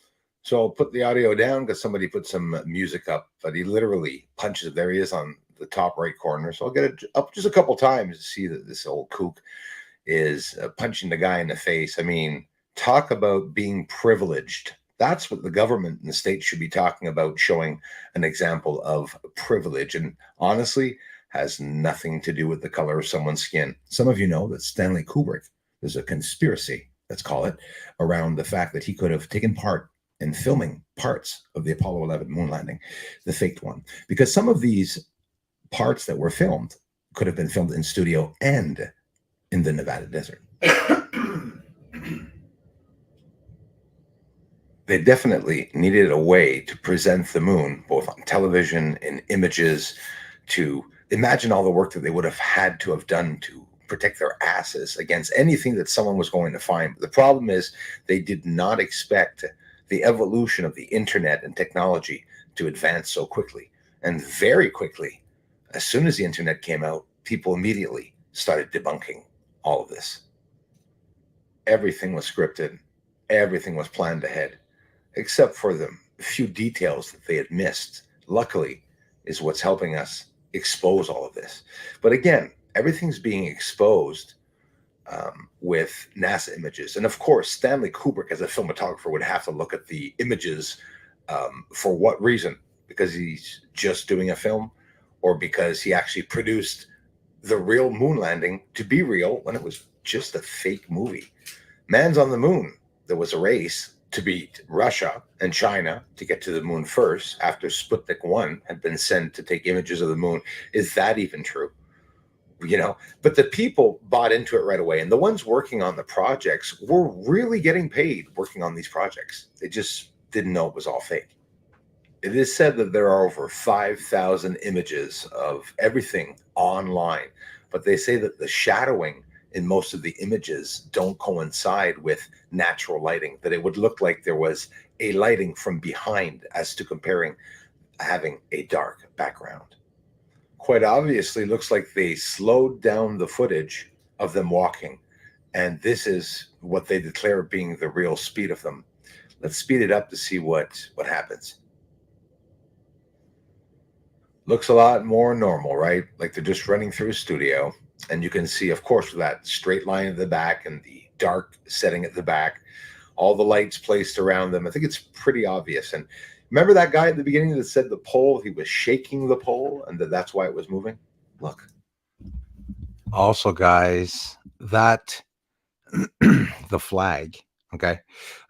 So I'll put the audio down because somebody put some music up, but he literally punches. There he is on the top right corner. So I'll get it up just a couple times to see that this old kook is punching the guy in the face. I mean, talk about being privileged. That's what the government and the state should be talking about, showing an example of privilege. And honestly, has nothing to do with the color of someone's skin. Some of you know that Stanley Kubrick, there's a conspiracy, let's call it, around the fact that he could have taken part in filming parts of the Apollo 11 moon landing, the faked one, because some of these parts that were filmed could have been filmed in studio and in the Nevada desert. They definitely needed a way to present the moon, both on television and images, to imagine all the work that they would have had to have done to protect their asses against anything that someone was going to find. But the problem is they did not expect the evolution of the internet and technology to advance so quickly. And very quickly, as soon as the internet came out, people immediately started debunking all of this. Everything was scripted. Everything was planned ahead, except for the few details that they had missed. Luckily, is what's helping us expose all of this. But again, everything's being exposed with NASA images. And of course, Stanley Kubrick, as a cinematographer, would have to look at the images for what reason? Because he's just doing a film, or because he actually produced the real moon landing to be real when it was just a fake movie. Man's on the moon. There was a race to beat Russia and China to get to the moon first after Sputnik 1 had been sent to take images of the moon. Is that even true? But the people bought into it right away. And the ones working on the projects were really getting paid working on these projects. They just didn't know it was all fake. It is said that there are over 5,000 images of everything online, but they say that the shadowing in most of the images don't coincide with natural lighting, that it would look like there was a lighting from behind as to comparing having a dark background. Quite obviously, looks like they slowed down the footage of them walking, and this is what they declare being the real speed of them. Let's speed it up to see what happens. Looks a lot more normal, right? Like they're just running through a studio, and you can see, of course, that straight line at the back and the dark setting at the back, all the lights placed around them. I think it's pretty obvious. And remember that guy at the beginning that said the pole, he was shaking the pole, and that's why it was moving? Look. Also, guys, that the flag, okay,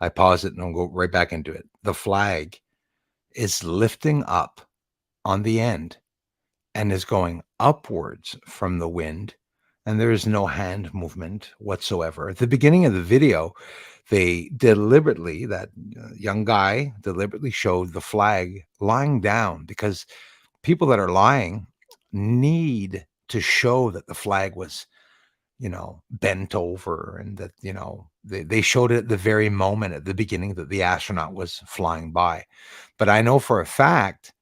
I pause it and I'll go right back into it. The flag is lifting up on the end and is going upwards from the wind, and there is no hand movement whatsoever. At the beginning of the video, they deliberately, that young guy deliberately showed the flag lying down, because people that are lying need to show that the flag was, bent over, and that, they showed it at the very moment at the beginning that the astronaut was flying by. But I know for a fact,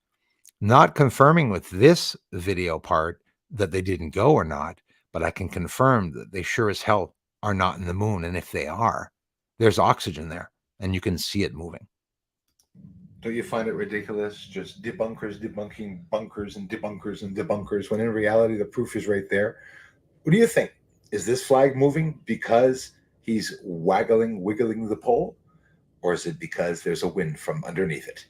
not confirming with this video part that they didn't go or not, but I can confirm that they sure as hell are not in the moon. And if they are, there's oxygen there and you can see it moving. Don't you find it ridiculous? Just debunkers debunking bunkers and debunkers and debunkers, when in reality the proof is right there. What do you think? Is this flag moving because he's wiggling the pole? Or is it because there's a wind from underneath it?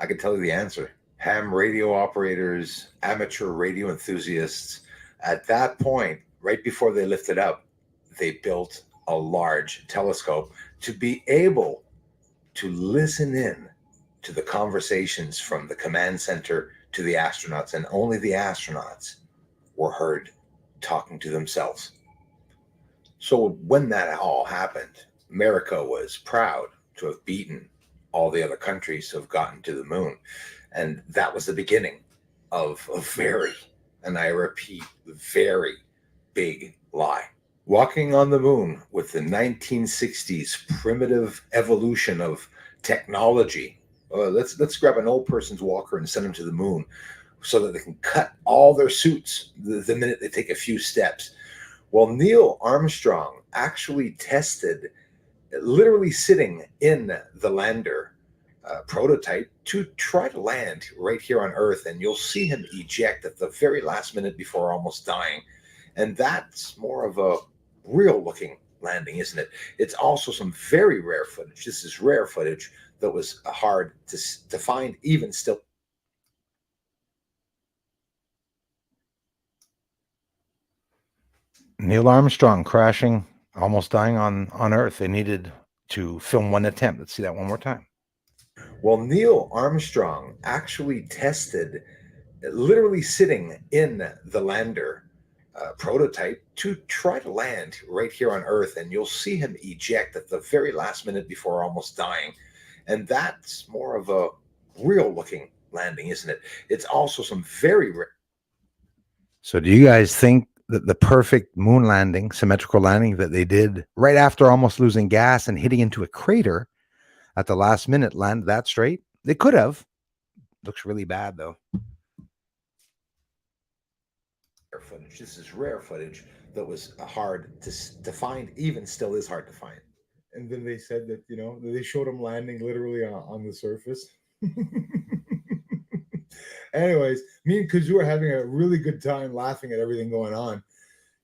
I can tell you the answer. Ham radio operators, amateur radio enthusiasts, at that point, right before they lifted up, they built a large telescope to be able to listen in to the conversations from the command center to the astronauts, and only the astronauts were heard talking to themselves. So when that all happened, America was proud to have beaten all the other countries who have gotten to the moon. And that was the beginning of a very, and I repeat, very big lie. Walking on the moon with the 1960s primitive evolution of technology. Let's grab an old person's walker and send them to the moon so that they can cut all their suits the minute they take a few steps. Well, Neil Armstrong actually tested, literally sitting in the lander prototype, to try to land right here on Earth, and you'll see him eject at the very last minute before almost dying. And that's more of a real looking landing, isn't it? It's also some very rare footage. This is rare footage that was hard to find even still. Neil Armstrong crashing, almost dying on Earth. They needed to film one attempt. Let's see that one more time. Well, Neil Armstrong actually tested, literally sitting in the lander prototype, to try to land right here on Earth, and you'll see him eject at the very last minute before almost dying. And that's more of a real looking landing, isn't it? It's also some very rare. So do you guys think that the perfect moon landing, symmetrical landing that they did right after almost losing gas and hitting into a crater at the last minute, land that straight? They could have. Looks really bad though. Footage. This is rare footage that was hard to find, even still is hard to find. And then they said that, they showed him landing literally on the surface. Anyways, me and Kazoo are having a really good time laughing at everything going on.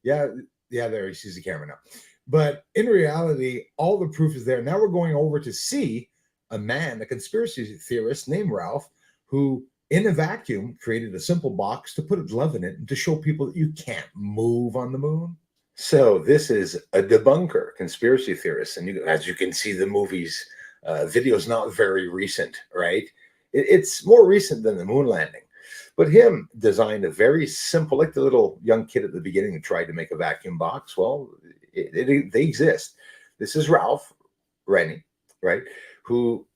Yeah, there he sees the camera now. But in reality, all the proof is there. Now we're going over to see a man, a conspiracy theorist named Ralph, who in a vacuum created a simple box to put a glove in it and to show people that you can't move on the moon. So this is a debunker, conspiracy theorist. And as you can see, the movie's video is not very recent, right? It's more recent than the moon landing. But him designed a very simple, like the little young kid at the beginning who tried to make a vacuum box. Well, they exist. This is Ralph Rennie, right, who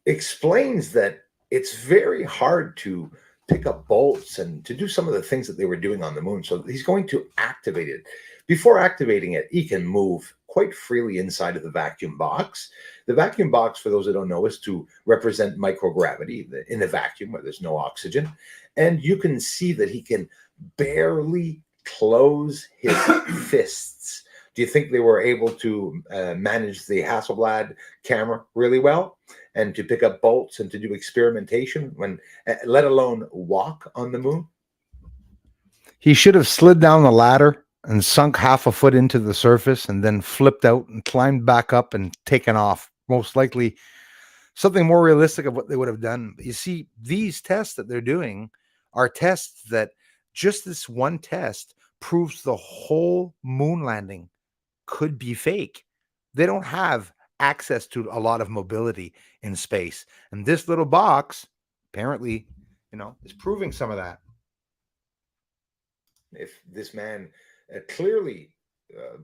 explains that it's very hard to pick up bolts and to do some of the things that they were doing on the moon. So he's going to activate it. Before activating it, he can move quite freely inside of the vacuum box. The vacuum box, for those that don't know, is to represent microgravity in a vacuum where there's no oxygen. And you can see that he can barely close his fists. Do you think they were able to manage the Hasselblad camera really well and to pick up bolts and to do experimentation when, let alone walk on the moon? He should have slid down the ladder and sunk half a foot into the surface and then flipped out and climbed back up and taken off. Most likely something more realistic of what they would have done. You see, these tests that they're doing are tests that just this one test proves the whole moon landing could be fake. They don't have access to a lot of mobility in space. And this little box apparently, is proving some of that. If this man clearly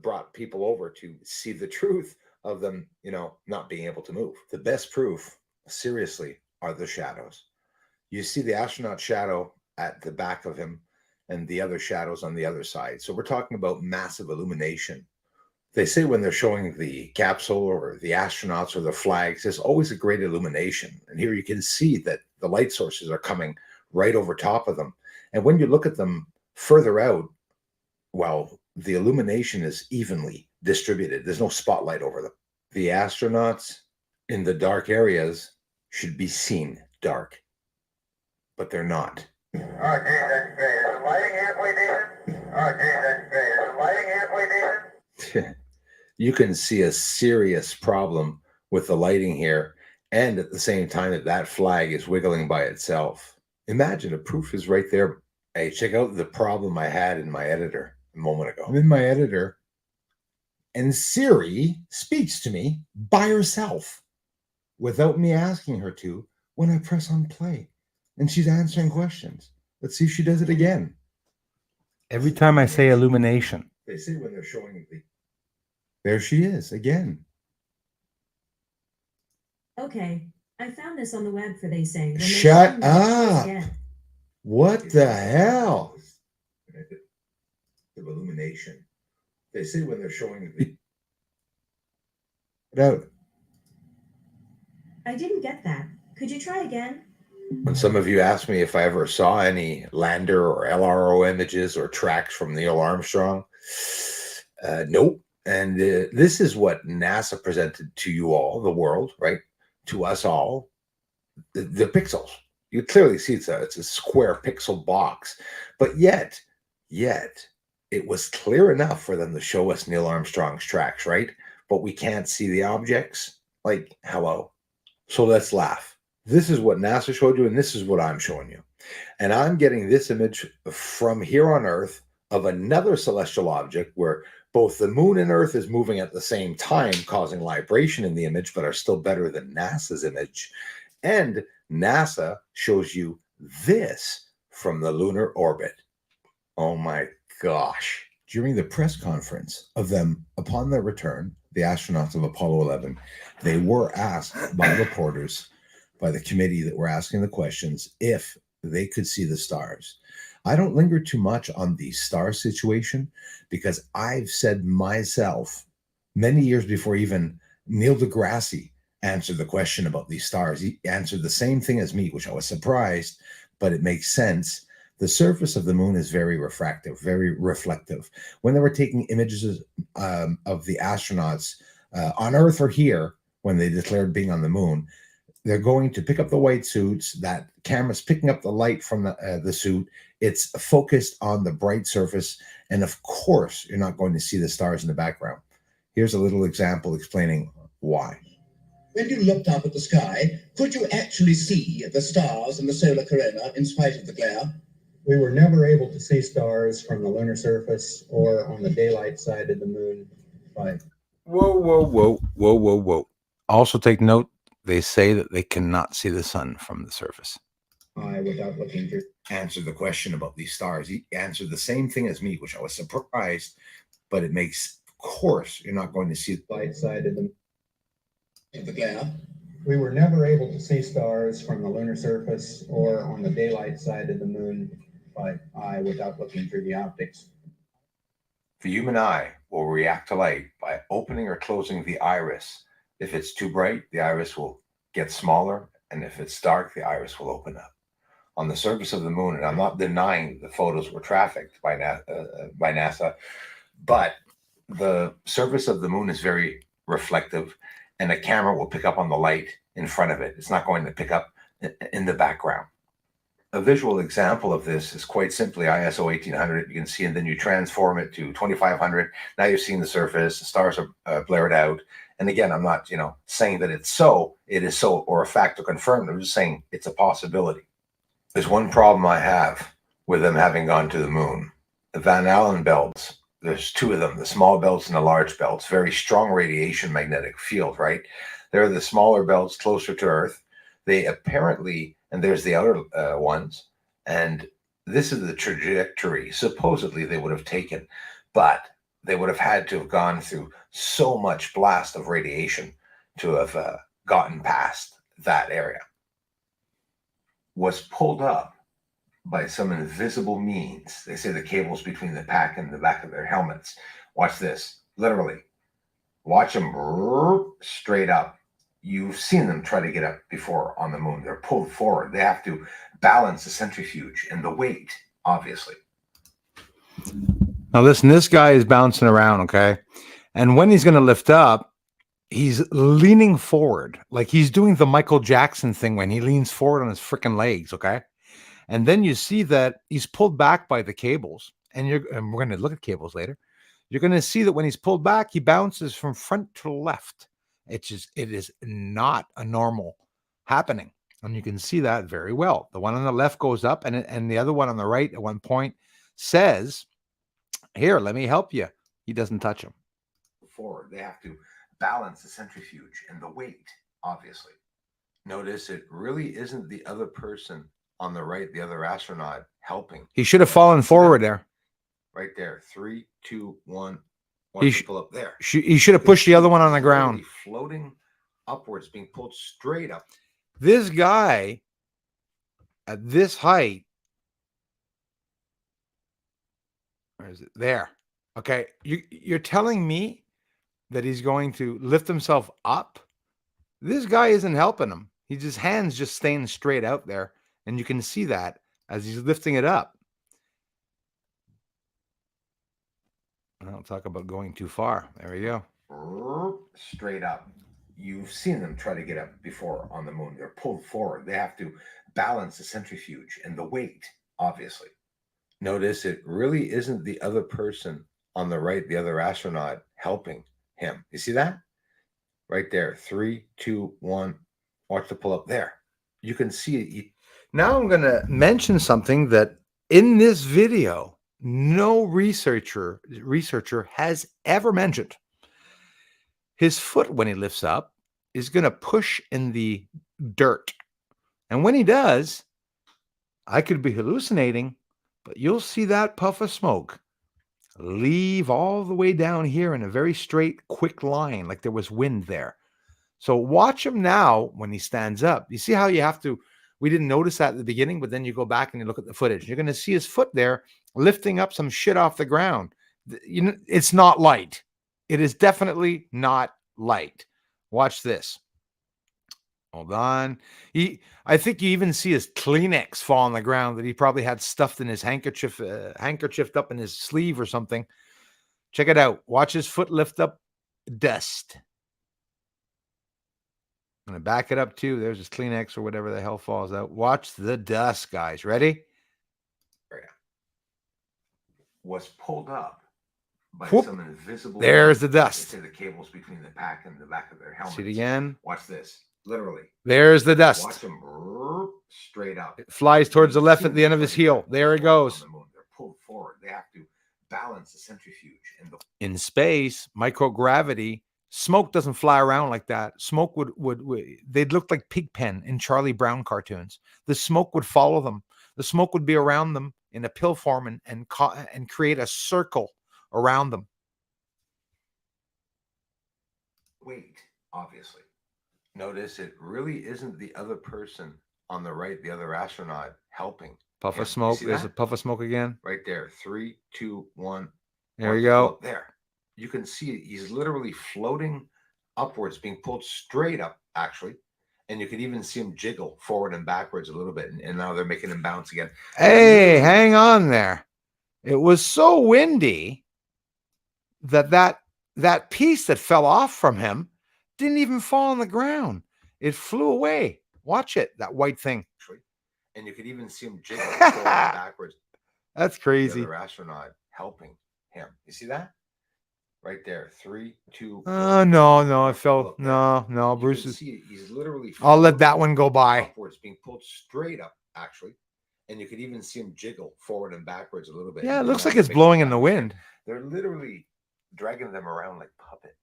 brought people over to see the truth of them, not being able to move. The best proof, seriously, are the shadows. You see the astronaut shadow at the back of him and the other shadows on the other side. So we're talking about massive illumination. They say when they're showing the capsule or the astronauts or the flags, there's always a great illumination. And here you can see that the light sources are coming right over top of them. And when you look at them further out, well, the illumination is evenly distributed. There's no spotlight over them. The astronauts in the dark areas should be seen dark, but they're not. Okay, that's great. Is the lighting halfway decent? Okay, that's great. Is the lighting halfway decent? You can see a serious problem with the lighting here, and at the same time that flag is wiggling by itself. Imagine, the proof is right there. Hey, check out the problem I had in my editor a moment ago. I'm in my editor, and Siri speaks to me by herself without me asking her to when I press on play. And she's answering questions. Let's see if she does it again. Every time I say illumination, they say when they're showing the... There she is again. Okay, I found this on the web for they say. Shut up. What the hell? The illumination. They say when they're showing the... Get out. I didn't get that. Could you try again? When some of you asked me if I ever saw any lander or LRO images or tracks from Neil Armstrong, nope. And this is what NASA presented to you all, the world, right? To us all, the pixels. You clearly see it's a square pixel box, but yet it was clear enough for them to show us Neil Armstrong's tracks, right? But we can't see the objects. Like, hello. So let's laugh. This is what NASA showed you, and this is what I'm showing you. And I'm getting this image from here on Earth of another celestial object where both the moon and Earth is moving at the same time, causing libration in the image, but are still better than NASA's image. And NASA shows you this from the lunar orbit. Oh my gosh. During the press conference of them upon their return, the astronauts of Apollo 11, they were asked by reporters, by the committee that were asking the questions, if they could see the stars. I don't linger too much on the star situation because I've said myself many years before even Neil deGrasse answered the question about these stars. He answered the same thing as me, which I was surprised, but it makes sense. The surface of the moon is very refractive, very reflective. When they were taking images of the astronauts on Earth or here, when they declared being on the moon, they're going to pick up the white suits. That camera's picking up the light from the suit. It's focused on the bright surface. And of course, you're not going to see the stars in the background. Here's a little example explaining why. When you looked up at the sky, could you actually see the stars in the solar corona in spite of the glare? We were never able to see stars from the lunar surface or on the daylight side of the moon. Whoa. Also take note, they say that they cannot see the sun from the surface. Without looking through. Answer the question about these stars. He answered the same thing as me, which I was surprised, but it makes, of course, you're not going to see the light side of the glare. We were never able to see stars from the lunar surface or on the daylight side of the moon by eye without looking through the optics. The human eye will react to light by opening or closing the iris. If it's too bright, the iris will get smaller, and if it's dark, the iris will open up. On the surface of the moon, and I'm not denying the photos were trafficked by NASA, but the surface of the moon is very reflective, and a camera will pick up on the light in front of it. It's not going to pick up in the background. A visual example of this is quite simply ISO 1800. You can see, and then you transform it to 2500. Now you're seeing the surface. The stars are blared out. And again, I'm not, saying that it is so, or a fact or confirmed. I'm just saying it's a possibility. There's one problem I have with them having gone to the moon. The Van Allen belts, there's two of them, the small belts and the large belts, very strong radiation magnetic field, right? They're the smaller belts closer to Earth. They apparently, and there's the other ones, and this is the trajectory supposedly they would have taken, but they would have had to have gone through so much blast of radiation to have gotten past that area. Was pulled up by some invisible means. They say the cables between the pack and the back of their helmets. Watch this, literally. Watch them straight up. You've seen them try to get up before on the moon. They're pulled forward. They have to balance the centrifuge and the weight, obviously. Now listen, this guy is bouncing around, okay? And when he's going to lift up, he's leaning forward. Like he's doing the Michael Jackson thing when he leans forward on his freaking legs, okay? And then you see that he's pulled back by the cables. And we're going to look at cables later. You're going to see that when he's pulled back, he bounces from front to left. It is not a normal happening. And you can see that very well. The one on the left goes up, and the other one on the right at one point says, "Here, let me help you." He doesn't touch him. Forward, they have to balance the centrifuge and the weight, obviously. Notice it really isn't the other person on the right, the other astronaut helping. He should have fallen forward there. Right there. 3, 2, 1. He pull up there. He should have pushed the other one on the ground. Floating upwards, being pulled straight up. This guy at this height, where is it? There. Okay. You're telling me that he's going to lift himself up? This guy isn't helping him. His hands just staying straight out there. And you can see that as he's lifting it up. I'll talk about going too far. There we go. Straight up. You've seen them try to get up before on the moon. They're pulled forward. They have to balance the centrifuge and the weight, obviously. Notice it really isn't the other person on the right, the other astronaut helping him. You see that? Right there. 3, 2, 1. Watch the pull up there. You can see it. Now I'm going to mention something that in this video, no researcher has ever mentioned. His foot, when he lifts up, is going to push in the dirt. And when he does, I could be hallucinating, but you'll see that puff of smoke leave all the way down here in a very straight, quick line, like there was wind there. So watch him now when he stands up. You see how you have to, we didn't notice that at the beginning, but then you go back and you look at the footage. You're going to see his foot there lifting up some shit off the ground. It's not light. It is definitely not light. Watch this. Hold on. I think you even see his Kleenex fall on the ground that he probably had stuffed in his handkerchiefed up in his sleeve or something. Check it out. Watch his foot lift up dust. I'm going to back it up too. There's this Kleenex or whatever the hell falls out. Watch the dust, guys. Ready? Was pulled up by Whoop. some invisible. There's the They dust. say the cables between the pack and the back of their helmets. See it again? Watch this. Literally. There's the dust. Watch them straight up. It flies towards the You left see at the end of his like heel. that There it on goes. the moon. They're pulled forward. They have to balance the centrifuge and the In space, microgravity, smoke doesn't fly around like that. Smoke would they'd look like Pigpen in Charlie Brown cartoons. The smoke would follow them. The smoke would be around them in a pill form and create a circle around them. weight, obviously. Notice it really isn't the other person on the right, the other astronaut helping. Puff him. of You smoke. see There's that? a puff of smoke again. Right there. 3, 2, 1. There you go. Look there. You can see he's literally floating upwards, being pulled straight up, actually. And you can even see him jiggle forward and backwards a little bit. And now they're making him bounce again. Hey, hang on there. It was so windy that piece that fell off from him didn't even fall on the ground. It flew away. Watch it, that white thing. And you could even see him jiggle forward and backwards. That's The crazy. other astronaut helping him. You see that? Right there. 3, 2. Oh, no, it fell. Look there. No, You can Bruce is. see he's literally I'll let that floating one go by. upwards, being pulled straight up, actually. And you could even see him jiggle forward and backwards a little bit. Yeah, it And looks now like they're it's making blowing him in the bounce again. wind. They're literally dragging them around like puppets.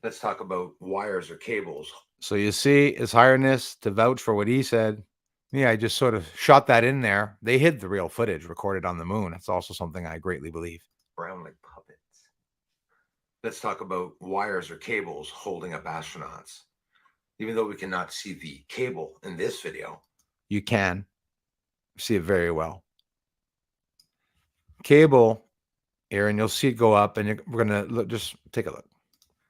Let's talk about wires or cables. So you see His Highness to vouch for what he said. Yeah, I just sort of shot that in there. They hid the real footage recorded on the moon. That's also something I greatly believe. Around like puppets. Let's talk about wires or cables holding up astronauts. Even though we cannot see the cable in this video, You can see it very well. Cable here, and you'll see it go up, and we're gonna look. Just take a look.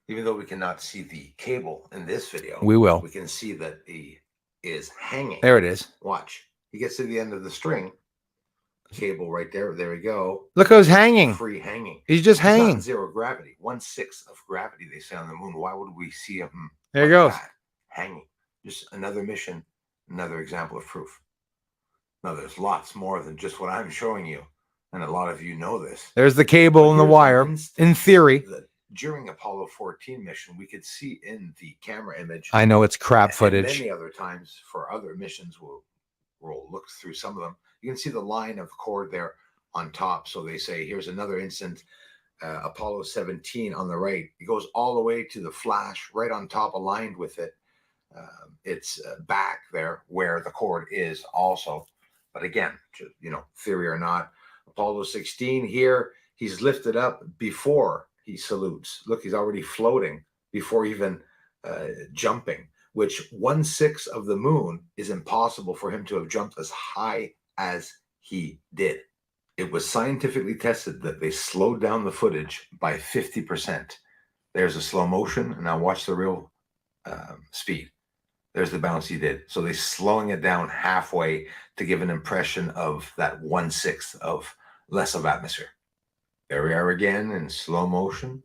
even though we cannot see the cable in this video, We will. we can see that he is hanging. There it is. Watch. He gets to the end of the string. Cable right there. There we go. Look how he's hanging. Free hanging. He's just He's not hanging. zero gravity. 1/6 of gravity, they say on the moon. Why would we see him There he like goes. that, hanging? Just another mission, another example of proof. Now, there's lots more than just what I'm showing you. And a lot of you know this. There's the cable But and the here's an wire. instance In theory, that during Apollo 14 mission, we could see in the camera image. I know it's crap and footage. many other times for other missions, we'll look through some of them. You can see the line of cord there on top. So they say, here's another instance, Apollo 17 on the right. It goes all the way to the flash right on top, aligned with it. It's back there where the cord is also. But again, theory or not, Apollo 16 here, he's lifted up before he salutes. Look, he's already floating before even jumping, which 1/6 of the moon is impossible for him to have jumped as high as he did. It was scientifically tested that they slowed down the footage by 50%. There's a slow motion, and now watch the real speed. There's the bounce he did. So they're slowing it down halfway to give an impression of that 1/6 of less of atmosphere. There we are again in slow motion.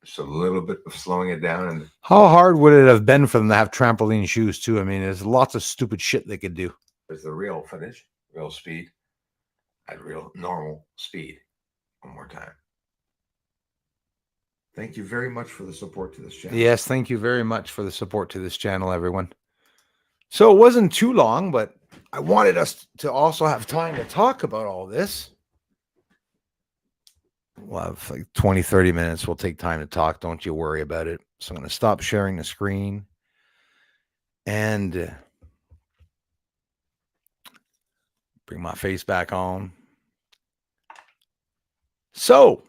Just a little bit of slowing it down. And How hard would it have been for them to have trampoline shoes too? I mean, there's lots of stupid shit they could do. there's the real footage, real speed, at real normal speed. One more time. Thank you very much for the support to this channel. Yes, thank you very much for the support to this channel, everyone. So it wasn't too long, but I wanted us to also have time to talk about all this. We'll have like 20, 30 minutes. We'll take time to talk. Don't you worry about it. So I'm going to stop sharing the screen and bring my face back on. So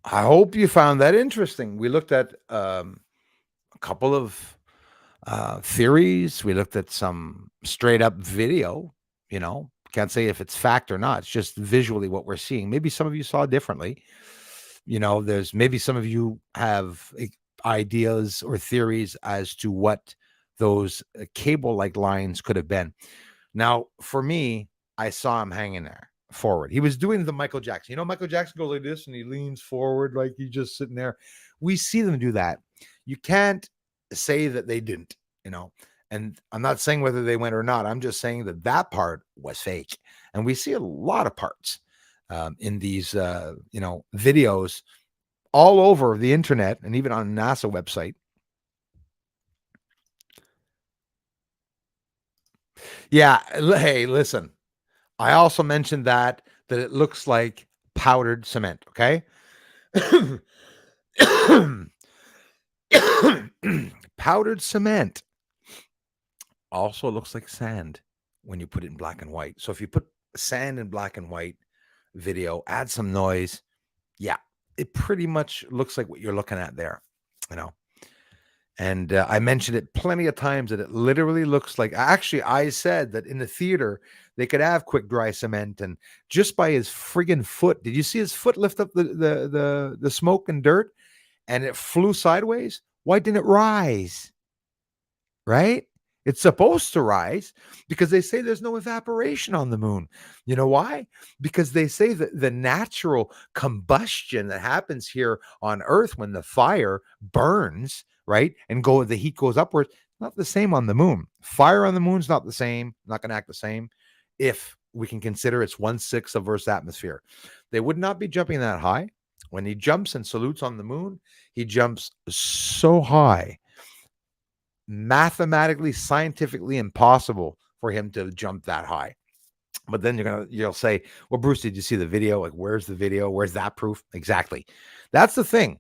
I hope you found that interesting. We looked at a couple of theories. We looked at some straight up video. Can't say if it's fact or not. It's just visually what we're seeing. Maybe some of you saw differently. There's maybe some of you have ideas or theories as to what those cable-like lines could have been. Now, for me, I saw him hanging there forward. He was doing the Michael Jackson. Michael Jackson goes like this and he leans forward like he's just sitting there. We see them do that. You can't say that they didn't, and I'm not saying whether they went or not. I'm just saying that that part was fake. And we see a lot of parts in these, videos all over the internet and even on NASA website. Yeah. Hey, listen, I also mentioned that it looks like powdered cement. Okay. Powdered cement also looks like sand when you put it in black and white. So if you put sand in black and white video, add some noise, yeah, it pretty much looks like what you're looking at there, you know. And I mentioned it plenty of times that it literally looks like. Actually, I said that in the theater they could have quick dry cement, and just by his friggin' foot, did you see his foot lift up the smoke and dirt, and it flew sideways? Why didn't it rise? Right? It's supposed to rise because they say there's no evaporation on the moon. You know why? Because they say that the natural combustion that happens here on Earth when the fire burns, right, and the heat goes upwards, not the same on the moon. Fire on the moon's not the same, not going to act the same if we can consider it's 1/6 of Earth's atmosphere. They would not be jumping that high. When he jumps and salutes on the moon, he jumps so high, mathematically, scientifically impossible for him to jump that high. But then you'll say, well, Bruce, did you see the video? Like, where's the video? Where's that proof? Exactly. That's the thing.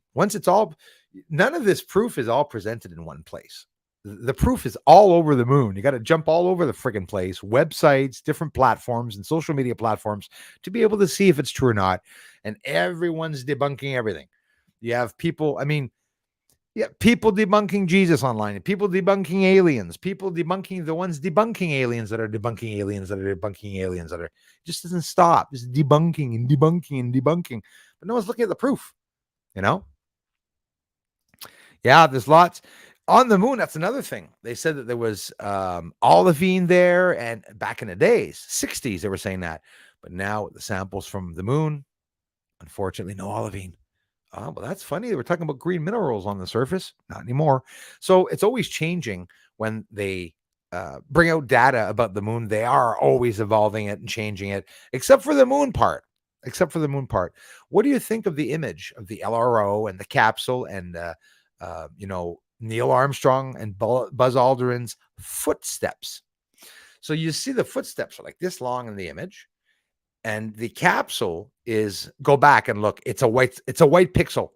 None of this proof is all presented in one place. The proof is all over the moon. You got to jump all over the friggin' place, websites, different platforms and social media platforms to be able to see if it's true or not. And everyone's debunking everything. You have people, people debunking Jesus online, people debunking aliens, people debunking the ones debunking aliens that are debunking aliens that are debunking aliens that are, it just doesn't stop. It's debunking and debunking and debunking, but no one's looking at the proof, Yeah, there's lots on the moon. That's another thing. They said that there was olivine there, and back in the days, 60s, they were saying that, but now with the samples from the moon, unfortunately, no olivine. Oh, well, that's funny. They were talking about green minerals on the surface. Not anymore. So it's always changing when they bring out data about the moon. They are always evolving it and changing it, except for the moon part. What do you think of the image of the LRO and the capsule and, Neil Armstrong and Buzz Aldrin's footsteps? So you see the footsteps are like this long in the image. And the capsule go back and look, it's a white pixel,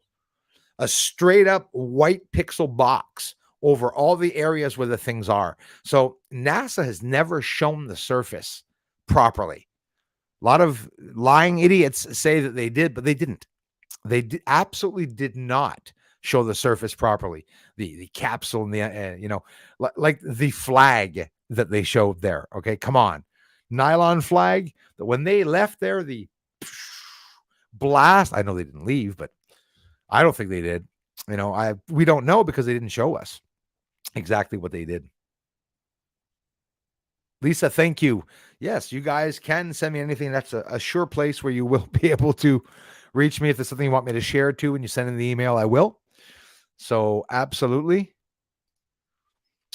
a straight up white pixel box over all the areas where the things are. So NASA has never shown the surface properly. A lot of lying idiots say that they did, but they didn't. They absolutely did not show the surface properly. The capsule and the, like the flag that they showed there. Okay, come on. Nylon flag that when they left there, the blast, I know they didn't leave, but I don't think they did. We don't know because they didn't show us exactly what they did. Lisa, thank you. Yes, you guys can send me anything. That's a sure place where you will be able to reach me. If there's something you want me to share too, when you send in the email, I will. So absolutely.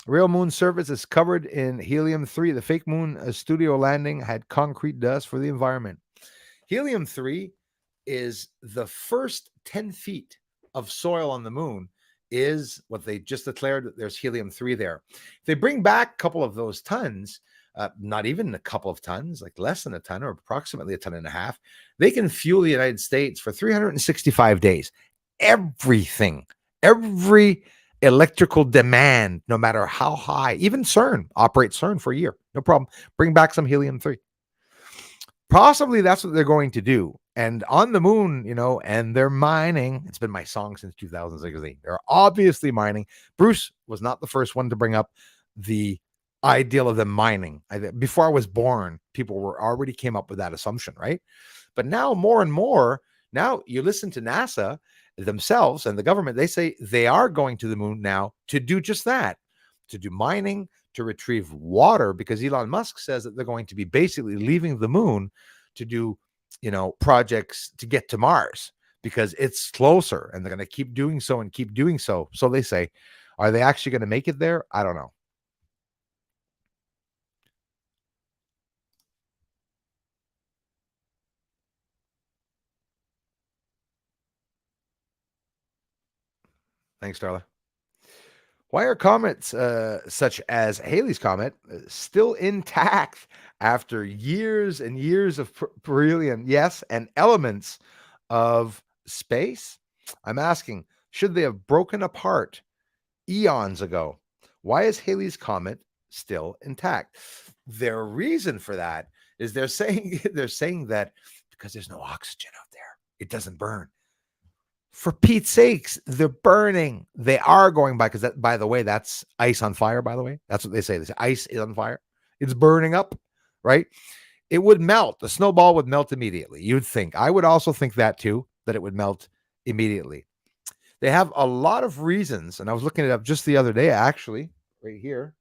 Real moon surface is covered in helium-3. The fake moon studio landing had concrete dust for the environment. Helium-3 is the first 10 feet of soil on the moon is what they just declared that there's helium-3 there. If they bring back a couple of those tons, not even a couple of tons, like less than a ton or approximately a ton and a half, they can fuel the United States for 365 days. Every electrical demand, no matter how high, even CERN operates CERN for a year. No problem. Bring back some helium-3. Possibly that's what they're going to do. And on the moon, and they're mining. It's been my song since 2016. They're obviously mining. Bruce was not the first one to bring up the ideal of them mining. Before I was born, people already came up with that assumption, right? But now more and more, now you listen to NASA themselves and the government, they say they are going to the moon now to do just that, to do mining, to retrieve water, because Elon Musk says that they're going to be basically leaving the moon to do, projects to get to Mars because it's closer, and they're going to keep doing so and keep doing so. So they say, Are they actually going to make it there? I don't know. Thanks, Darla. Why are comets such as Halley's Comet still intact after years and years of perihelion, yes, and elements of space? I'm asking, should they have broken apart eons ago? Why is Halley's Comet still intact? Their reason for that is they're saying that because there's no oxygen out there, it doesn't burn. For Pete's sakes, they're burning. They are going by, because that, by the way, that's ice on fire, by the way. That's what they say. This ice is on fire. It's burning up, right? It would melt. The snowball would melt immediately. You'd think. I would also think that too, that it would melt immediately. They have a lot of reasons, and I was looking it up just the other day, actually, right here.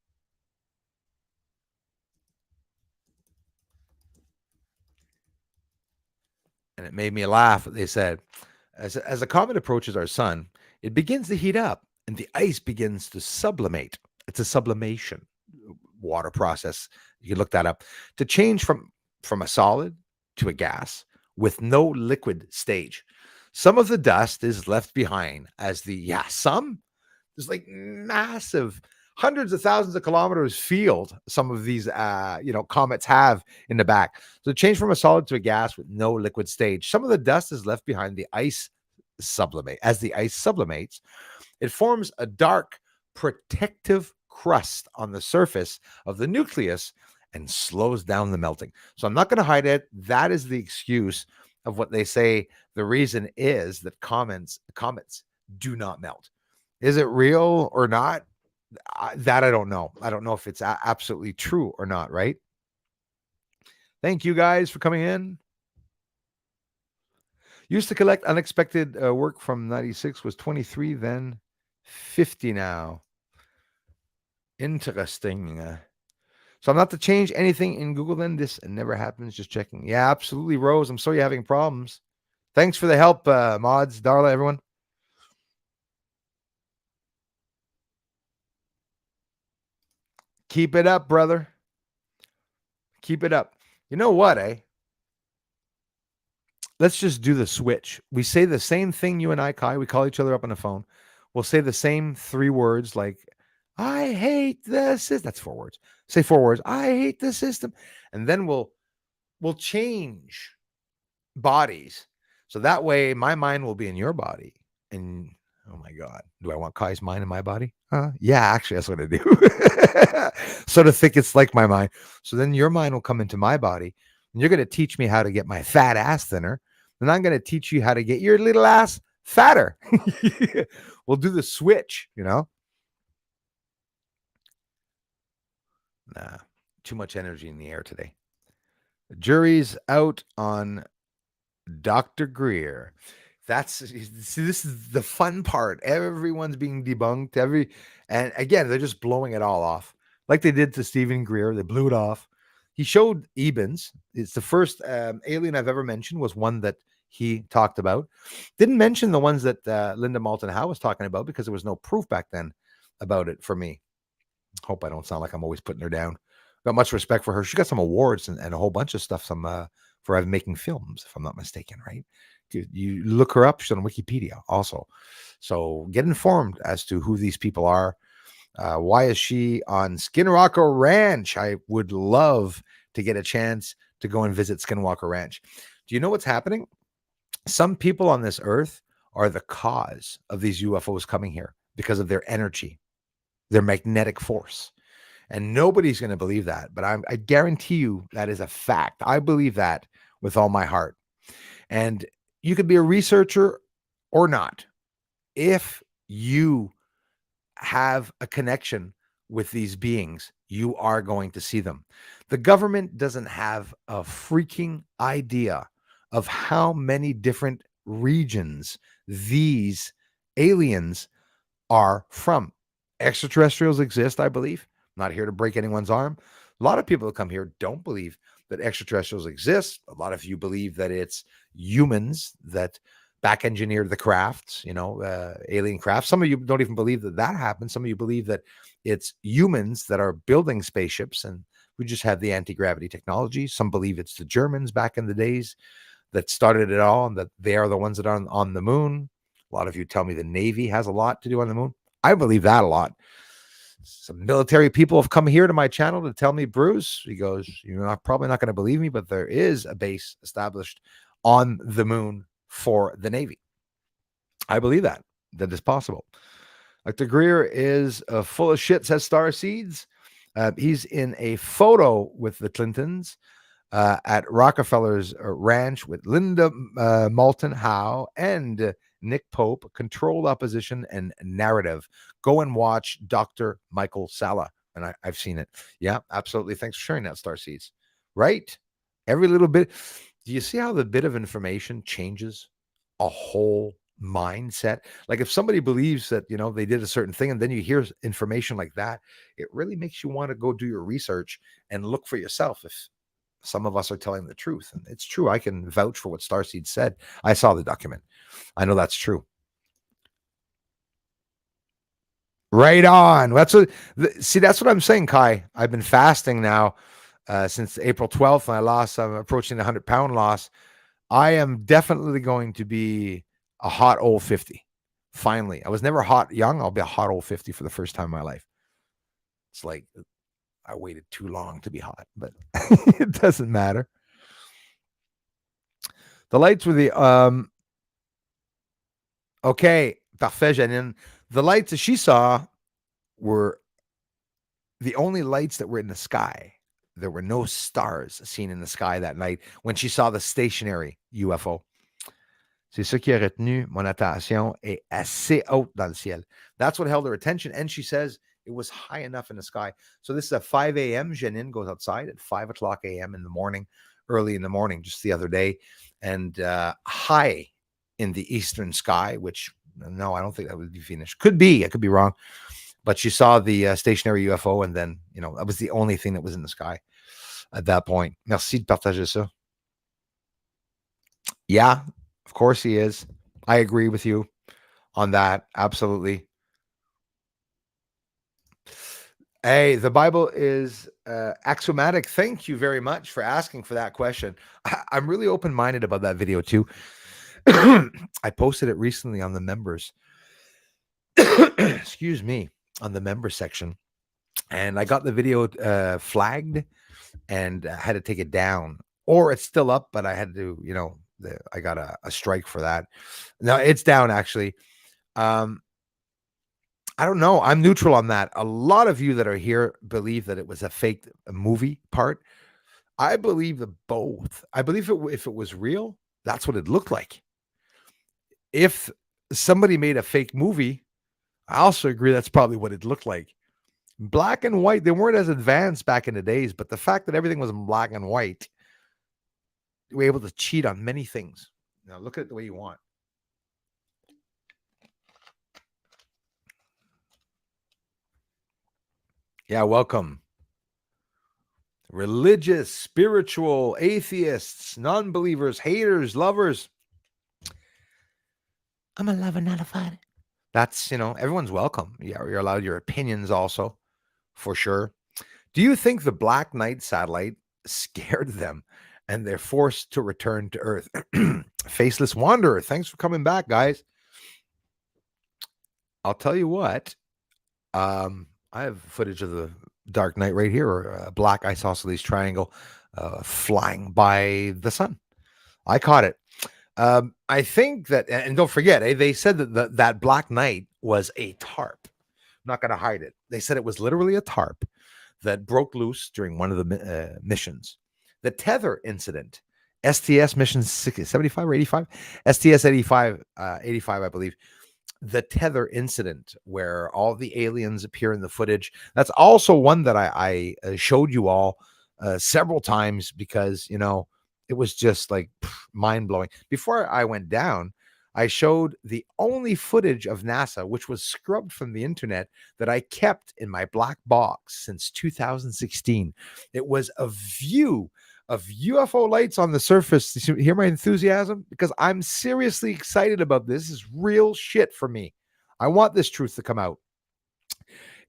And it made me laugh. They said, as a comet approaches our sun, it begins to heat up and the ice begins to sublimate. It's a sublimation water process. You can look that up. To change from a solid to a gas with no liquid stage. Some of the dust is left behind as some. There's like massive hundreds of thousands of kilometers field some of these comets have in the back. So change from a solid to a gas with no liquid stage. Some of the dust is left behind the ice sublimate. As the ice sublimates, it forms a dark protective crust on the surface of the nucleus and slows down the melting. So I'm not going to hide it. That is the excuse of what they say. The reason is that comets do not melt. Is it real or not? That I don't know. I don't know if it's absolutely true or not, right? Thank you guys for coming in. Used to collect unexpected work from 96, was 23, then 50 now. Interesting. So I'm not to change anything in Google then? This never happens. Just checking. Yeah, absolutely, Rose. I'm sorry you're having problems. Thanks for the help, mods, Darla, everyone. Keep it up, brother. Keep it up. You know what, eh? Let's just do the switch. We say the same thing, you and I, Kai. We call each other up on the phone. We'll say the same 3 words like, I hate the system. That's 4 words. Say 4 words. I hate the system. And then we'll change bodies. So that way my mind will be in your body. And oh my God, do I want Kai's mind in my body? Yeah, actually, that's what I do. Sort of think it's like my mind. So then your mind will come into my body and you're going to teach me how to get my fat ass thinner. And I'm going to teach you how to get your little ass fatter. We'll do the switch, Nah, too much energy in the air today. The jury's out on Dr. Greer. See, this is the fun part. Everyone's being debunked. And again, they're just blowing it all off. Like they did to Stephen Greer. They blew it off. He showed Ebens. It's the first alien I've ever mentioned, was one that he talked about. Didn't mention the ones that Linda Moulton Howe was talking about because there was no proof back then about it for me. Hope I don't sound like I'm always putting her down. Got much respect for her. She got some awards and a whole bunch of stuff for making films, if I'm not mistaken, right? You look her up. She's on Wikipedia also. So get informed as to who these people are. Why is she on Skinwalker Ranch? I would love to get a chance to go and visit Skinwalker Ranch. Do you know what's happening? Some people on this earth are the cause of these UFOs coming here because of their energy, their magnetic force. And nobody's going to believe that. But I guarantee you that is a fact. I believe that with all my heart. And you could be a researcher or not. If you have a connection with these beings, you are going to see them. The government doesn't have a freaking idea of how many different regions these aliens are from. Extraterrestrials exist, I believe. I'm not here to break anyone's arm. A lot of people that come here don't believe that extraterrestrials exist. A lot of you believe that it's humans that back engineered the crafts, alien crafts. Some of you don't even believe that that happened. Some of you believe that it's humans that are building spaceships and we just have the anti-gravity technology. Some believe it's the Germans back in the days that started it all and that they are the ones that are on the moon. A lot of you tell me the Navy has a lot to do on the moon. I believe that a lot. Some military people have come here to my channel to tell me, Bruce, he goes, you're probably not going to believe me, but there is a base established on the moon for the Navy. I believe that is possible. Dr. Greer is full of shit, says Star Seeds. He's in a photo with the Clintons at Rockefeller's ranch with Linda Moulton Howe and Nick Pope. Controlled opposition and narrative. Go and watch Dr. Michael Salla. And I've seen it. Yeah, absolutely. Thanks for sharing that, Star Seeds. Right? Every little bit. Do you see how the bit of information changes a whole mindset? Like if somebody believes that, they did a certain thing and then you hear information like that, it really makes you want to go do your research and look for yourself if some of us are telling the truth. And it's true. I can vouch for what Starseed said. I saw the document. I know that's true. Right on. That's what I'm saying, Kai. I've been fasting now since April 12th, and I'm approaching the 100-pound loss. I am definitely going to be a hot old 50. Finally. I was never hot young. I'll be a hot old 50 for the first time in my life. It's like I waited too long to be hot, but it doesn't matter. The lights were the okay, parfait, Janine. The lights that she saw were the only lights that were in the sky. There were no stars seen in the sky that night when she saw the stationary UFO. C'est ce qui a retenu mon attention et assez haute dans le ciel. That's what held her attention. And she says it was high enough in the sky. So this is at 5 a.m. Janine goes outside at 5 o'clock a.m. in the morning, early in the morning, just the other day. And high in the eastern sky, which, no, I don't think that would be Venus. Could be. I could be wrong. But she saw the stationary UFO, and then, that was the only thing that was in the sky at that point. Merci de partager ça. Yeah, of course he is. I agree with you on that. Absolutely. Hey, the Bible is axiomatic. Thank you very much for asking for that question. I'm really open-minded about that video too. I posted it recently on the members. Excuse me. On the member section, and I got the video flagged and had to take it down, or it's still up, but I had to, I got a strike for that. No, it's down actually. I don't know. I'm neutral on that. A lot of you that are here believe that it was a fake movie part. I believe that both. I believe if it was real, that's what it looked like. If somebody made a fake movie, I also agree that's probably what it looked like. Black and white, they weren't as advanced back in the days, but the fact that everything was in black and white, you were able to cheat on many things. Now look at it the way you want. Yeah, welcome. Religious, spiritual, atheists, non-believers, haters, lovers. I'm a lover, not a fighter. That's, everyone's welcome. Yeah, you're allowed your opinions also, for sure. Do you think the Black Knight satellite scared them and they're forced to return to Earth? Faceless Wanderer, thanks for coming back, guys. I'll tell you what. I have footage of the Dark Knight right here, or a black isosceles triangle flying by the sun. I caught it. I think that, and don't forget, they said that that Black Knight was a tarp. I'm not going to hide it. They said it was literally a tarp that broke loose during one of the missions. The tether incident, STS mission 75 or 85, STS 85, I believe. The tether incident where all the aliens appear in the footage. That's also one that I showed you all several times because, it was just like mind blowing. Before I went down, I showed the only footage of NASA, which was scrubbed from the internet, that I kept in my black box since 2016. It was a view of UFO lights on the surface. You hear my enthusiasm? Because I'm seriously excited about this. This is real shit for me. I want this truth to come out.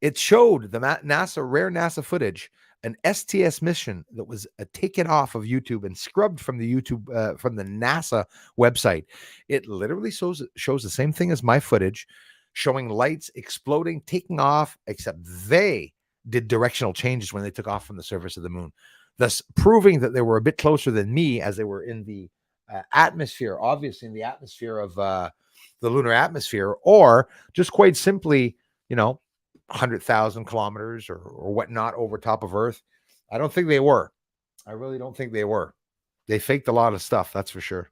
It showed the rare NASA footage, an STS mission that was taken off of YouTube and scrubbed from the from the NASA website. It literally shows the same thing as my footage, showing lights exploding, taking off, except they did directional changes when they took off from the surface of the moon, thus proving that they were a bit closer than me, as they were in the atmosphere, obviously in the atmosphere of the lunar atmosphere, or just quite simply, 100,000 kilometers or whatnot over top of Earth. I don't think they were. I really don't think they were. They faked a lot of stuff, that's for sure.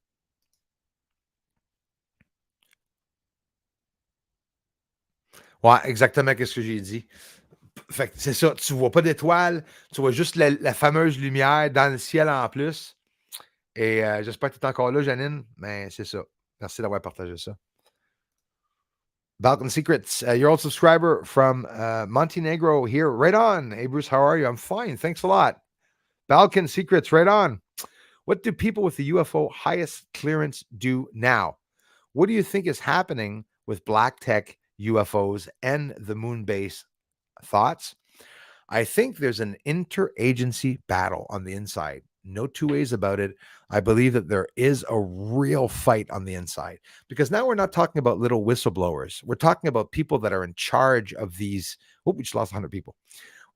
Ouais, exactement qu'est-ce que j'ai dit. Fait que c'est ça, tu vois pas d'étoiles, tu vois juste la fameuse lumière dans le ciel en plus. Et j'espère que tu es encore là, Janine, mais c'est ça. Merci d'avoir partagé ça. Balkan Secrets, your old subscriber from Montenegro here. Right on. Hey, Bruce, how are you? I'm fine. Thanks a lot. Balkan Secrets, right on. What do people with the UFO highest clearance do now? What do you think is happening with black tech UFOs and the moon base? Thoughts? I think there's an interagency battle on the inside. No two ways about it. I believe that there is a real fight on the inside, because now we're not talking about little whistleblowers. We're talking about people that are in charge of these. Oh, we just lost 100 people.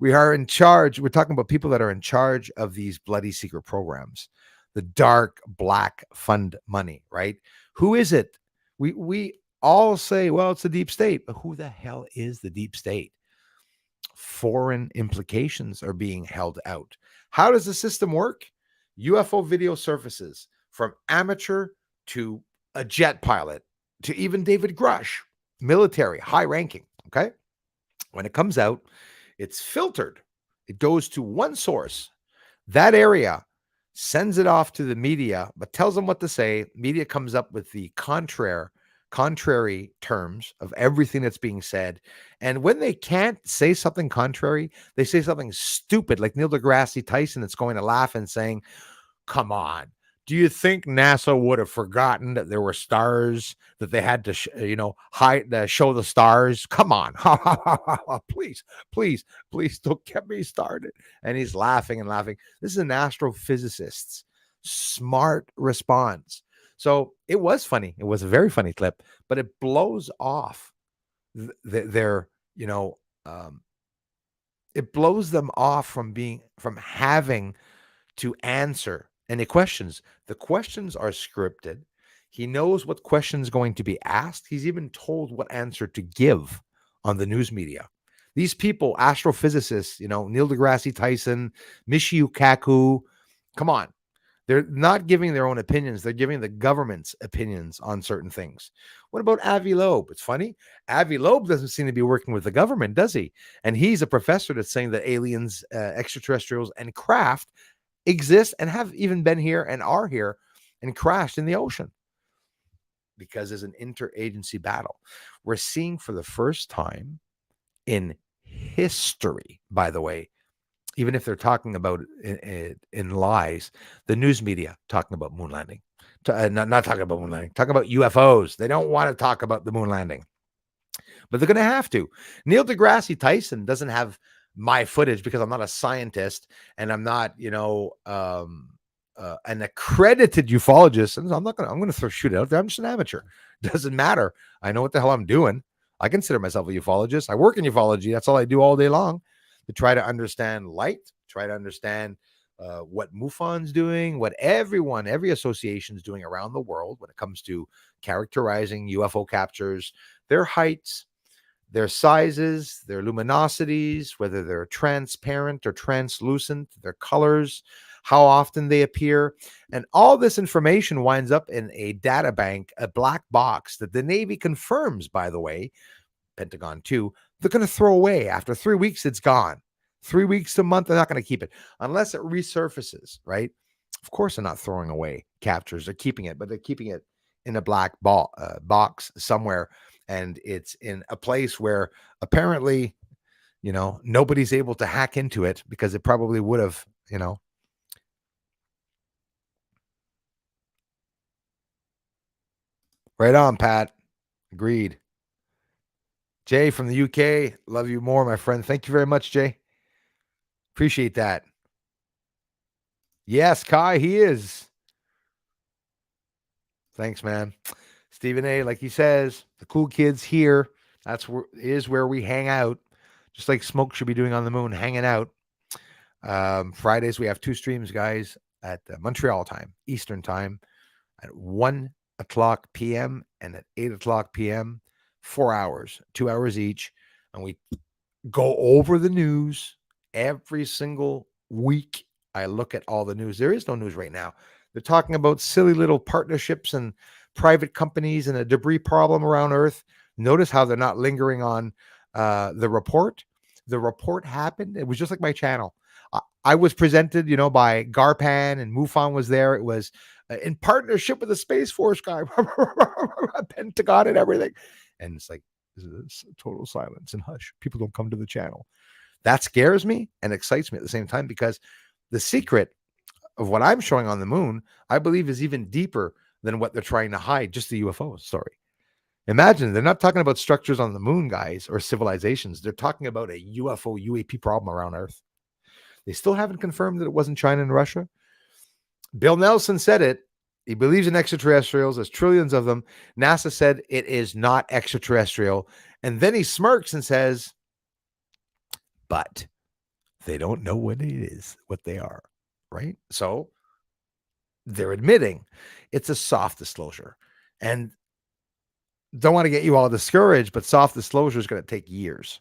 We are in charge. We're talking about people that are in charge of these bloody secret programs, the dark black fund money, right? Who is it? We all say, well, it's the deep state, but who the hell is the deep state? Foreign implications are being held out. How does the system work? UFO video surfaces from amateur to a jet pilot to even David Grush, military, high ranking. Okay. When it comes out, it's filtered. It goes to one source. That area sends it off to the media, but tells them what to say. Media comes up with the contrary terms of everything that's being said. And when they can't say something contrary, they say something stupid, like Neil deGrasse Tyson that's going to laugh and saying, come on, do you think NASA would have forgotten that there were stars, that they had to, show the stars? Come on. Please don't get me started. And he's laughing and laughing. This is an astrophysicist's smart response. So it was funny. It was a very funny clip, but it blows off it blows them off from having to answer any questions. The questions are scripted. He knows what question is going to be asked. He's even told what answer to give on the news media. These people, astrophysicists, Neil deGrasse Tyson, Michio Kaku, come on. They're not giving their own opinions. They're giving the government's opinions on certain things. What about Avi Loeb? It's funny. Avi Loeb doesn't seem to be working with the government, does he? And he's a professor that's saying that aliens, extraterrestrials, and craft exist and have even been here and are here and crashed in the ocean, because there's an interagency battle. We're seeing for the first time in history, by the way, even if they're talking about it in lies, the news media talking about moon landing, not talking about moon landing, talking about UFOs. They don't want to talk about the moon landing, but they're going to have to. Neil deGrasse Tyson doesn't have my footage because I'm not a scientist and I'm not, an accredited ufologist. And I'm going to shoot it out there. I'm just an amateur. Doesn't matter. I know what the hell I'm doing. I consider myself a ufologist. I work in ufology. That's all I do all day long, to try to understand light, try to understand what MUFON's doing, what every association is doing around the world when it comes to characterizing UFO captures, their heights, their sizes, their luminosities, whether they're transparent or translucent, their colors, how often they appear. And all this information winds up in a data bank, a black box that the Navy confirms, by the way, Pentagon too, they're going to throw away. After 3 weeks, it's gone. 3 weeks to a month, they're not going to keep it unless it resurfaces, right? Of course, they're not throwing away captures. They're keeping it, but they're keeping it in a black box somewhere, and it's in a place where apparently, nobody's able to hack into it, because it probably would have, Right on, Pat. Agreed. Jay from the UK, love you more, my friend. Thank you very much, Jay. Appreciate that. Yes, Kai, he is. Thanks, man. Stephen A., like he says, the cool kids here. Is where we hang out, just like Smoke should be doing on the moon, hanging out. Fridays we have 2 streams, guys, at Montreal time, Eastern time, at 1:00 p.m. and at 8:00 p.m. 4 hours, 2 hours each, and we go over the news every single week. I look at all the news. There is no news right now. They're talking about silly little partnerships and private companies and a debris problem around Earth. Notice how they're not lingering on the report. The report happened. It was just like my channel. I was presented, by Garpan, and MUFON was there. It was in partnership with the Space Force guy, Pentagon and everything. And it's like, this total silence and hush. People don't come to the channel. That scares me and excites me at the same time, because the secret of what I'm showing on the moon, I believe, is even deeper than what they're trying to hide, just the UFO story. Imagine, they're not talking about structures on the moon, guys, or civilizations. They're talking about a UFO, UAP problem around Earth. They still haven't confirmed that it wasn't China and Russia. Bill Nelson said it. He believes in extraterrestrials. There's trillions of them. NASA said it is not extraterrestrial. And then he smirks and says, but they don't know what it is, what they are, right? So they're admitting it's a soft disclosure. And don't want to get you all discouraged, but soft disclosure is going to take years.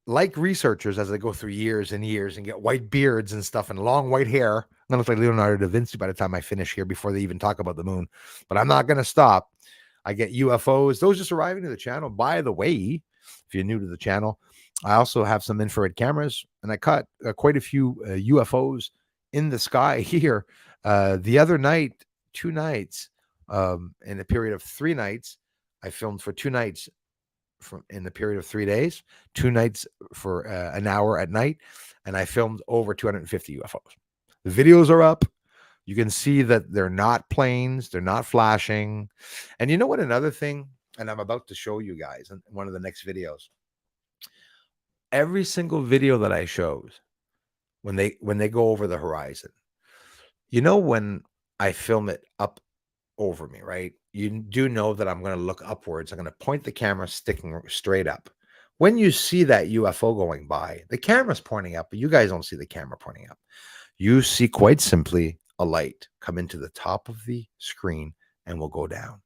Like researchers, as they go through years and years and get white beards and stuff and long white hair, I'm going to look like Leonardo da Vinci by the time I finish here, before they even talk about the moon. But I'm not going to stop. I get UFOs. Those just arriving to the channel. By the way, if you're new to the channel, I also have some infrared cameras, and I caught quite a few UFOs in the sky here. The other night, 2 nights, in a period of 3 nights, I filmed for 2 nights in the period of 3 days, 2 nights for an hour at night, and I filmed over 250 UFOs. The videos are up. You can see that they're not planes, they're not flashing. And you know what? Another thing, and I'm about to show you guys in one of the next videos. Every single video that I showed, when they go over the horizon, when I film it up over me, right? You do know that I'm going to look upwards. I'm going to point the camera sticking straight up. When you see that UFO going by, the camera's pointing up, but you guys don't see the camera pointing up. You see, quite simply, a light come into the top of the screen and will go down.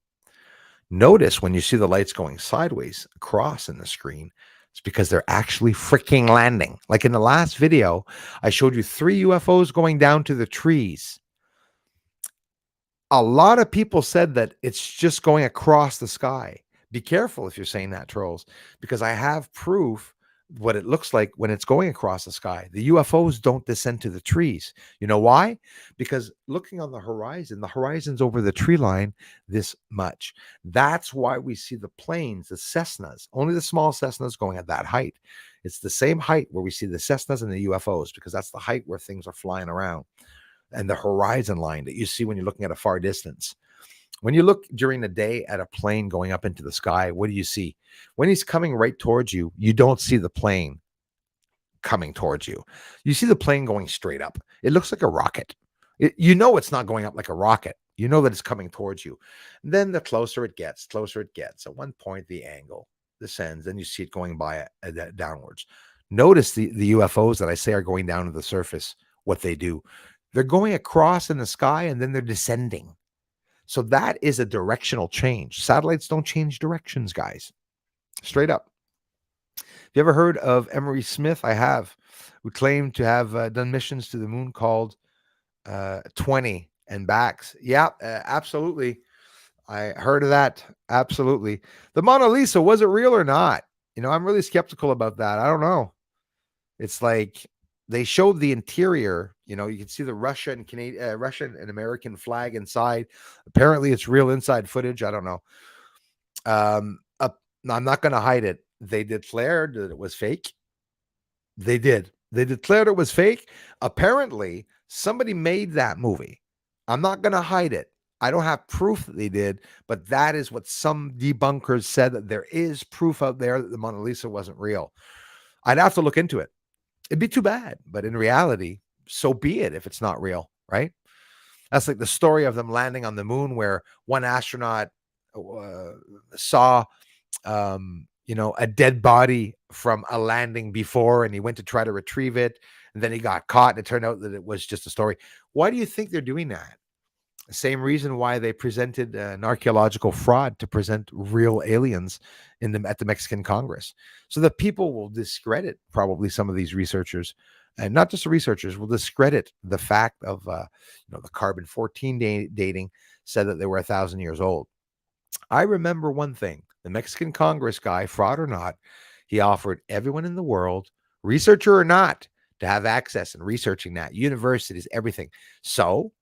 Notice when you see the lights going sideways across in the screen, it's because they're actually freaking landing. Like in the last video, I showed you 3 UFOs going down to the trees. A lot of people said that it's just going across the sky. Be careful if you're saying that, trolls, because I have proof what it looks like when it's going across the sky. The UFOs don't descend to the trees. You know why? Because looking on the horizon's over the tree line this much. That's why we see the planes, the Cessnas, only the small Cessnas going at that height. It's the same height where we see the Cessnas and the UFOs, because that's the height where things are flying around. And the horizon line that you see when you're looking at a far distance. When you look during the day at a plane going up into the sky, what do you see? When he's coming right towards you, you don't see the plane coming towards you. You see the plane going straight up. It looks like a rocket. It's not going up like a rocket. You know that it's coming towards you. And then the closer it gets. At one point, the angle descends. Then you see it going by downwards. Notice the UFOs that I say are going down to the surface, what they do. They're going across in the sky, and then they're descending. So that is a directional change. Satellites don't change directions, guys. Straight up. Have you ever heard of Emery Smith? I have. Who claimed to have done missions to the moon called 20 and backs. Yeah, absolutely. I heard of that. Absolutely. The Mona Lisa, was it real or not? I'm really skeptical about that. I don't know. It's like, they showed the interior. You know, you can see the Russian and American flag inside. Apparently, it's real inside footage. I don't know. I'm not going to hide it. They declared that it was fake. They did. They declared it was fake. Apparently, somebody made that movie. I'm not going to hide it. I don't have proof that they did, but that is what some debunkers said, that there is proof out there that the Mona Lisa wasn't real. I'd have to look into it. It'd be too bad, but in reality, so be it if it's not real, right? That's like the story of them landing on the moon, where one astronaut saw, a dead body from a landing before, and he went to try to retrieve it, and then he got caught, and it turned out that it was just a story. Why do you think they're doing that? Same reason why they presented an archaeological fraud to present real aliens at the Mexican Congress, so that people will discredit probably some of these researchers, and not just the researchers will discredit the fact of the carbon-14 dating said that they were 1,000 years old. I remember one thing: the Mexican Congress guy, fraud or not, he offered everyone in the world, researcher or not, to have access and researching that, universities, everything. So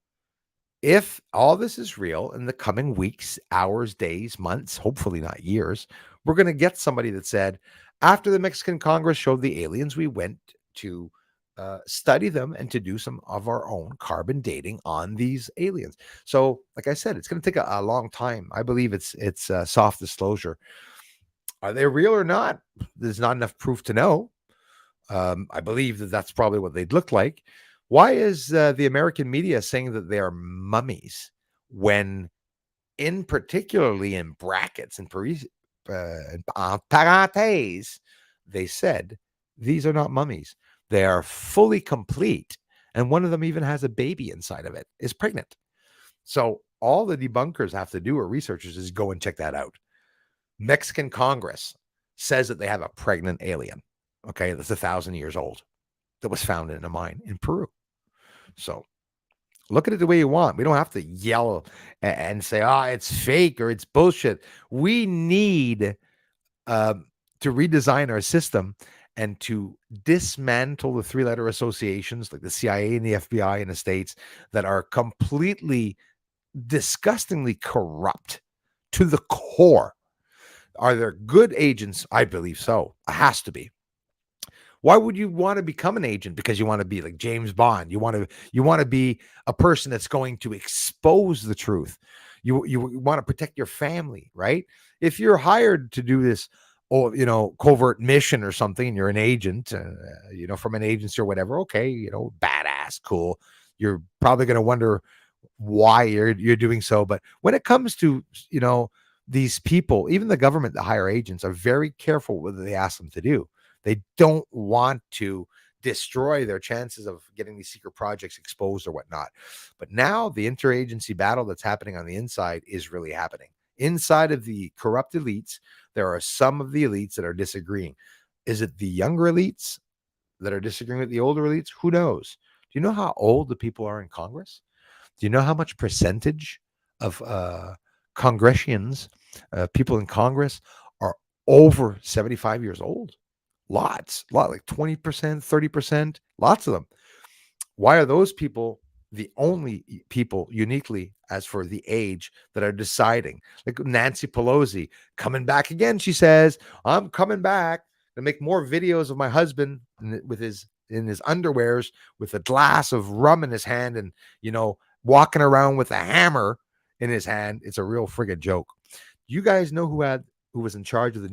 if all this is real, in the coming weeks, hours, days, months, hopefully not years, we're going to get somebody that said, after the Mexican Congress showed the aliens, we went to study them and to do some of our own carbon dating on these aliens. So, like I said, it's going to take a long time. I believe it's soft disclosure. Are they real or not? There's not enough proof to know. I believe that that's probably what they'd look like. Why is the American media saying that they are mummies when, in particularly in brackets and parentheses, they said these are not mummies. They are fully complete, and one of them even has a baby inside of it, is pregnant. So all the debunkers have to do, or researchers, is go and check that out. Mexican Congress says that they have a pregnant alien. Okay, that's 1,000 years old, that was found in a mine in Peru. So look at it the way you want. We don't have to yell and say, it's fake or it's bullshit. We need to redesign our system and to dismantle the three-letter associations like the CIA and the FBI in the States that are completely, disgustingly corrupt to the core. Are there good agents? I believe so. It has to be. Why would you want to become an agent? Because you want to be like James Bond. You want to be a person that's going to expose the truth. You want to protect your family, right? If you're hired to do this, covert mission or something, and you're an agent, from an agency or whatever, okay, badass, cool. You're probably going to wonder why you're doing so. But when it comes to, these people, even the government that hire agents are very careful what they ask them to do. They don't want to destroy their chances of getting these secret projects exposed or whatnot. But now the interagency battle that's happening on the inside is really happening. Inside of the corrupt elites, there are some of the elites that are disagreeing. Is it the younger elites that are disagreeing with the older elites? Who knows? Do you know how old the people are in Congress? Do you know how much percentage of Congressians, people in Congress, are over 75 years old? Lot, like 20%, 30%, lots of them. Why are those people the only people uniquely as for the age that are deciding? Like Nancy Pelosi coming back again. She says, I'm coming back to make more videos of my husband in his underwears with a glass of rum in his hand and, walking around with a hammer in his hand. It's a real friggin' joke. You guys know who was in charge of the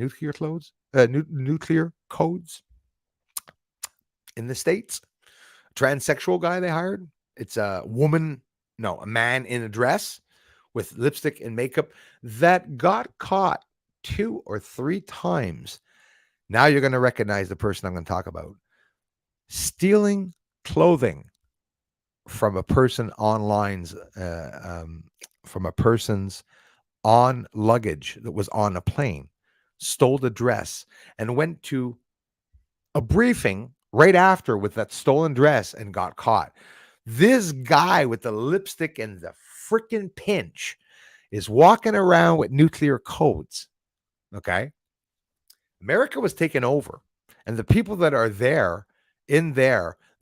nuclear codes in the States? Transsexual guy they hired. It's a man in a dress with lipstick and makeup that got caught 2 or 3 times. Now you're going to recognize the person I'm going to talk about. Stealing clothing from a person from a person's on luggage that was on a plane, stole the dress and went to a briefing right after with that stolen dress and got caught. This guy with the lipstick and the freaking pinch is walking around with nuclear codes. Okay. America was taken over, and the people that are there,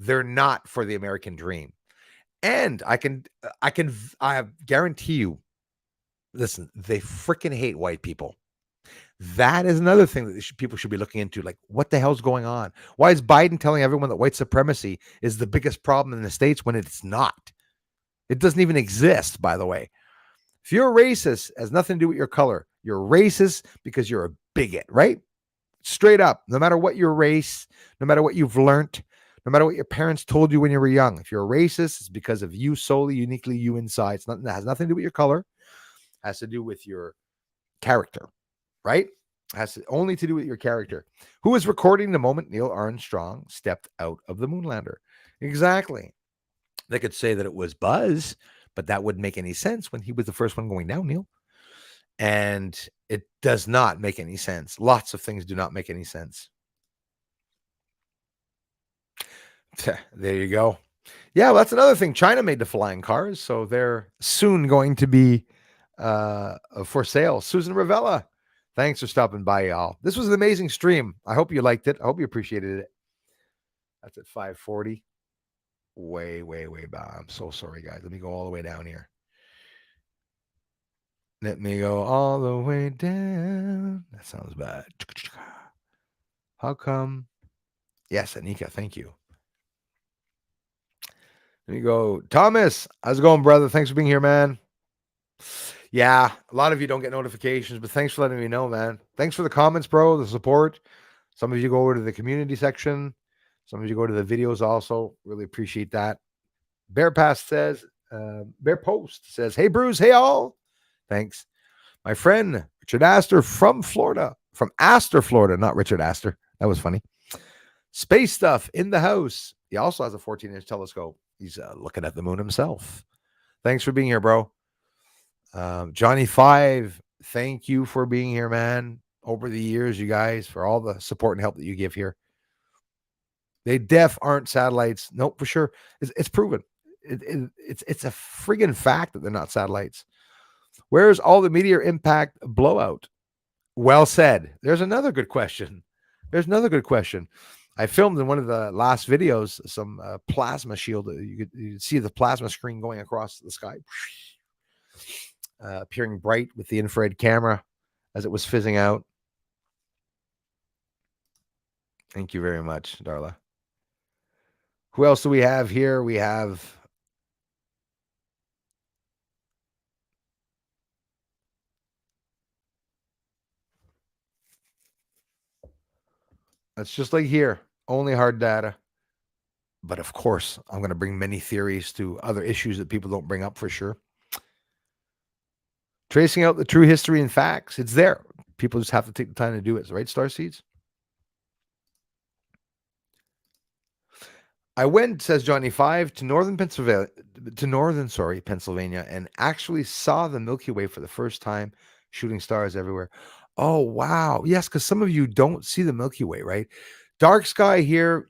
They're not for the American dream. And I guarantee you, listen, they freaking hate white people. That is another thing that people should be looking into. Like, what the hell's going on? Why is Biden telling everyone that white supremacy is the biggest problem in the States when it's not? It doesn't even exist, by the way. If you're a racist, it has nothing to do with your color. You're racist because you're a bigot, right? Straight up, no matter what your race, no matter what you've learned, no matter what your parents told you when you were young. If you're a racist, it's because of you solely, uniquely you inside. It's not, that has nothing to do with your color. It has to do with your character, right? It has only to do with your character. Who was recording the moment Neil Armstrong stepped out of the moonlander? Exactly. They could say that it was Buzz, but that wouldn't make any sense when he was the first one going down, Neil. And it does not make any sense. Lots of things do not make any sense. There you go. Yeah, well, that's another thing. China made the flying cars, so they're soon going to be for sale. Susan Ravella, thanks for stopping by, y'all. This was an amazing stream. I hope you liked it. I hope you appreciated it. That's at 5:40. Way back. I'm so sorry, guys. Let me go all the way down here. Let me go all the way down. That sounds bad. How come? Yes, Anika, thank you. Let me go. Thomas, how's it going, brother? Thanks for being here, man. Yeah, a lot of you don't get notifications, but thanks for letting me know, man. Thanks for the comments, bro, the support. Some of you go over to the community section. Some of you go to the videos also. Really appreciate that. Bear Post says, hey, Bruce, hey, all. Thanks. My friend, Richard Astor from Florida, from Astor, Florida, not Richard Astor. That was funny. Space stuff in the house. He also has a 14-inch telescope. He's looking at the moon himself. Thanks for being here, bro. Johnny 5, thank you for being here, man. Over the years, you guys, for all the support and help that you give here. They aren't satellites. Nope, for sure. It's proven. It's a friggin' fact that they're not satellites. Where's all the meteor impact blowout? Well said. There's another good question. I filmed in one of the last videos some plasma shield. You could see the plasma screen going across the sky, appearing bright with the infrared camera as it was fizzing out. Thank you very much, Darla. Who else do we have here? We have it's just like here, only hard data. But of course, I'm going to bring many theories to other issues that people don't bring up for sure. Tracing out the true history and facts. It's there. People just have to take the time to do it. Right, Starseeds? I went, says Johnny 5, to northern Pennsylvania, and actually saw the Milky Way for the first time, shooting stars everywhere. Oh, wow. Yes, because some of you don't see the Milky Way, right? Dark sky here,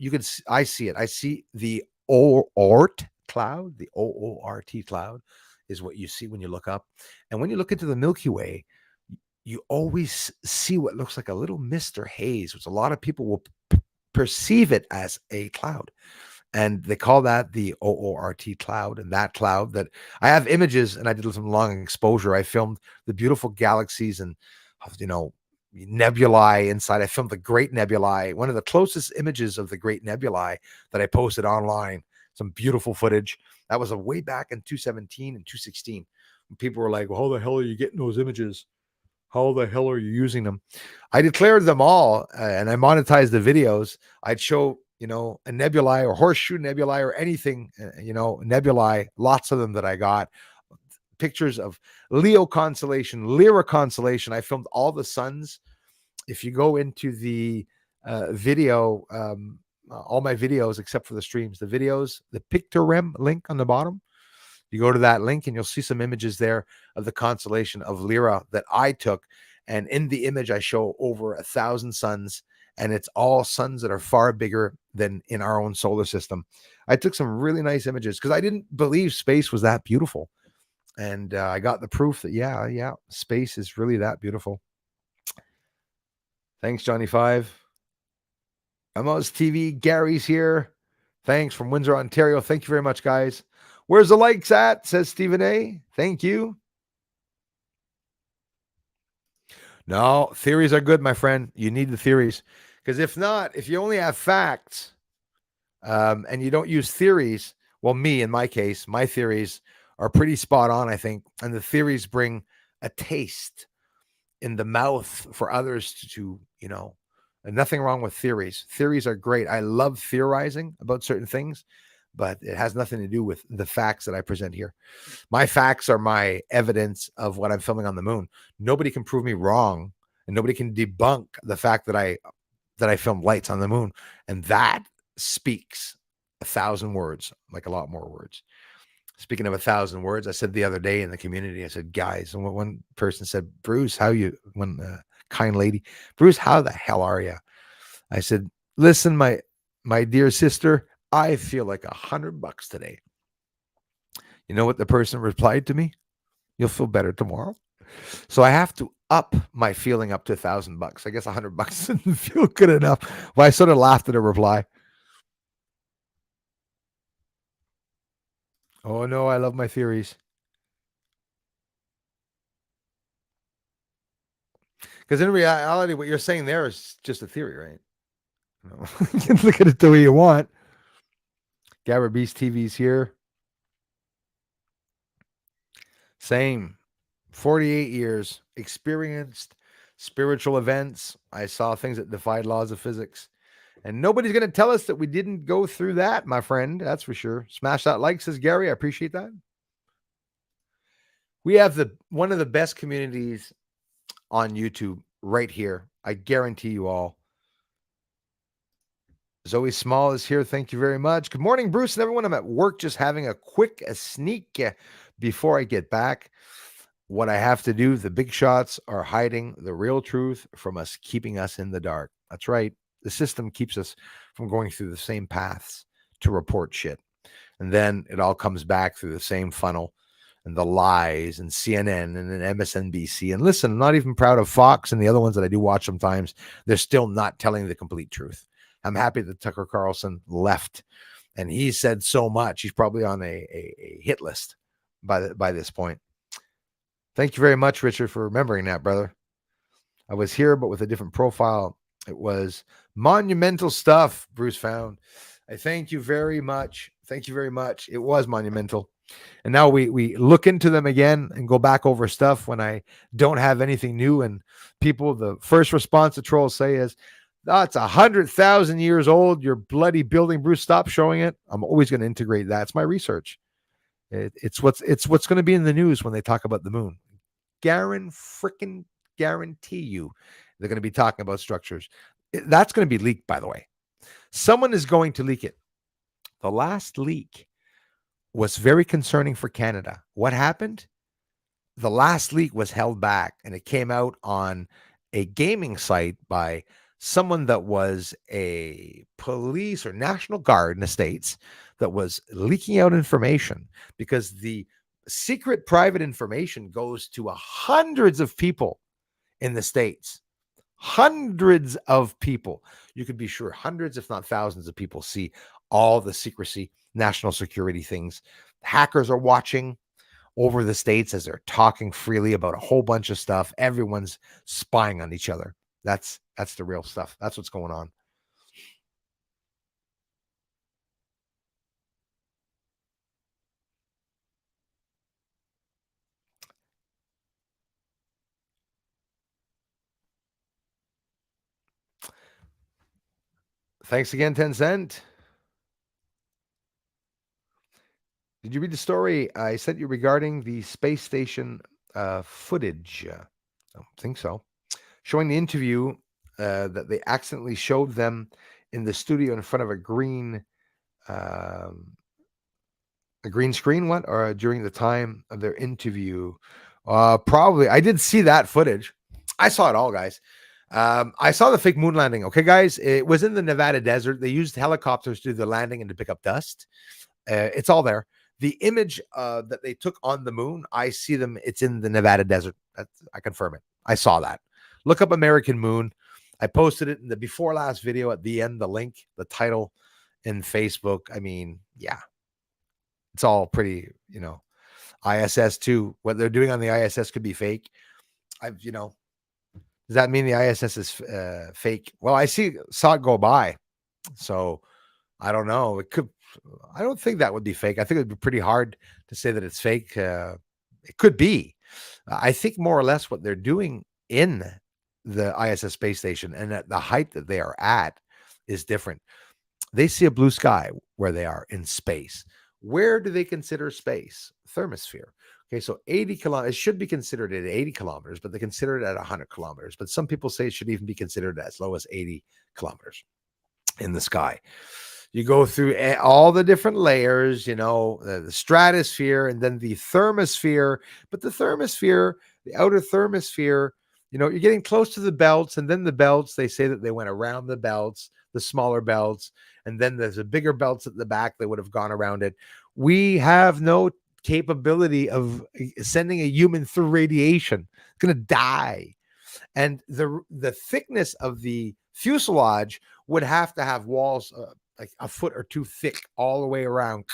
I see it. I see the Oort cloud. The OORT cloud is what you see when you look up. And when you look into the Milky Way, you always see what looks like a little mist or haze, which a lot of people will perceive it as a cloud. And they call that the OORT cloud. And that cloud that I have images, and I did some long exposure. I filmed the beautiful galaxies and, nebulae inside. I filmed the Great Nebulae, one of the closest images of the Great Nebulae that I posted online. Some beautiful footage. That was way back in 2017 and 2016. People were like, well, how the hell are you getting those images? How the hell are you using them? I declared them all, and I monetized the videos. I'd show, a nebulae or horseshoe nebulae or anything, nebulae, lots of them that I got. Pictures of Leo constellation, Lyra constellation. I filmed all the suns. If you go into the video, all my videos except for the streams, the videos, the Pictorem link on the bottom, you go to that link and you'll see some images there of the constellation of Lyra that I took. And in the image, I show over 1,000 suns, and it's all suns that are far bigger than in our own solar system. I took some really nice images because I didn't believe space was that beautiful. And I got the proof that, yeah, space is really that beautiful. Thanks, Johnny 5. Amos TV, Gary's here. Thanks from Windsor, Ontario. Thank you very much, guys. Where's the likes at? Says Stephen A. Thank you. No, theories are good, my friend. You need the theories. Because if not, if you only have facts and you don't use theories, well, me, in my case, my theories are pretty spot on, I think. And the theories bring a taste in the mouth for others to and nothing wrong with theories. Theories are great. I love theorizing about certain things, but it has nothing to do with the facts that I present here. My facts are my evidence of what I'm filming on the moon. Nobody can prove me wrong, and nobody can debunk the fact that I filmed lights on the moon. And that speaks 1,000 words, like a lot more words. Speaking of 1,000 words, I said the other day in the community, I said, guys, and one person said, Bruce, kind lady, Bruce, how the hell are you? I said, listen, my dear sister, I feel like $100 today. You know what the person replied to me? You'll feel better tomorrow. So I have to up my feeling up to $1,000. I guess $100 didn't feel good enough. Well, I sort of laughed at a reply. Oh no, I love my theories. Because in reality, what you're saying there is just a theory, right? No. You can look at it the way you want. Gabber Beast TV's here. Same. 48 years. Experienced spiritual events. I saw things that defied laws of physics. And nobody's going to tell us that we didn't go through that, my friend. That's for sure. Smash that like, says Gary. I appreciate that. We have one of the best communities on YouTube right here. I guarantee you all. Zoe Small is here. Thank you very much. Good morning, Bruce and everyone. I'm at work just having a quick sneak before I get back. What I have to do, the big shots are hiding the real truth from us, keeping us in the dark. That's right. The system keeps us from going through the same paths to report shit. And then it all comes back through the same funnel and the lies and CNN and then MSNBC. And listen, I'm not even proud of Fox and the other ones that I do watch sometimes. They're still not telling the complete truth. I'm happy that Tucker Carlson left, and he said so much. He's probably on a hit list by this point. Thank you very much, Richard, for remembering that, brother. I was here, but with a different profile. It was monumental stuff Bruce found. I thank you very much. Thank you very much. It was monumental. And now we look into them again and go back over stuff when I don't have anything new. And people, the first response the trolls say is, that's 100,000 years old. Your bloody building, Bruce. Stop showing it. I'm always going to integrate that. It's my research. It's what's going to be in the news when they talk about the moon. Freaking guarantee you, they're going to be talking about structures. That's going to be leaked, by the way. Someone is going to leak it. The last leak was very concerning for Canada. What happened? The last leak was held back, and it came out on a gaming site by someone that was a police or National Guard in the States that was leaking out information because the secret private information goes to hundreds of people in the States. Hundreds of people. You could be sure hundreds, if not thousands of people see all the secrecy, national security things. Hackers are watching over the States as they're talking freely about a whole bunch of stuff. Everyone's spying on each other. That's the real stuff. That's what's going on. Thanks again, 10 Cent. Did you read the story I sent you regarding the space station footage? I don't think so. Showing the interview that they accidentally showed them in the studio in front of a green screen, or during the time of their interview. Probably. I did see that footage. I saw it all, guys. I saw the fake moon landing. Okay, guys, it was in the Nevada desert. They used helicopters to do the landing and to pick up dust. It's all there. The image that they took on the moon, I see them. It's in the Nevada desert. I confirm it. I saw that. Look up American Moon. I posted it in the before last video at the end, the link, the title. in Facebook. I mean, yeah, it's all pretty, ISS too. What they're doing on the ISS could be fake. Does that mean the ISS is fake? Well, saw it go by. So I don't know. I don't think that would be fake. I think it'd be pretty hard to say that it's fake. It could be. I think more or less what they're doing in the ISS space station and at the height that they are at is different. They see a blue sky where they are in space. Where do they consider space? Thermosphere. Okay, so 80 kilometers, it should be considered at 80 kilometers, but they consider it at 100 kilometers. But some people say it should even be considered as low as 80 kilometers in the sky. You go through all the different layers, the stratosphere and then the thermosphere. But the thermosphere, the outer thermosphere, you're getting close to the belts. And then the belts, they say that they went around the belts, the smaller belts. And then there's a bigger belts at the back. They would have gone around it. We have no capability of sending a human through radiation. It's going to die. And the thickness of the fuselage would have to have walls like a foot or two thick all the way around.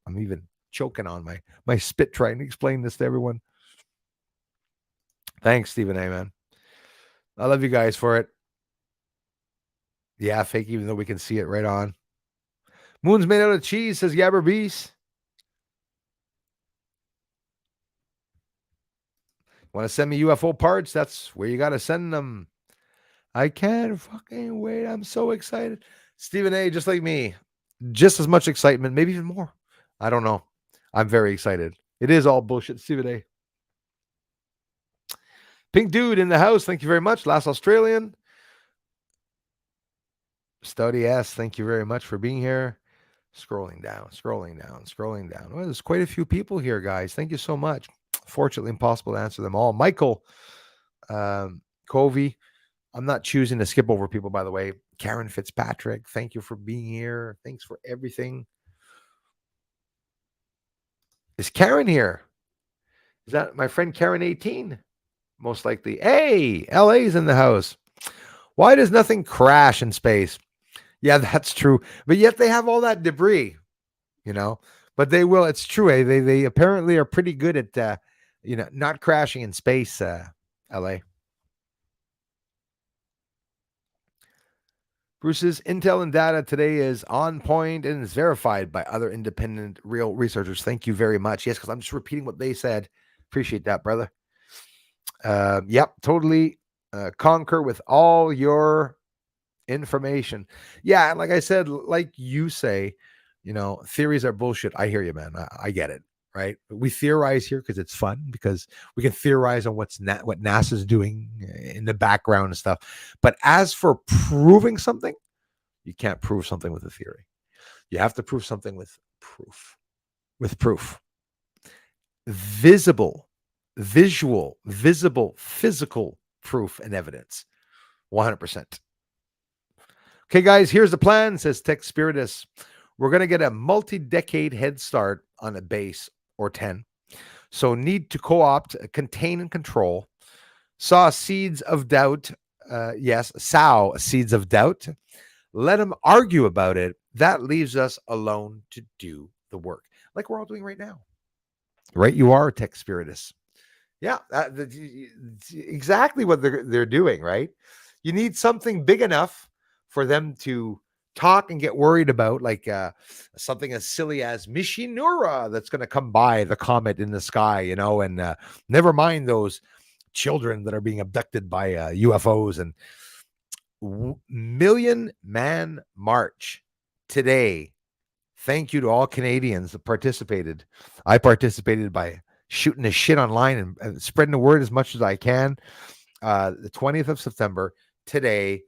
I'm even choking on my spit trying to explain this to everyone. Thanks, Stephen A, man. I love you guys for it. Yeah, fake, even though we can see it right on. Moon's made out of cheese, says Gabber Beast. Want to send me UFO parts? That's where you got to send them. I can't fucking wait. I'm so excited. Stephen A, just like me, just as much excitement, maybe even more. I don't know. I'm very excited. It is all bullshit, Stephen A. Pink Dude in the house. Thank you very much. Last Australian. Stoudy S, thank you very much for being here. Scrolling down. Well, there's quite a few people here, guys. Thank you so much. Fortunately, impossible to answer them all. Michael Covey. I'm not choosing to skip over people, by the way. Karen Fitzpatrick, thank you for being here. Thanks for everything. Is Karen here? Is that my friend Karen 18? Most likely. Hey, LA's in the house. Why does nothing crash in space? Yeah, that's true. But yet they have all that debris, But they will. It's true. They apparently are pretty good at, not crashing in space, LA. Bruce's intel and data today is on point and is verified by other independent real researchers. Thank you very much. Yes, because I'm just repeating what they said. Appreciate that, brother. Yep, totally concur with all your information. Yeah, and like I said, like you say, theories are bullshit. I hear you, man. I get it, right? We theorize here because it's fun, because we can theorize on what NASA's doing in the background and stuff. But as for proving something, you can't prove something with a theory. You have to prove something with proof. Visible, physical proof and evidence. 100%. Okay, guys, here's the plan, says Tech Spiritus. We're going to get a multi-decade head start on a base or 10. So need to co-opt, contain, and control. Sow seeds of doubt. Sow seeds of doubt. Let them argue about it. That leaves us alone to do the work, like we're all doing right now. Right? You are Tech Spiritus. Yeah, exactly what they're doing, right? You need something big enough for them to talk and get worried about, like something as silly as Mishinura that's going to come by the comet in the sky, and never mind those children that are being abducted by UFOs. And Million Man March today. Thank you to all Canadians that participated. I participated by shooting the shit online and spreading the word as much as I can. The 20th of September, today,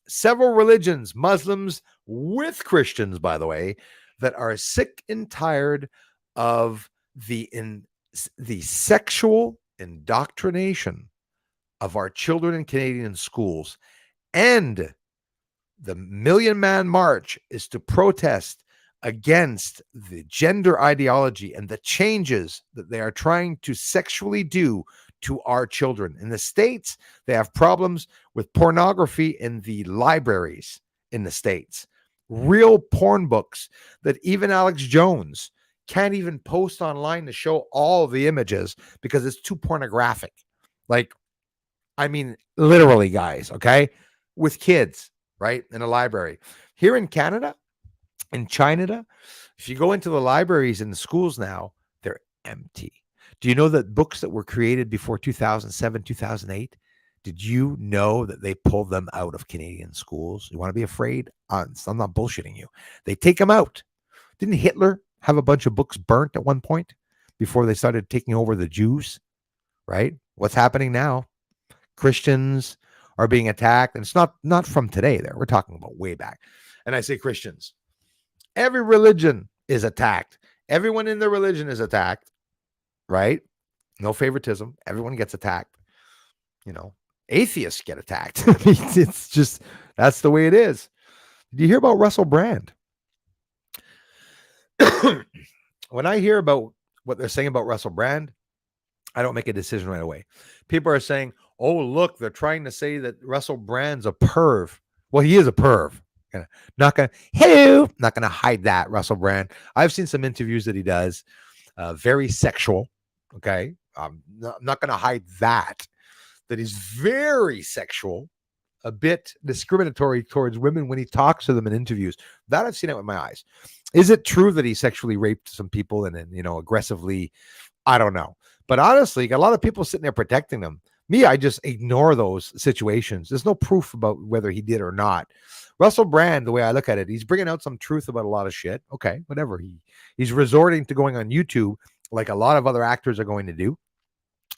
several religions, Muslims with Christians, by the way, that are sick and tired of the sexual indoctrination of our children in Canadian schools. And the Million Man March is to protest against the gender ideology and the changes that they are trying to sexually do to our children. In the States, they have problems with pornography in the libraries in the States. real porn books that even Alex Jones can't even post online to show all the images because it's too pornographic. Like, I mean, literally, guys, okay? With kids, right? In a library. Here in Canada, in China, if you go into the libraries in the schools now, they're empty. Do you know that books that were created before 2007, 2008, did you know that they pulled them out of Canadian schools? You want to be afraid? I'm not bullshitting you. They take them out. Didn't Hitler have a bunch of books burnt at one point before they started taking over the Jews? Right? What's happening now? Christians are being attacked, and it's not from today. There, we're talking about way back. And I say Christians. Every religion is attacked. Everyone in the religion is attacked. Right? No favoritism. Everyone gets attacked. You know, atheists get attacked. It's just, that's the way it is. Did you hear about Russell Brand? When I hear about what they're saying about Russell Brand, I don't make a decision right away. People are saying, oh, look, they're trying to say that Russell Brand's a perv. Well, he is a perv. Not going to hide that, Russell Brand. I've seen some interviews that he does. Very sexual. Okay. I'm not going to hide that he's very sexual, a bit discriminatory towards women when he talks to them in interviews. That I've seen it with my eyes. Is it true that he sexually raped some people and then, aggressively? I don't know. But honestly, a lot of people sitting there protecting them. Me, I just ignore those situations. There's no proof about whether he did or not. Russell Brand, the way I look at it, he's bringing out some truth about a lot of shit. Okay, whatever. He's resorting to going on YouTube like a lot of other actors are going to do.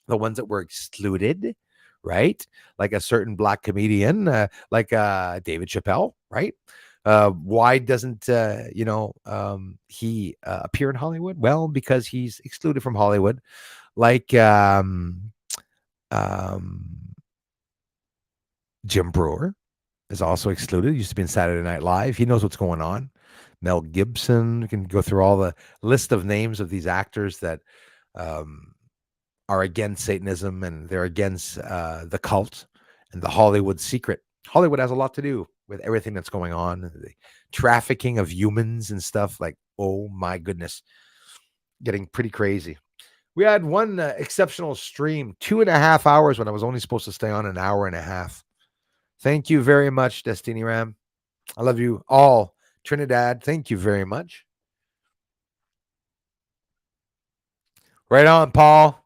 The ones that were excluded, right? Like a certain black comedian, like David Chappelle, right? Why doesn't he appear in Hollywood? Well, because he's excluded from Hollywood. Like Jim Brewer is also excluded. He used to be in Saturday Night Live. He knows what's going on. Mel Gibson. You can go through all the list of names of these actors that are against Satanism, and they're against the cult and the Hollywood secret. Hollywood has a lot to do with everything that's going on, the trafficking of humans and stuff. Like, oh my goodness, getting pretty crazy. We had one exceptional stream, 2.5 hours when I was only supposed to stay on an hour and a half. Thank you very much, Destiny Ram. I love you all. Trinidad, thank you very much. Right on, Paul.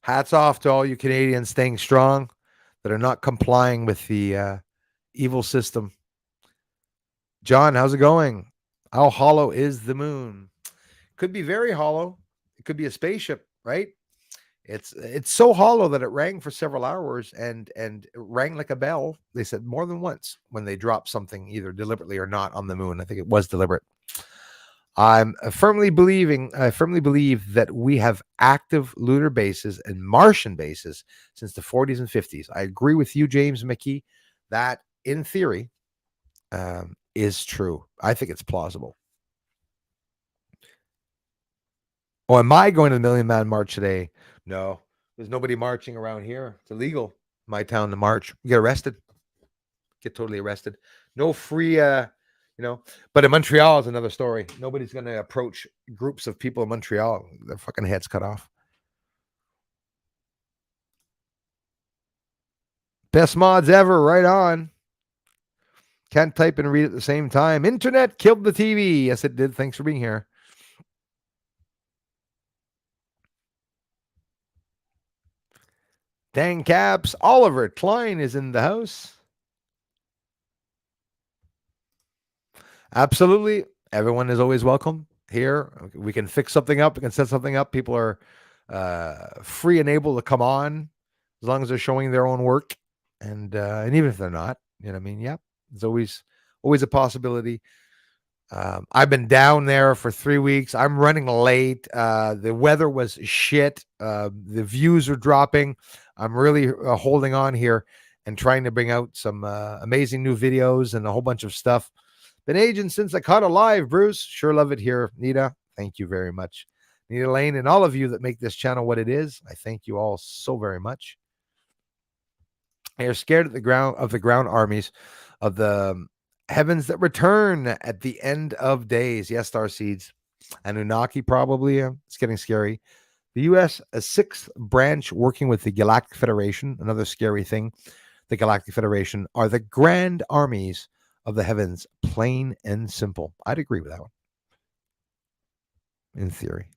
Hats off to all you Canadians staying strong that are not complying with the evil system. John, how's it going? How hollow is the moon? Could be very hollow. It could be a spaceship, right? It's so hollow that it rang for several hours and it rang like a bell. They said more than once when they dropped something, either deliberately or not, on the moon. I think it was deliberate. I firmly believe that we have active lunar bases and Martian bases since the 40s and 50s. I agree with you, James McKee, that in theory is true. I think it's plausible. Oh, am I going to the Million Man March today? No, there's nobody marching around here. It's illegal in my town to march. You get arrested. Get totally arrested. No free, but in Montreal is another story. Nobody's going to approach groups of people in Montreal. Their fucking heads cut off. Best mods ever. Right on. Can't type and read at the same time. Internet killed the TV. Yes, it did. Thanks for being here. Dang Caps. Oliver Klein is in the house. Absolutely. Everyone is always welcome here. We can fix something up. We can set something up. People are free and able to come on as long as they're showing their own work. And even if they're not, you know what I mean? Yeah, it's always a possibility. I've been down there for 3 weeks. I'm running late. The weather was shit. The views are dropping. I'm really holding on here and trying to bring out some amazing new videos and a whole bunch of stuff. Been aging since I caught alive, Bruce. Sure love it here. Nita, thank you very much. Nita Lane and all of you that make this channel what it is. I thank you all so very much. They are scared of the ground armies of the Heavens that return at the end of days. Yes, star seeds. Anunnaki probably. It's getting scary. The U.S., a sixth branch working with the Galactic Federation. Another scary thing. The Galactic Federation are the grand armies of the heavens, plain and simple. I'd agree with that one. In theory.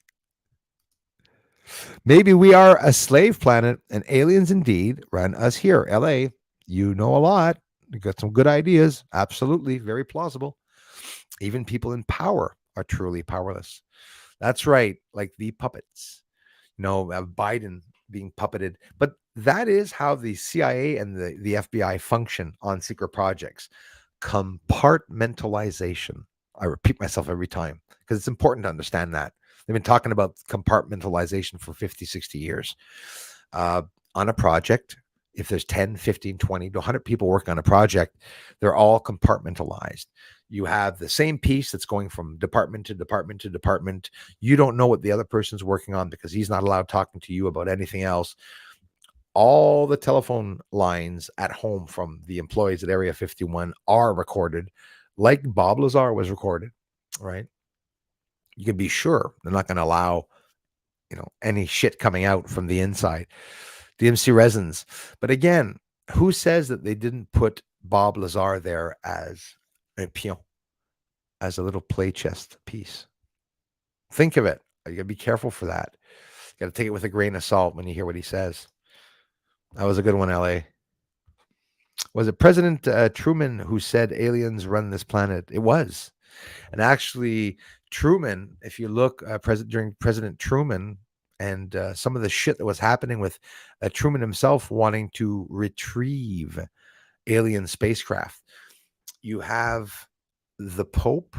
Maybe we are a slave planet and aliens indeed run us here. LA, you know a lot. You got some good ideas. Absolutely. Very plausible. Even people in power are truly powerless. That's right. Like the puppets. Biden being puppeted. But that is how the CIA and the FBI function on secret projects. Compartmentalization. I repeat myself every time because it's important to understand that. They've been talking about compartmentalization for 50, 60 years. On a project, if there's 10, 15, 20 to 100 people working on a project, they're all compartmentalized. You have the same piece that's going from department to department to department. You don't know what the other person's working on because he's not allowed talking to you about anything else. All the telephone lines at home from the employees at Area 51 are recorded, like Bob Lazar was recorded, right? You can be sure they're not going to allow, any shit coming out from the inside. DMC resins. But again, who says that they didn't put Bob Lazar there as a pion, as a little play chest piece? Think of it. You got to be careful for that. You got to take it with a grain of salt when you hear what he says. That was a good one, LA. Was it President Truman who said aliens run this planet? It was. And actually, Truman, if you look during President Truman and some of the shit that was happening with Truman himself wanting to retrieve alien spacecraft, you have the Pope,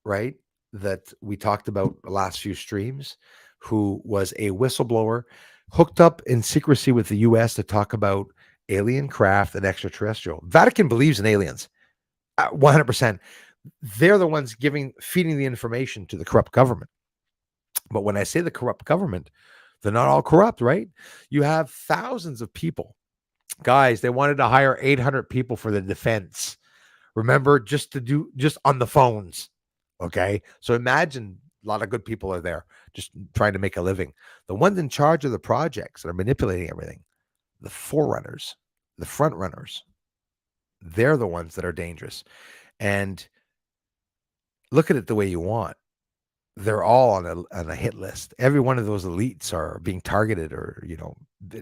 right, that we talked about the last few streams, who was a whistleblower hooked up in secrecy with the U.S. to talk about alien craft and extraterrestrial. Vatican believes in aliens, 100%. They're the ones feeding the information to the corrupt government. But when I say the corrupt government, they're not all corrupt, right? You have thousands of people. Guys, they wanted to hire 800 people for the defense. Remember, just on the phones. Okay. So imagine a lot of good people are there just trying to make a living. The ones in charge of the projects that are manipulating everything, the forerunners, the front runners, they're the ones that are dangerous. And look at it the way you want. They're all on a hit list. Every one of those elites are being targeted or,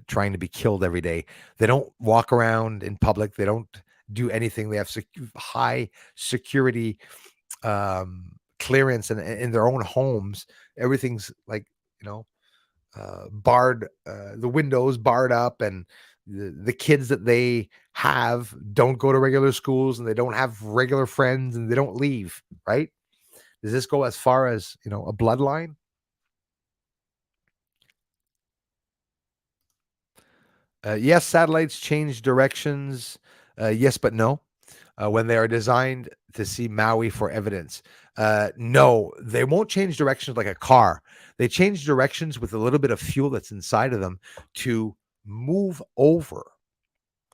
trying to be killed every day. They don't walk around in public. They don't do anything. They have high security clearance in their own homes. Everything's like, barred, the windows barred up, and the kids that they have don't go to regular schools, and they don't have regular friends, and they don't leave, right? Does this go as far as, a bloodline? Yes, satellites change directions. Yes, but no. When they are designed to see Maui for evidence. No, they won't change directions like a car. They change directions with a little bit of fuel that's inside of them to move over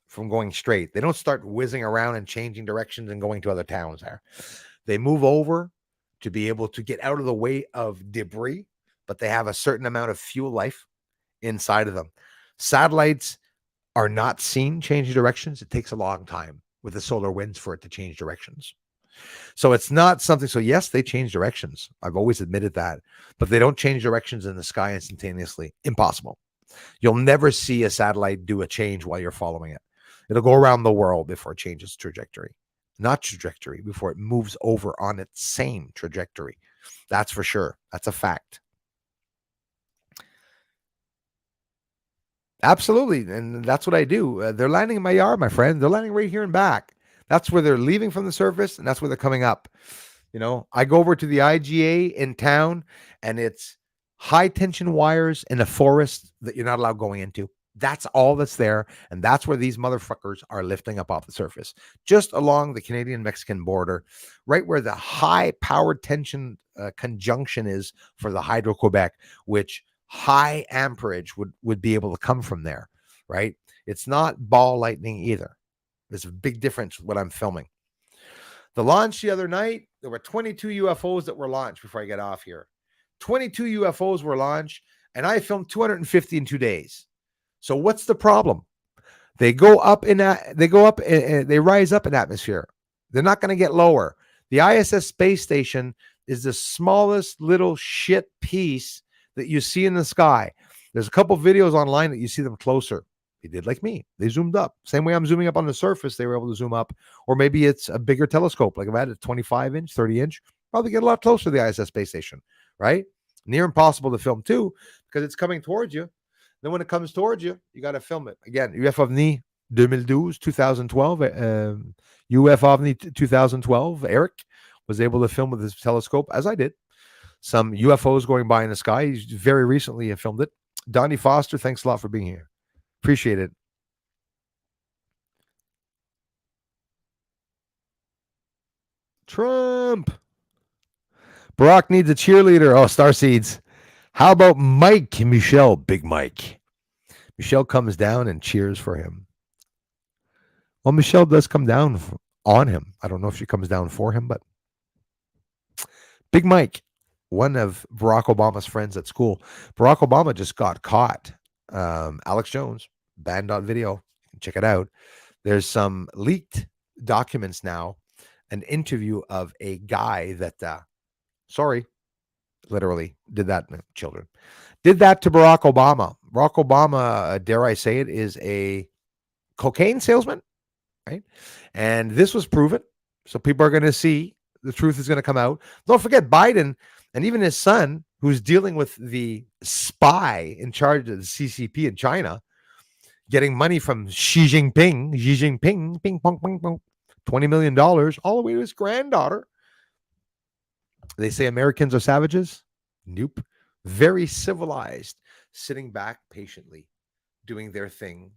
from going straight. They don't start whizzing around and changing directions and going to other towns there. They move over to be able to get out of the way of debris, but they have a certain amount of fuel life inside of them. Satellites are not seen changing directions. It takes a long time with the solar winds for it to change directions. So it's not something. So yes, they change directions. I've always admitted that, but they don't change directions in the sky instantaneously. Impossible. You'll never see a satellite do a change while you're following it. It'll go around the world before it changes trajectory, not trajectory, before it moves over on its same trajectory. That's for sure. That's a fact. Absolutely. And that's what I do. They're landing in my yard, my friend. They're landing right here and back. That's where they're leaving from the surface, and that's where they're coming up. I go over to the IGA in town, and it's high tension wires in a forest that you're not allowed going into. That's all that's there. And that's where these motherfuckers are lifting up off the surface, just along the Canadian-Mexican border, right where the high powered tension conjunction is for the Hydro-Quebec, which high amperage would be able to come from there, right? It's not ball lightning either. There's a big difference what I'm filming. The launch the other night, there were 22 UFOs that were launched before I get off here. 22 UFOs were launched, and I filmed 250 in 2 days. So what's the problem? They go up in that, they rise up in atmosphere. They're not going to get lower. The ISS space station is the smallest little shit piece that you see in the sky. There's a couple videos online that you see them closer. They did like me. They zoomed up. Same way I'm zooming up on the surface, they were able to zoom up. Or maybe it's a bigger telescope. Like if I had a 25-inch, 30-inch, probably get a lot closer to the ISS space station, right? Near impossible to film too, because it's coming towards you. Then when it comes towards you, you got to film it. Again, Ufology 2012, Ufology 2012, Eric was able to film with his telescope, as I did. Some UFOs going by in the sky. He's very recently filmed it. Donnie Foster, thanks a lot for being here. Appreciate it. Trump. Barack needs a cheerleader. Oh, Starseeds. How about Mike Michelle, Big Mike? Michelle comes down and cheers for him. Well, Michelle does come down on him. I don't know if she comes down for him, but Big Mike, one of Barack Obama's friends at school. Barack Obama just got caught. Alex Jones, banned on video. Check it out. There's some leaked documents now, an interview of a guy that, literally did that, children, did that to Barack Obama. Barack Obama, dare I say it, is a cocaine salesman, right? And this was proven. So people are going to see the truth is going to come out. Don't forget Biden and even his son, who's dealing with the spy in charge of the CCP in China, getting money from Xi Jinping, ping, pong, ping, pong, $20 million, all the way to his granddaughter. They say Americans are savages. Nope. Very civilized, sitting back patiently, doing their thing,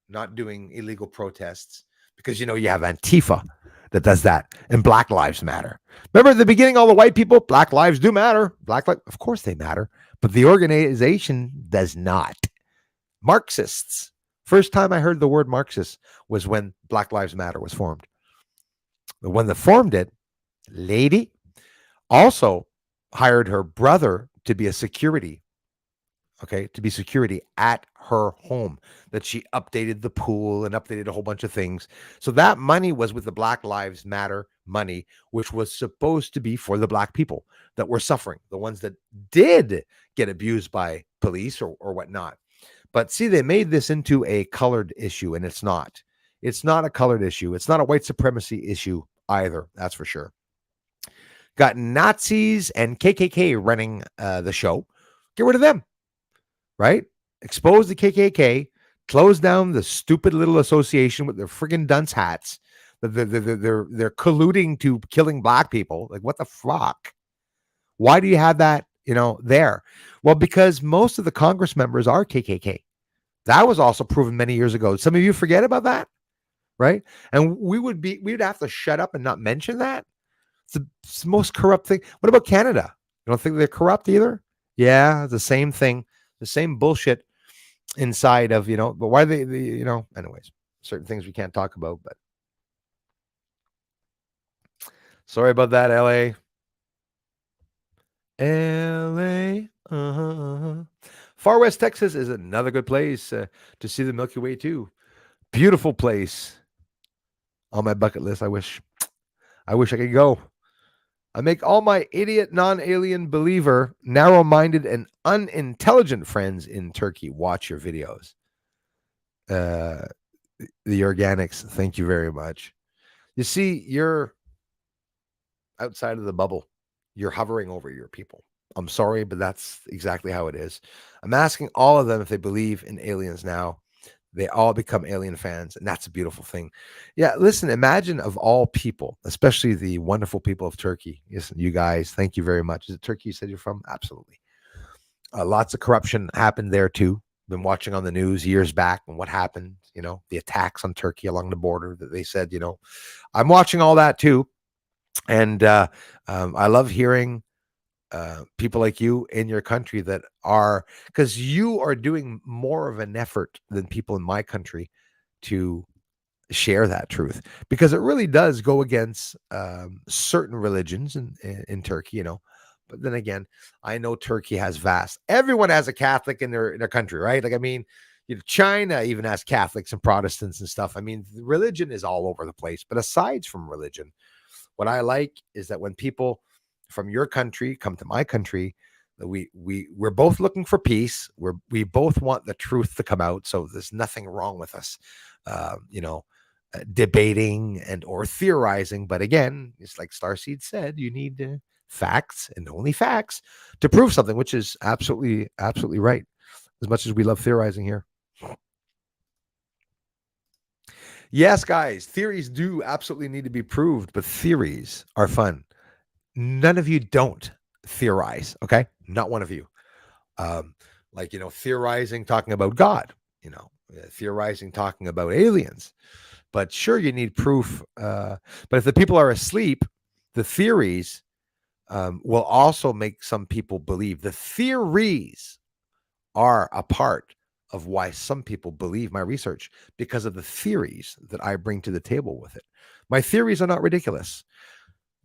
not doing illegal protests, because, you have Antifa that does that, and Black Lives Matter. Remember at the beginning, all the white people, Black lives do matter. Of course they matter, but the organization does not. Marxists. First time I heard the word Marxist was when Black Lives Matter was formed. The one that formed it, lady, also hired her brother to be a security, to be security at her home, that she updated the pool and updated a whole bunch of things. So that money was with the Black Lives Matter money, which was supposed to be for the Black people that were suffering, the ones that did get abused by police or whatnot. But see, they made this into a colored issue, and it's not. It's not a colored issue. It's not a white supremacy issue either. That's for sure. Got Nazis and KKK running the show. Get rid of them, right? Expose the KKK, close down the stupid little association with their friggin' dunce hats. They're colluding to killing Black people. Like, what the fuck? Why do you have that, there? Well, because most of the Congress members are KKK. That was also proven many years ago. Some of you forget about that, right? And we'd have to shut up and not mention that. It's the most corrupt thing. What about Canada? You don't think they're corrupt either? Yeah, the same thing, the same bullshit inside of, but why they anyways, certain things we can't talk about, but sorry about that, LA. Far West Texas is another good place to see the Milky Way too. Beautiful place on my bucket list. I wish I could go. I make all my idiot, non-alien believer, narrow-minded, and unintelligent friends in Turkey watch your videos. The organics, thank you very much. You see, you're outside of the bubble. You're hovering over your people. I'm sorry, but that's exactly how it is. I'm asking all of them if they believe in aliens now. They all become alien fans, and that's a beautiful thing. Yeah, listen, imagine of all people, especially the wonderful people of Turkey. Yes, you guys, thank you very much. Is it Turkey you said you're from? Absolutely. Lots of corruption happened there too. Been watching on the news years back and what happened, the attacks on Turkey along the border that they said, I'm watching all that too. And I love hearing people like you in your country that are, because you are doing more of an effort than people in my country to share that truth, because it really does go against certain religions in Turkey, But then again, I know Turkey has everyone has a Catholic in their country, right? Like, I mean, China even has Catholics and Protestants and stuff. I mean, religion is all over the place. But aside from religion, what I like is that when people from your country come to my country, that we're both looking for peace. We both want the truth to come out. So there's nothing wrong with us, debating and or theorizing. But again, it's like Starseed said, you need facts and only facts to prove something, which is absolutely right. As much as we love theorizing here. Yes, guys, theories do absolutely need to be proved, but theories are fun. None of you don't theorize, okay? Not one of you. Theorizing, talking about God, theorizing, talking about aliens. But sure, you need proof. But if the people are asleep, the theories will also make some people believe. The theories are a part of why some people believe my research, because of the theories that I bring to the table with it. My theories are not ridiculous.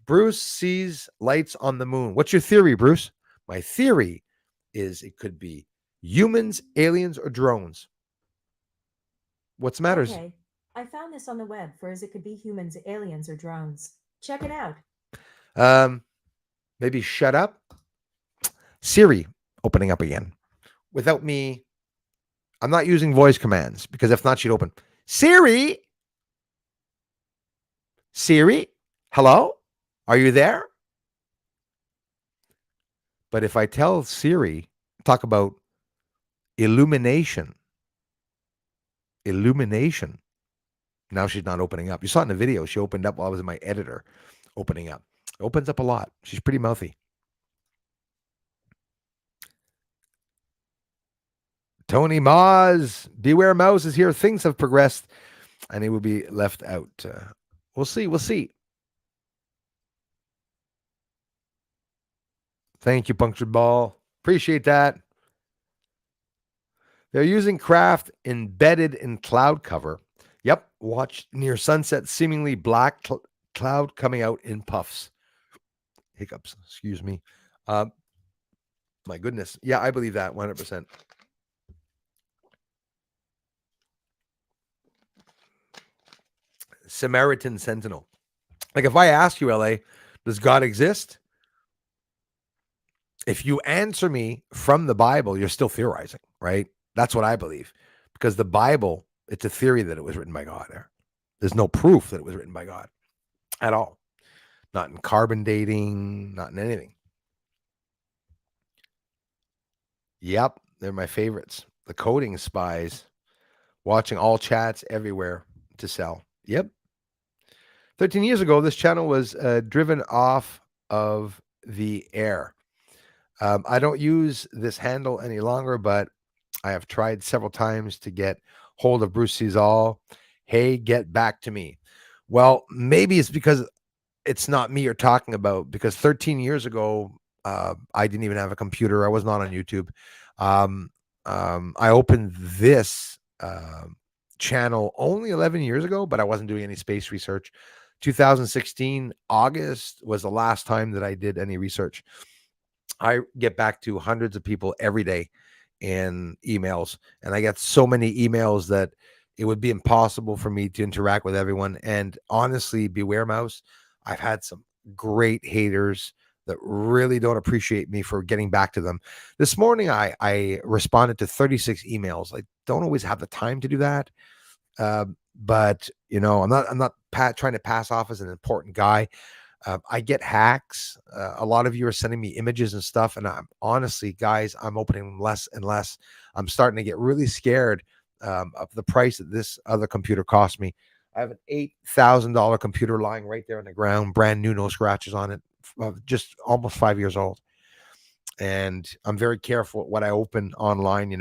Bruce sees lights on the moon. What's your theory, Bruce? My theory is it could be humans, aliens, or drones. What's matters? Okay, I found this on the web for as it could be humans, aliens, or drones. Check it out. Maybe shut up. Siri opening up again. Without me, I'm not using voice commands, because if not, she'd open. Siri? Siri? Hello? Are you there? But if I tell Siri, talk about illumination, now she's not opening up. You saw it in the video. She opened up while I was in my editor, opening up. Opens up a lot. She's pretty mouthy. Tony Moz, Beware Mouse is here. Things have progressed, and he will be left out. We'll see. Thank you, Punctured Ball. Appreciate that. They're using craft embedded in cloud cover. Yep. Watch near sunset, seemingly black cloud coming out in puffs. Hiccups. Excuse me. My goodness. Yeah, I believe that 100%. Samaritan Sentinel. Like, if I ask you, LA, does God exist? If you answer me from the Bible, you're still theorizing, right? That's what I believe. Because the Bible, it's a theory that it was written by God. There's no proof that it was written by God at all. Not in carbon dating, not in anything. Yep, they're my favorites. The coding spies, watching all chats everywhere to sell. Yep. 13 years ago, this channel was driven off of the air. I don't use this handle any longer, but I have tried several times to get hold of Bruce Cesal. Hey, get back to me. Well, maybe it's because it's not me you're talking about, because 13 years ago, I didn't even have a computer. I was not on YouTube. I opened this channel only 11 years ago, but I wasn't doing any space research. 2016, August was the last time that I did any research. I get back to hundreds of people every day in emails, and I get so many emails that it would be impossible for me to interact with everyone. And honestly, Beware Mouse, I've had some great haters that really don't appreciate me for getting back to them. This morning, I responded to 36 emails. I don't always have the time to do that. But I'm not trying to pass off as an important guy. I get hacks. A lot of you are sending me images and stuff. And I'm honestly, guys, I'm opening them less and less. I'm starting to get really scared of the price that this other computer cost me. I have an $8,000 computer lying right there on the ground, brand new, no scratches on it, just almost 5 years old. And I'm very careful what I open online,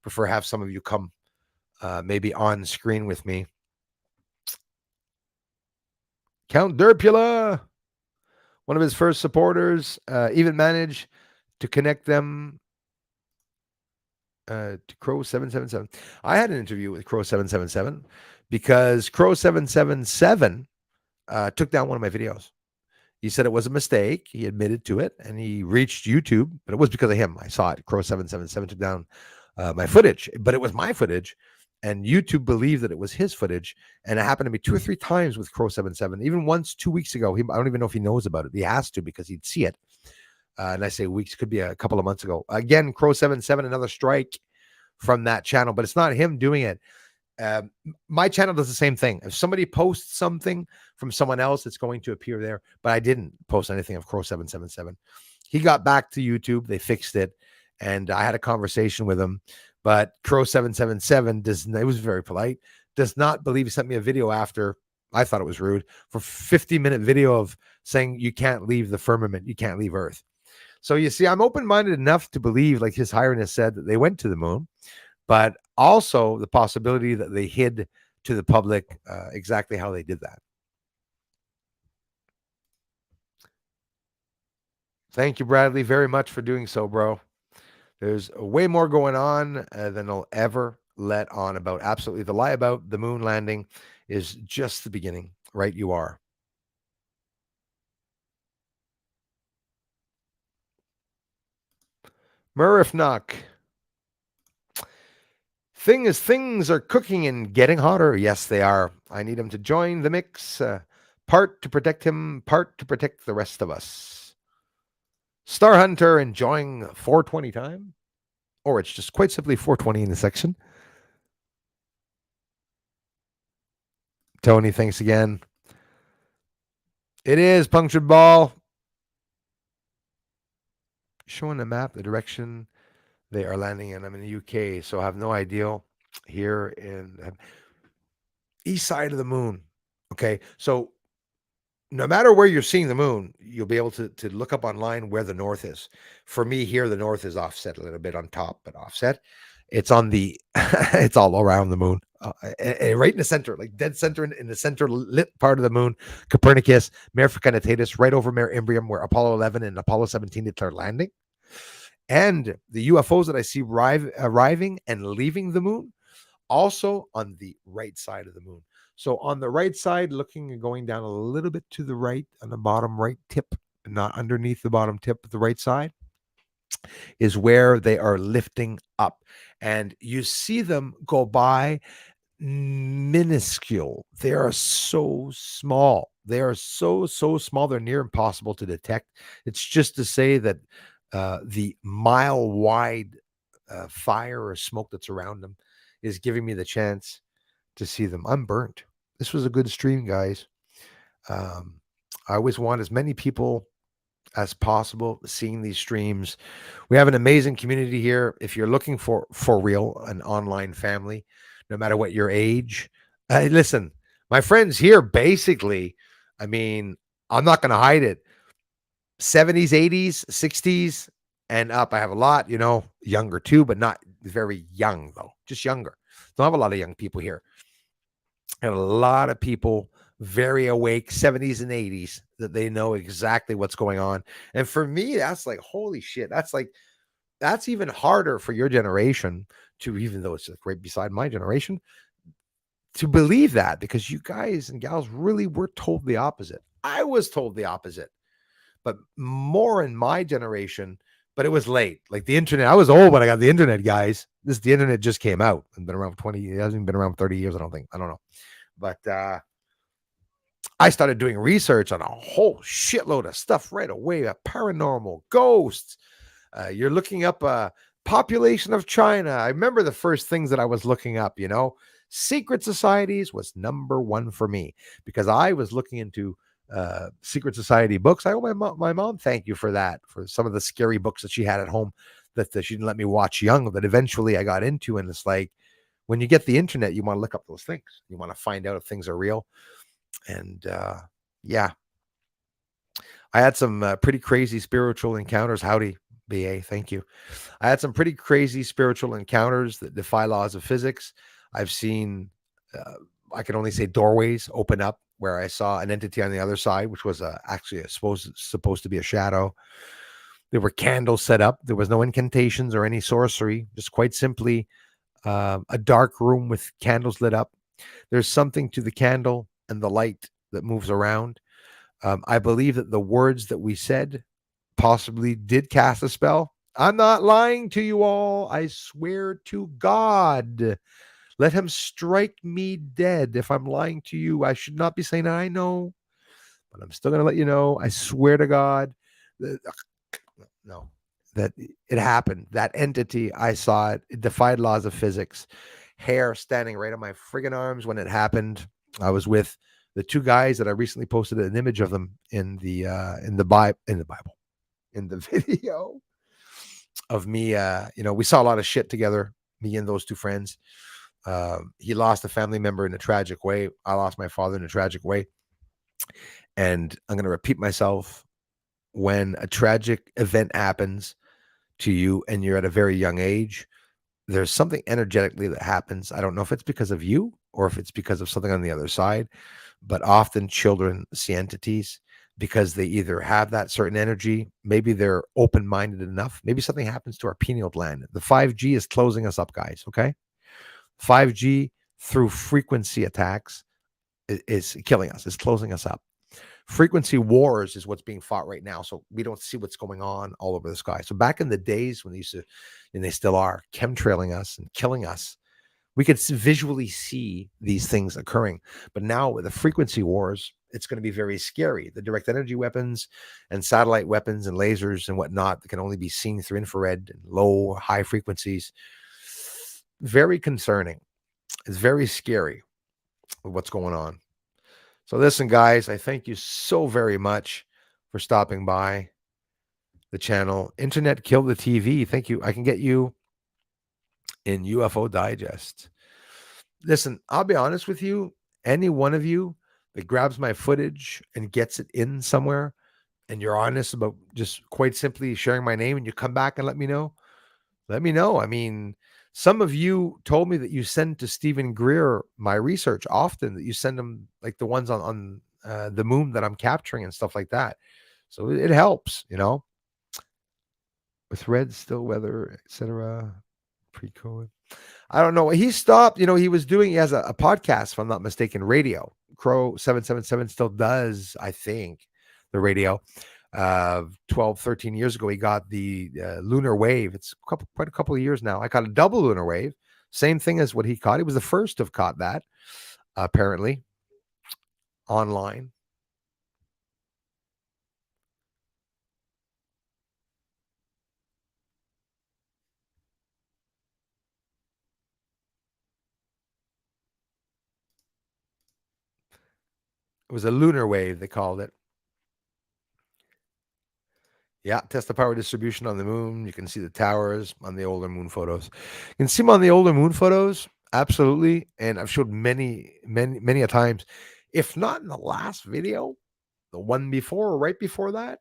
prefer have some of you come maybe on screen with me. Count Derpula, one of his first supporters, even managed to connect them to Crow 777. I had an interview with Crow 777 because Crow 777 took down one of my videos. He said it was a mistake. He admitted to it, and he reached YouTube, but it was because of him. I saw it. Crow 777 took down my footage, but it was my footage, and YouTube believed that it was his footage. And it happened to me 2 or 3 times with Crow 77. Even once 2 weeks ago. I don't even know if he knows about it. He has to because he'd see it. And I say weeks, could be a couple of months ago. Again, Crow 77, another strike from that channel, but it's not him doing it. My channel does the same thing. If somebody posts something from someone else, it's going to appear there, but I didn't post anything of Crow 777. He got back to YouTube, they fixed it, and I had a conversation with him, but Crow 777 it was very polite, does not believe. He sent me a video after. I thought it was rude, for 50-minute video of saying you can't leave the firmament, you can't leave Earth. So you see, I'm open-minded enough to believe, like His Highness said, that they went to the moon, but also the possibility that they hid to the public exactly how they did that. Thank you, Bradley, very much for doing so, bro. There's way more going on than I'll ever let on about. Absolutely. The lie about the moon landing is just the beginning. Right, you are. Murifnock. Things are cooking and getting hotter. Yes, they are. I need him to join the mix. Part to protect him, part to protect the rest of us. Star Hunter enjoying 420 time. Or it's just quite simply 420 in the section. Tony, thanks again. It is Punctured Ball. Showing the map, the direction they are landing in. I'm in the UK, so I have no idea here in east side of the moon. Okay, so no matter where you're seeing the moon, you'll be able to look up online where the north is. For me here, the north is offset a little bit on top, but offset. It's on the, it's all around the moon, right in the center, like dead center in the center lit part of the moon. Copernicus, Mare Frequentatis, right over Mare Imbrium, where Apollo 11 and Apollo 17 declared landing. And the UFOs that I see arriving and leaving the moon, also on the right side of the moon. So on the right side, looking and going down a little bit to the right on the bottom right tip, not underneath the bottom tip, but the right side is where they are lifting up. And you see them go by minuscule. They are so small. They are so small. They're near impossible to detect. It's just to say that the mile wide fire or smoke that's around them is giving me the chance to see them. I'm burnt. This was a good stream, guys. I always want as many people as possible seeing these streams. We have an amazing community here. If you're looking for real, an online family, no matter what your age, listen, my friends here, basically, I mean, I'm not going to hide it. 70s, 80s, 60s, and up. I have a lot, younger too, but not very young, though. Just younger. Don't have a lot of young people here. I have a lot of people very awake, 70s and 80s, that they know exactly what's going on. And for me, that's like, holy shit. That's even harder for your generation to, even though it's like right beside my generation, to believe that, because you guys and gals really were told the opposite. I was told the opposite, but more in my generation, but it was late. Like the internet, I was old when I got the internet, guys. The internet just came out and been around 20 years. It hasn't even been around 30 years, I don't think. I don't know. But I started doing research on a whole shitload of stuff right away. Paranormal, ghosts. You're looking up population of China. I remember the first things that I was looking up, secret societies was number one for me, because I was looking into secret society books. I owe my mom thank you for that, for some of the scary books that she had at home that she didn't let me watch young, that eventually I got into. And it's like, when you get the internet, you want to look up those things. You want to find out if things are real. And yeah, I had some pretty crazy spiritual encounters. Howdy, BA. Thank you. I had some pretty crazy spiritual encounters that defy laws of physics. I've seen, I can only say, doorways open up where I saw an entity on the other side, which was actually supposed to be a shadow. There were candles set up. There was no incantations or any sorcery, just quite simply a dark room with candles lit up. There's something to the candle and the light that moves around. I believe that the words that we said possibly did cast a spell. I'm not lying to you all. I swear to God. Let him strike me dead if I'm lying to you. I should not be saying that. I know, but I'm still going to let you know. I swear to God. No, that it happened. That entity, I saw it. It defied laws of physics. Hair standing right on my friggin' arms when it happened. I was with the two guys that I recently posted an image of them in the Bible, in the video of me. We saw a lot of shit together, me and those two friends. He lost a family member in a tragic way. I lost my father in a tragic way. And I'm going to repeat myself. When a tragic event happens to you and you're at a very young age, there's something energetically that happens. I don't know if it's because of you or if it's because of something on the other side, but often children see entities because they either have that certain energy, maybe they're open-minded enough, maybe something happens to our pineal gland. The 5G is closing us up, guys, okay? 5G through frequency attacks is killing us, is closing us up. Frequency wars is what's being fought right now. So we don't see what's going on all over the sky. So back in the days when they used to, and they still are, chemtrailing us and killing us, we could visually see these things occurring. But now with the frequency wars, it's going to be very scary. The direct energy weapons and satellite weapons and lasers and whatnot that can only be seen through infrared and low, high frequencies. Very concerning. It's very scary with what's going on. So listen, guys, I thank you so very much for stopping by the channel. Internet killed the TV. Thank you. I can get you in UFO Digest. Listen, I'll be honest with you. Any one of you that grabs my footage and gets it in somewhere, and you're honest about just quite simply sharing my name, and you come back and let me know. Let me know. I mean, some of you told me that you send to Stephen Greer my research often, that you send them like the ones on the moon that I'm capturing and stuff like that. So it helps, with red, still weather, etc. Pre-COVID. I don't know. He stopped, he has a podcast, if I'm not mistaken, radio. Crow 777 still does, I think, the radio. 12, 13 years ago, he got the lunar wave. It's quite a couple of years now. I caught a double lunar wave. Same thing as what he caught. He was the first to have caught that, apparently, online. It was a lunar wave, they called it. Yeah, test the power distribution on the moon. You can see the towers on the older moon photos. You can see them on the older moon photos, absolutely. And I've showed many a times. If not in the last video, the one before or right before that,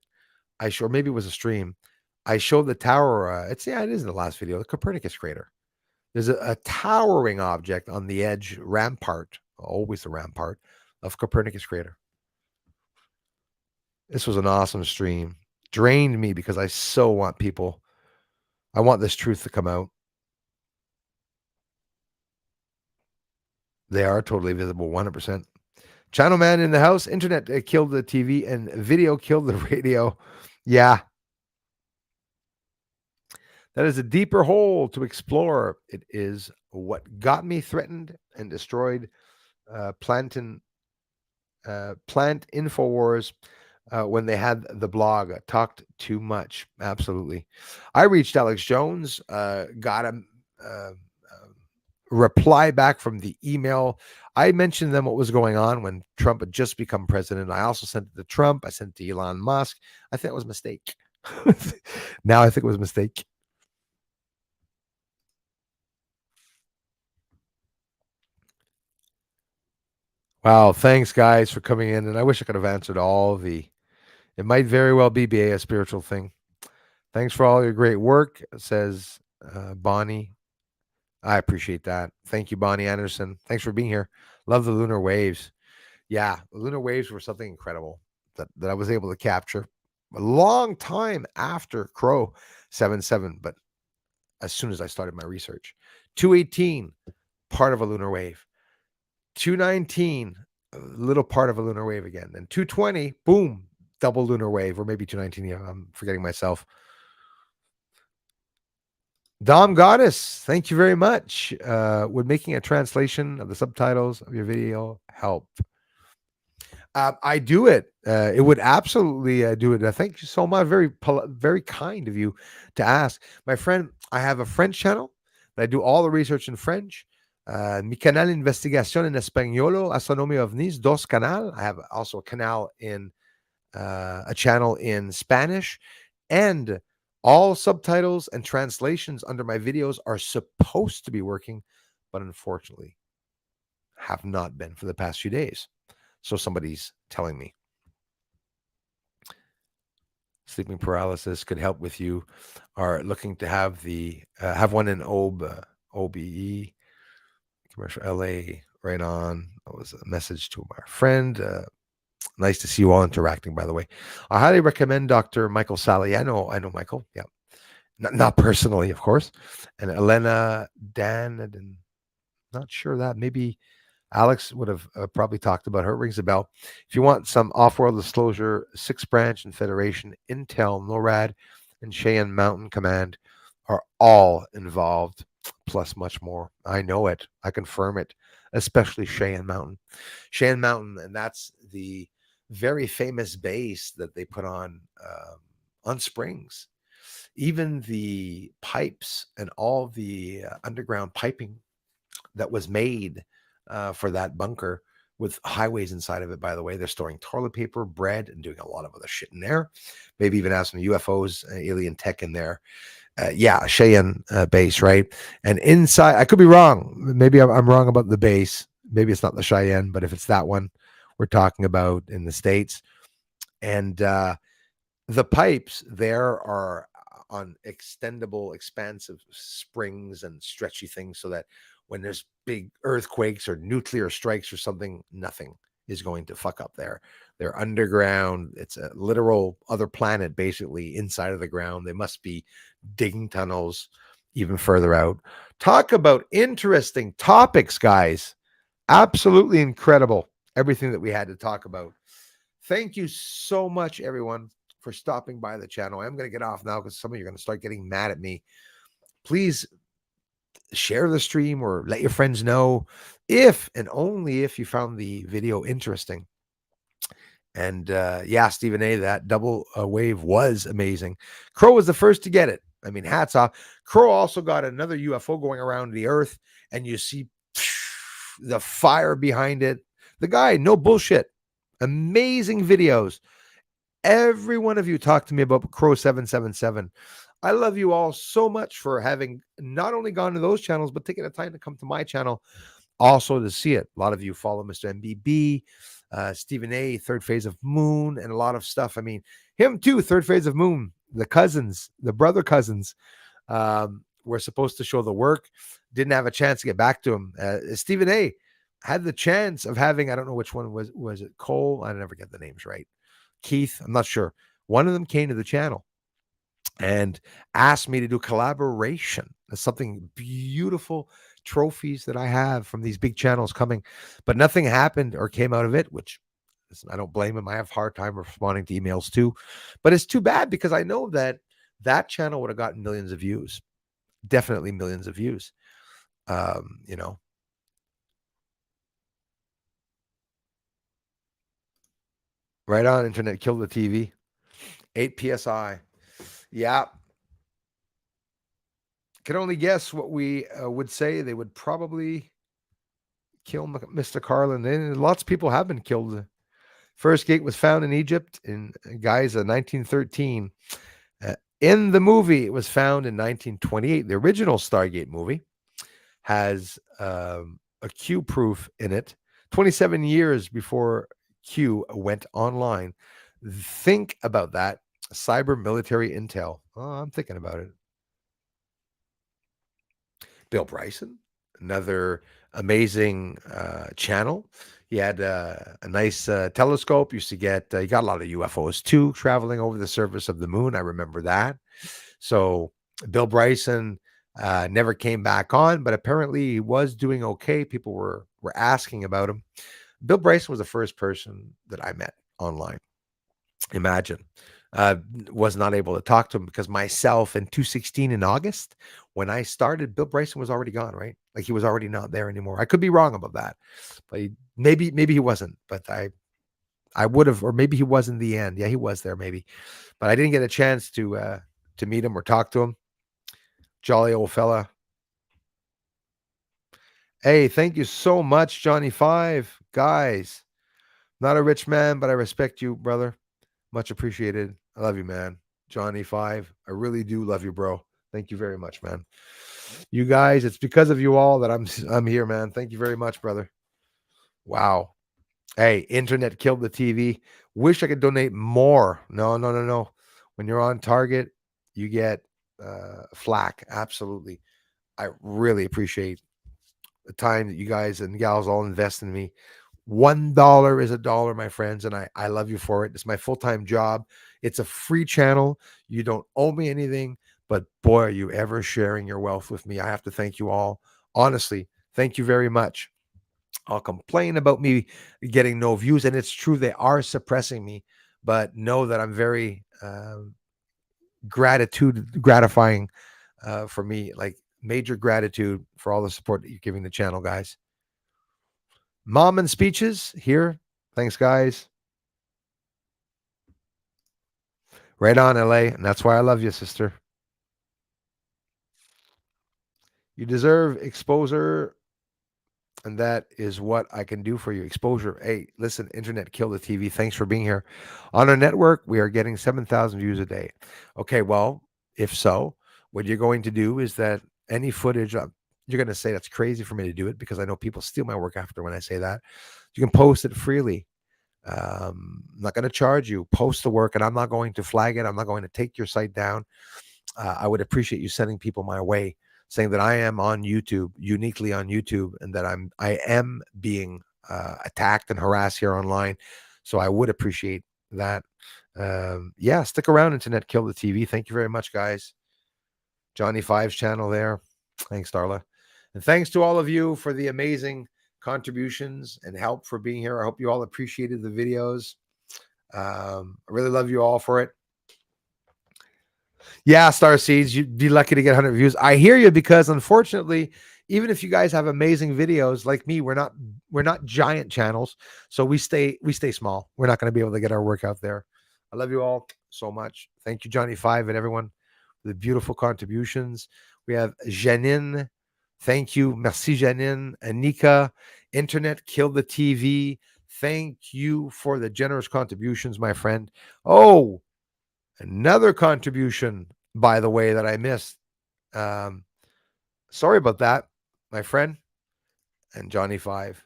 I showed, maybe it was a stream. I showed the tower. It is in the last video, the Copernicus crater. There's a towering object on the edge rampart, always the rampart of Copernicus crater. This was an awesome stream. Drained me because I so want people. I want this truth to come out. They are totally visible, 100%. Channel man in the house. Internet killed the TV and video killed the radio. Yeah. That is a deeper hole to explore. It is what got me threatened and destroyed. Plant Infowars. When they had the blog, talked too much. Absolutely. I reached Alex Jones, got him reply back from the email. I mentioned them what was going on when Trump had just become president. I also sent it to Trump. I sent it to Elon Musk. I think it was a mistake. Now I think it was a mistake. Wow. Thanks, guys, for coming in. And I wish I could have answered all the... It might very well be a spiritual thing. Thanks for all your great work, says Bonnie. I appreciate that. Thank you, Bonnie Anderson. Thanks for being here. Love the lunar waves. Yeah, the lunar waves were something incredible that I was able to capture. a long time after Crow 77, but as soon as I started my research. 218, part of a lunar wave. 219, a little part of a lunar wave again. Then 220, boom, double lunar wave, or maybe 219. Yeah, I'm forgetting myself. Dom Goddess, thank you very much. Would making a translation of the subtitles of your video help? I do it. It would absolutely do it. Thank you so much. Very kind of you to ask. My friend, I have a French channel that I do all the research in French. Mi canal investigación en español, astronomy ovnis, dos canal. I have also a canal in a channel in Spanish, and all subtitles and translations under my videos are supposed to be working, but unfortunately have not been for the past few days. So somebody's telling me. Sleeping paralysis could help with you. Are looking to have the have one in OBE commercial LA right on. That was a message to my friend. Nice to see you all interacting, by the way. I highly recommend Dr. Michael Sally. I know Michael. Yeah. Not personally, of course. And Elena Dan, and not sure that maybe Alex would have probably talked about her. Rings a bell. If you want some off-world disclosure, 6 Branch and Federation, Intel, NORAD, and Cheyenne Mountain Command are all involved, plus much more. I know it. I confirm it, especially Cheyenne Mountain. Cheyenne Mountain, and that's the very famous base that they put on springs. Even the pipes and all the underground piping that was made for that bunker with highways inside of it, by the way. They're storing toilet paper, bread, and doing a lot of other shit in there. Maybe even have some UFOs, alien tech in there. Yeah, Cheyenne base, right? And inside, I could be wrong. Maybe I'm wrong about the base. Maybe it's not the Cheyenne, but if it's that one we're talking about in the States. And the pipes there are on extendable, expansive springs and stretchy things so that when there's big earthquakes or nuclear strikes or something, nothing is going to fuck up there. They're underground. It's a literal other planet, basically, inside of the ground. They must be digging tunnels even further out. Talk about interesting topics, guys. Absolutely incredible. Everything that we had to talk about. Thank you so much, everyone, for stopping by the channel. I'm going to get off now because some of you are going to start getting mad at me. Please share the stream or let your friends know if and only if you found the video interesting. And yeah, Stephen A., that double wave was amazing. Crow was the first to get it. I mean, hats off. Crow also got another UFO going around the earth, and you see the fire behind it. The guy, no bullshit. Amazing videos. Every one of you talked to me about Crow 777. I love you all so much for having not only gone to those channels, but taking the time to come to my channel also to see it. A lot of you follow Mr. MBB, Stephen A., Third Phase of Moon, and a lot of stuff. I mean, him too, Third Phase of Moon, the cousins, the brother cousins, were supposed to show the work. Didn't have a chance to get back to him. Stephen A. had the chance of having, I don't know which one was it Cole? I never get the names right. Keith, I'm not sure. One of them came to the channel and asked me to do collaboration. That's something beautiful, trophies that I have from these big channels coming, but nothing happened or came out of it, which I don't blame him. I have a hard time responding to emails too, but it's too bad because I know that that channel would have gotten millions of views, definitely millions of views. You know, right on, internet killed the TV. 8 PSI. Yeah. Can only guess what we would say. They would probably kill Mr. Carlin. And lots of people have been killed. First gate was found in Egypt in Giza, 1913. In the movie, it was found in 1928. The original Stargate movie has a Q proof in it. 27 years before Q went online. Think about that. Cyber military intel. Oh, I'm thinking about it. Bill Bryson, another amazing channel. He had a nice telescope. Used to get, he got a lot of UFOs too, traveling over the surface of the moon. I remember that. So Bill Bryson never came back on, but apparently he was doing okay. People were asking about him. Bill Bryson was the first person that I met online. Imagine. Was not able to talk to him because myself in 2016 in August, when I started, Bill Bryson was already gone, right? Like he was already not there anymore. I could be wrong about that, but maybe he wasn't. But I would have, or maybe he was in the end. Yeah, he was there maybe, but I didn't get a chance to meet him or talk to him. Jolly old fella. Hey, thank you so much, Johnny Five. Guys, not a rich man, but I respect you, brother. Much appreciated. I love you, man. Johnny Five. I really do love you, bro. Thank you very much, man. You guys, it's because of you all that I'm here, man. Thank you very much, brother. Wow. Hey, internet killed the TV. Wish I could donate more. No. When you're on target, you get flack. Absolutely. I really appreciate the time that you guys and gals all invest in me. $1 is a dollar, my friends, and I love you for it. It's my full-time job. It's a free channel. You don't owe me anything, but boy, are you ever sharing your wealth with me. I have to thank you all. Honestly, thank you very much. I'll complain about me getting no views, and it's true, they are suppressing me, but know that I'm very gratifying for me, like major gratitude for all the support that you're giving the channel, guys. Mom and speeches here. Thanks, guys. Right on, LA. And that's why I love you, sister. You deserve exposure, and that is what I can do for you. Exposure. Hey, listen, internet killed the TV. Thanks for being here. On our network, we are getting 7,000 views a day. Okay, well, if so, what you're going to do is that any footage, you're going to say that's crazy for me to do it because I know people steal my work after when I say that. You can post it freely. I'm not going to charge you. Post the work, and I'm not going to flag it. I'm not going to take your site down. I would appreciate you sending people my way, saying that I am on YouTube, uniquely on YouTube, and that I am being attacked and harassed here online. So I would appreciate that. Yeah, stick around. Internet Kill the TV. Thank you very much, guys. Johnny Five's channel there. Thanks, Darla. And thanks to all of you for the amazing contributions and help for being here. I hope you all appreciated the videos. I really love you all for it. Yeah, Star Seeds, you'd be lucky to get 100 views. I hear you, because unfortunately, even if you guys have amazing videos like me, we're not giant channels, so we stay small. We're not going to be able to get our work out there. I love you all so much. Thank you, Johnny Five, and everyone for the beautiful contributions. We have Janine. Thank you. Merci, Janine. Anika. Internet killed the TV. Thank you for the generous contributions, my friend. Oh, another contribution, by the way, that I missed. Sorry about that, my friend. And Johnny Five.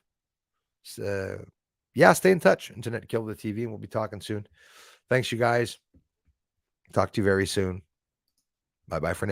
Yeah, stay in touch. Internet killed the TV, and we'll be talking soon. Thanks, you guys. Talk to you very soon. Bye-bye for now.